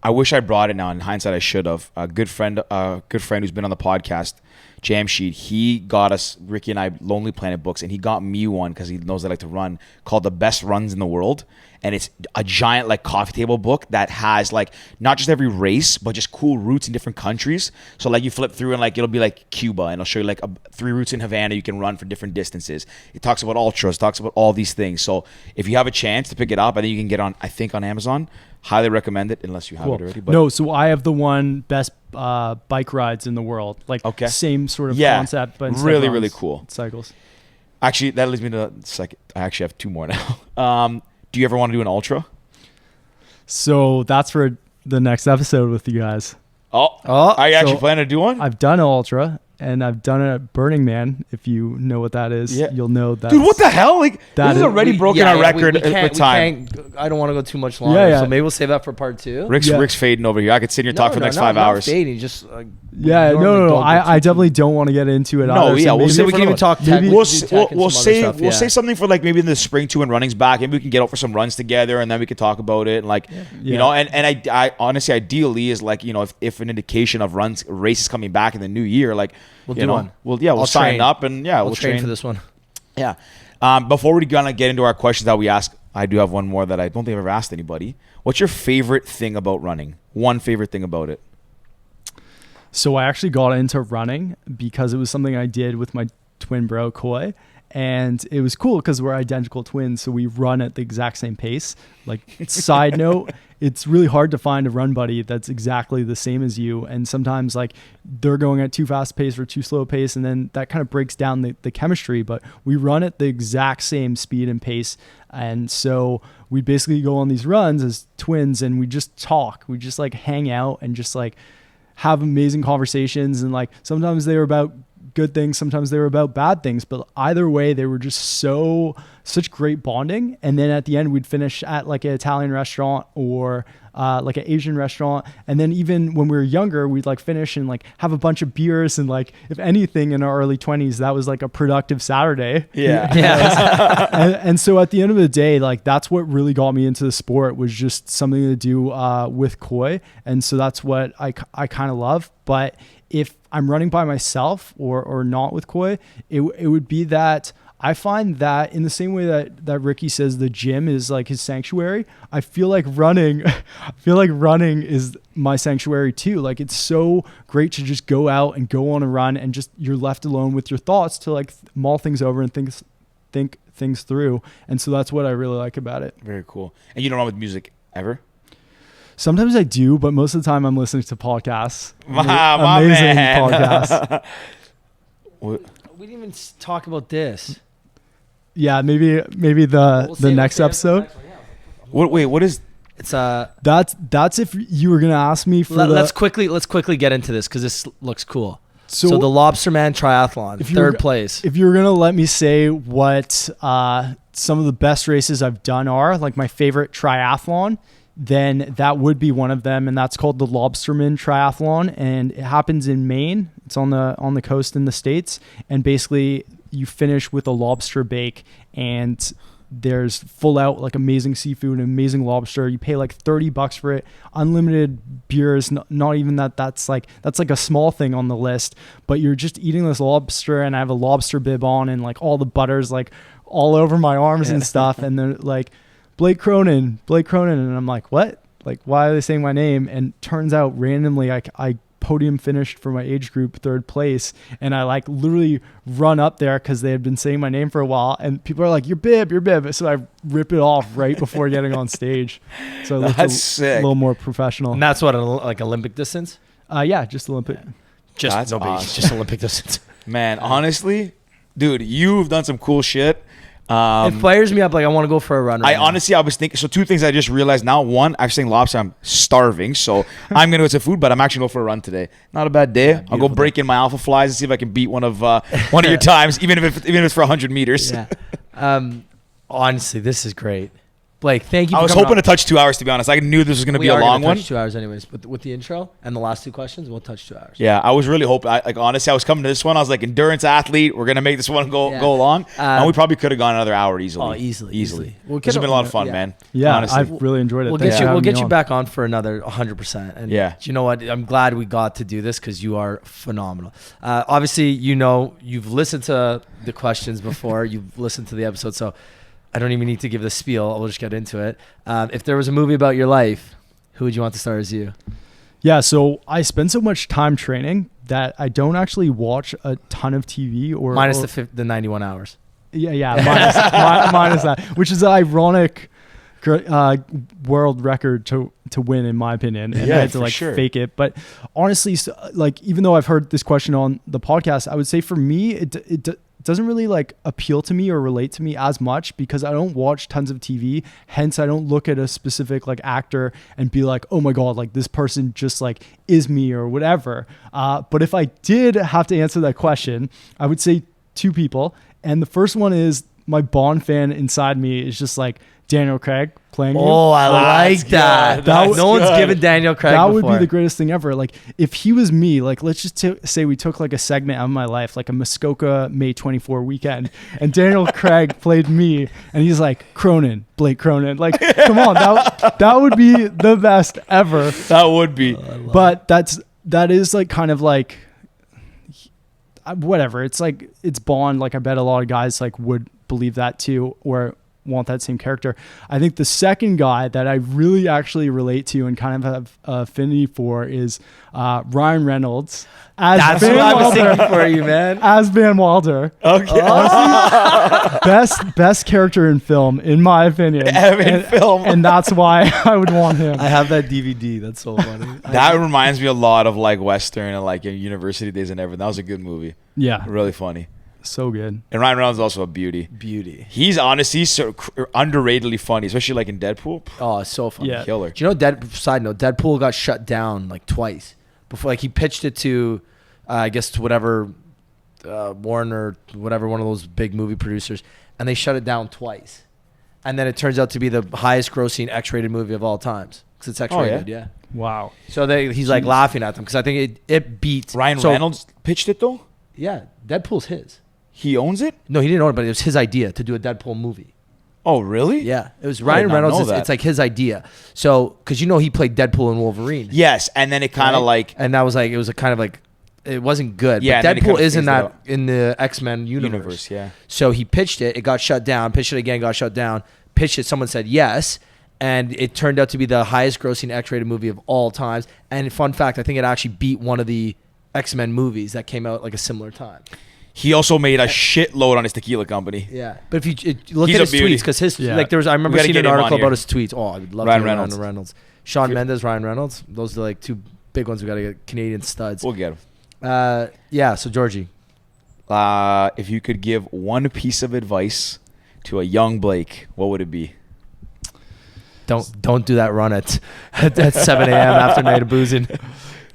wish I brought it now. In hindsight, I should have. A good friend who's been on the podcast, Jamsheed, he got us, Ricky and I, Lonely Planet books, and he got me one because he knows I like to run, called The Best Runs in the World. And it's a giant like coffee table book that has like not just every race, but just cool routes in different countries. So like you flip through and like it'll be like Cuba, and it'll show you like 3 routes in Havana you can run for different distances. It talks about ultras, talks about all these things. So if you have a chance to pick it up, I think you can get on, I think on Amazon. Highly recommend it unless you have it already. But no, so I have the one best bike rides in the world. Like same sort of concept, but really, really cool. Cycles. Actually, that leads me to the second. I actually have 2 more now. Do you ever want to do an ultra? So that's for the next episode with you guys. Are you actually planning to do one? I've done an ultra. And I've done a Burning Man. If you know what that is, you'll know that. Dude, what the hell? Like this is already broken our record with time. I don't want to go too much longer. So maybe we'll save that for part 2. Rick's fading over here. I could sit here and talk for the next 5 hours. Fading, just no. I definitely don't want to get into it. No, either. We'll see. We can even talk. We'll say something for like maybe in the spring too when running's back. Maybe we can get out for some runs together, and then we can talk about it. And like you know, and I honestly, ideally is like if an indication of races coming back in the new year, like we'll do one. We'll sign up and we'll train for this one. Yeah. Before we gonna get into our questions that we ask I do have one more that I don't think I've ever asked anybody. What's your favorite thing about running? One favorite thing about it. So I actually got into running because it was something I did with my twin bro, Koi. And it was cool because we're identical twins, so we run at the exact same pace. Like, side note, it's really hard to find a run buddy that's exactly the same as you. And sometimes, like, they're going at too fast pace or too slow pace, and then that kind of breaks down the chemistry. But we run at the exact same speed and pace. And so we basically go on these runs as twins, and we just talk. We just, like, hang out and just, like, have amazing conversations. And, like, sometimes they were about good things, sometimes they were about bad things, but either way they were just such great bonding. And then at the end we'd finish at like an Italian restaurant or like an Asian restaurant, and then even when we were younger we'd like finish and like have a bunch of beers, and like if anything in our early 20s that was like a productive Saturday. And so at the end of the day, like that's what really got me into the sport, was just something to do with Koi. And so that's what I kind of love. But if I'm running by myself or not with Koi, it would be that I find that in the same way that Ricky says the gym is like his sanctuary, I feel like running is my sanctuary too. Like, it's so great to just go out and go on a run, and just you're left alone with your thoughts to like mull things over and think things through. And so that's what I really like about it. Very cool. And you don't run with music ever? Sometimes I do, but most of the time I'm listening to podcasts. My Amazing man. podcasts. We didn't even talk about this. Yeah, maybe the next episode. What is? It's That's if you were gonna ask me for let's quickly get into this because this looks cool. So the Lobsterman Triathlon, third place. If you were gonna let me say what some of the best races I've done are, like my favorite triathlon, then that would be one of them, and that's called the Lobsterman Triathlon, and it happens in Maine. It's on the coast in the States, and basically you finish with a lobster bake, and there's full out like amazing seafood and amazing lobster. You pay like $30 for it, unlimited beers. Not even that's like a small thing on the list, but you're just eating this lobster, and I have a lobster bib on, and like all the butter's like all over my arms and stuff, and they're like, Blake Cronyn, and I'm like, what? Like, why are they saying my name? And turns out randomly I podium finished for my age group third place, and I like literally run up there because they had been saying my name for a while, and people are like, your bib, so I rip it off right before getting on stage. So that's sick. A little more professional. And that's what, like Olympic distance? Yeah, just Olympic. Just Olympic distance. Man, honestly, dude, you've done some cool shit. It fires me up. Like, I want to go for a run. Honestly, I was thinking, so two things I just realized now. One, I've saying lobster, I'm starving, so I'm going to go to food, but I'm actually going to go for a run today. Not a bad day. I'll go break in my alpha flies and see if I can beat one of your times, even if it's for 100 meters. Yeah. Honestly, this is great. Blake, thank you. I was hoping to touch 2 hours, to be honest. I knew this was going to be a long one. 2 hours anyways. With the intro and the last two questions, we'll touch 2 hours. Yeah, I was really hoping. Honestly, I was coming to this one. I was like, endurance athlete. We're going to make this one go long. And we probably could have gone another hour easily. Oh, easily. This has been a lot of fun, man. Yeah, honestly. I've really enjoyed it. We'll get you back on for another 100%. And you know what? I'm glad we got to do this because you are phenomenal. Obviously, you've listened to the questions before. You've listened to the episode, so I don't even need to give the spiel. We'll just get into it. If there was a movie about your life, who would you want to star as you? Yeah, so I spend so much time training that I don't actually watch a ton of TV minus the 91 hours. Yeah, minus that, which is an ironic world record to win, in my opinion. And I had to fake it. But honestly, like, even though I've heard this question on the podcast, I would say for me, it doesn't really like appeal to me or relate to me as much because I don't watch tons of TV. Hence, I don't look at a specific like actor and be like, oh my God, like this person just like is me or whatever. But if I did have to answer that question, I would say two people. And the first one is my Bond fan inside me is just like Daniel Craig playing you. Oh, I like that. No one's given Daniel Craig that before. Would be the greatest thing ever. Like, if he was me, like, let's just say we took like a segment out of my life, like a Muskoka May 24 weekend, and Daniel Craig played me, and he's like, Blake Cronyn. Like, come on, that would be the best ever. That would be. But that is like kind of like, whatever. It's like, it's Bond. Like, I bet a lot of guys like would believe that too, or want that same character. I think the second guy that I really actually relate to and kind of have affinity for is Ryan Reynolds. That's what I was thinking for you, man. As Van Wilder. Okay. Best character in film, in my opinion. And that's why I would want him. I have that DVD. That's so funny. That reminds me a lot of like Western and like university days and everything. That was a good movie. Yeah. Really funny. So good. And Ryan Reynolds is also a beauty. He's honestly so underratedly funny, especially like in Deadpool. Oh, it's so funny. Yeah. Killer. Do you know, side note, Deadpool got shut down like twice. Before, like he pitched it to, I guess to whatever, Warner, whatever, one of those big movie producers, and they shut it down twice. And then it turns out to be the highest grossing X-rated movie of all times. Because it's X-rated, yeah. Wow. So he's like laughing at them because I think it beats. Ryan Reynolds pitched it though? Yeah, Deadpool's his. He owns it? No, he didn't own it, but it was his idea to do a Deadpool movie. Oh, really? Yeah, it was Ryan Reynolds. It's like his idea. So, because he played Deadpool and Wolverine. Yes, and then it kind of like... And that was like, it was a kind of like, it wasn't good. Yeah, but Deadpool is in the X-Men universe. Yeah. So he pitched it. It got shut down. Pitched it again, got shut down. Pitched it. Someone said yes. And it turned out to be the highest grossing X-rated movie of all times. And fun fact, I think it actually beat one of the X-Men movies that came out like a similar time. He also made a shitload on his tequila company. Yeah, but if you look He's at his a beauty. tweets, because I remember seeing an article about his tweets. Oh, I would love Ryan to Reynolds. Ryan Reynolds. Shawn Mendes, Ryan Reynolds. Those are like two big ones we got to get. Canadian studs. We'll get him. Yeah. So Georgie, if you could give one piece of advice to a young Blake, what would it be? Don't do that run at 7 a.m. after night of boozing.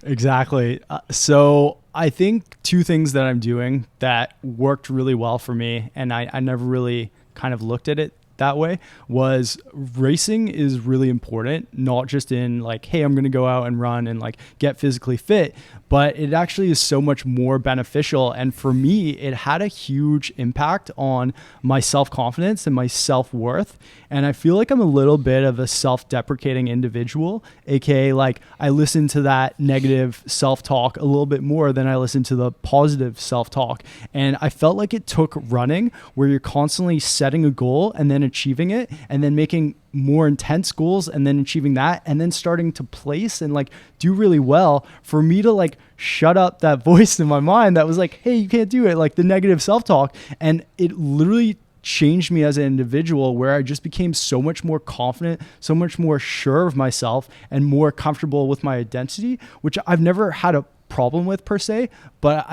Exactly. So I think two things that I'm doing that worked really well for me, and I never really kind of looked at it that way, was racing is really important, not just in like, hey, I'm going to go out and run and like get physically fit, but it actually is so much more beneficial. And for me, it had a huge impact on my self-confidence and my self-worth. And I feel like I'm a little bit of a self-deprecating individual, aka like I listen to that negative self-talk a little bit more than I listen to the positive self-talk. And I felt like it took running, where you're constantly setting a goal and then achieving it, and then making more intense goals and then achieving that, and then starting to place and like do really well, for me to like shut up that voice in my mind that was like, hey, you can't do it, like the negative self-talk. And it literally changed me as an individual, where I just became so much more confident, so much more sure of myself, and more comfortable with my identity, which I've never had a problem with per se, but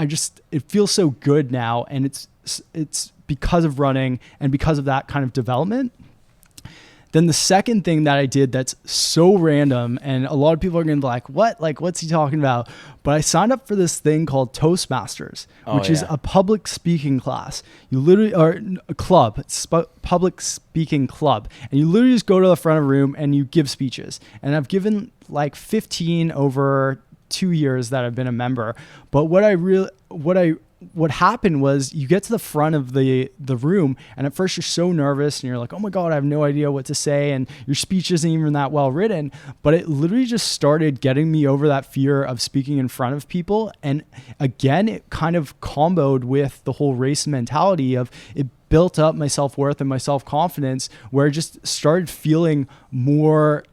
it feels so good now. And it's because of running and because of that kind of development. Then the second thing that I did that's so random, and a lot of people are going to be like, what? Like, what's he talking about? But I signed up for this thing called Toastmasters, which is a public speaking class. You literally, or a club, public speaking club. And you literally just go to the front of a room and you give speeches. And I've given like 15 over 2 years that I've been a member. But what happened was, you get to the front of the room, and at first you're so nervous and you're like, oh my God, I have no idea what to say. And your speech isn't even that well written, but it literally just started getting me over that fear of speaking in front of people. And again, it kind of comboed with the whole race mentality of it built up my self-worth and my self-confidence, where I just started feeling more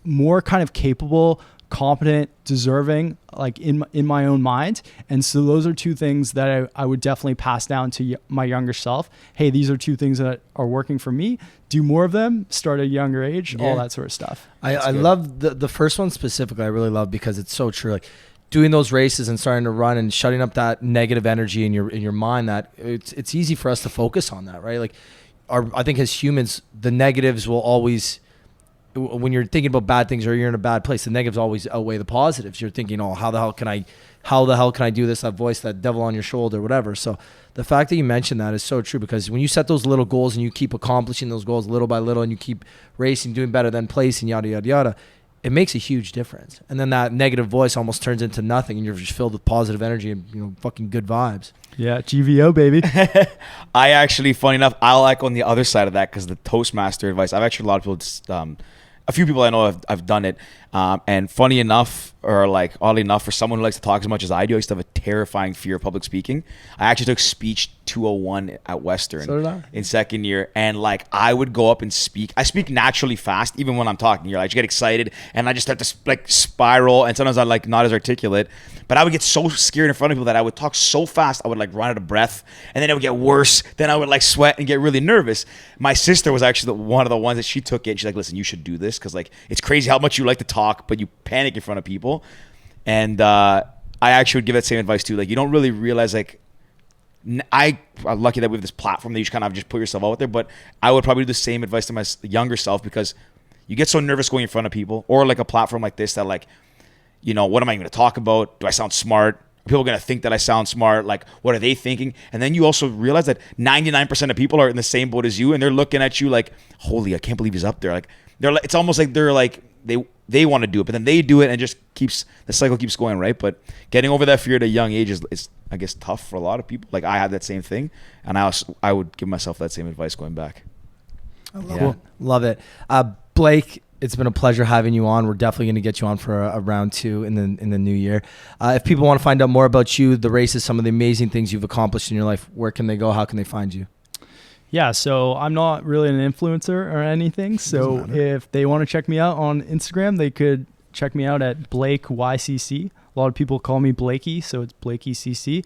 kind of capable, competent, deserving, like in my own mind. And so those are two things that I would definitely pass down to my younger self. Hey, these are two things that are working for me. Do more of them, start at a younger age, all that sort of stuff. I love the first one specifically. I really love, because it's so true. Like doing those races and starting to run and shutting up that negative energy in your mind, that it's easy for us to focus on that, right? Like I think as humans, the negatives will always, when you're thinking about bad things or you're in a bad place, the negatives always outweigh the positives. You're thinking, oh, how the hell can I do this? That voice, that devil on your shoulder, whatever. So the fact that you mentioned that is so true, because when you set those little goals and you keep accomplishing those goals little by little, and you keep racing, doing better than placing, yada, yada, yada, it makes a huge difference. And then that negative voice almost turns into nothing, and you're just filled with positive energy and fucking good vibes. Yeah, GVO, baby. I actually, funny enough, I like on the other side of that, because the Toastmaster advice, I've actually, a lot of people, a few people I know have done it. And funny enough, or like oddly enough, for someone who likes to talk as much as I do, I used to have a terrifying fear of public speaking. I actually took speech 201 at Western in second year, and like I would go up and speak. I speak naturally fast, even when I'm talking. You're like, I just get excited, and I just start to like spiral, and sometimes I'm like not as articulate. But I would get so scared in front of people that I would talk so fast I would like run out of breath, and then it would get worse. Then I would like sweat and get really nervous. My sister was actually one of the ones that she took it. She's like, listen, you should do this because like it's crazy how much you like to talk, but you panic in front of people. And I actually would give that same advice too. Like you don't really realize like I'm lucky that we have this platform that you kind of just put yourself out there. But I would probably do the same advice to my younger self because you get so nervous going in front of people or like a platform like this that like, you know, what am I going to talk about? Do I sound smart? Are people going to think that I sound smart? Like, what are they thinking? And then you also realize that 99% of people are in the same boat as you, and they're looking at you like, holy, I can't believe he's up there. Like, they're like, it's almost like they're like, they want to do it, but then they do it and just the cycle keeps going, right? But getting over that fear at a young age is I guess, tough for a lot of people. Like, I had that same thing, and I would give myself that same advice going back. Cool. Love it. Blake, it's been a pleasure having you on. We're definitely going to get you on for a round 2 in the new year. If people want to find out more about you, the races, some of the amazing things you've accomplished in your life, where can they go? How can they find you? Yeah, so I'm not really an influencer or anything. So if they want to check me out on Instagram, they could check me out at Blake YCC. A lot of people call me Blakey, so it's Blakey CC.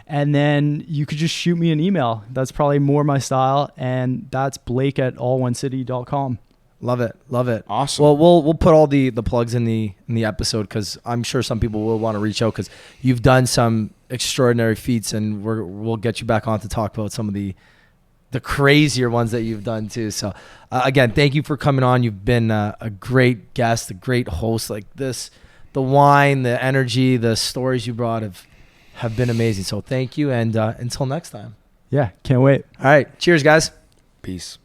And then you could just shoot me an email. That's probably more my style. And that's blake@allonecity.com. Love it. Love it. Awesome. Well, we'll put all the plugs in the episode because I'm sure some people will want to reach out because you've done some extraordinary feats, and we'll get you back on to talk about some of the crazier ones that you've done too. So again, thank you for coming on. You've been a great guest, a great host. Like this, the wine, the energy, the stories you brought have been amazing. So thank you, and until next time. Yeah, can't wait. All right. Cheers, guys. Peace.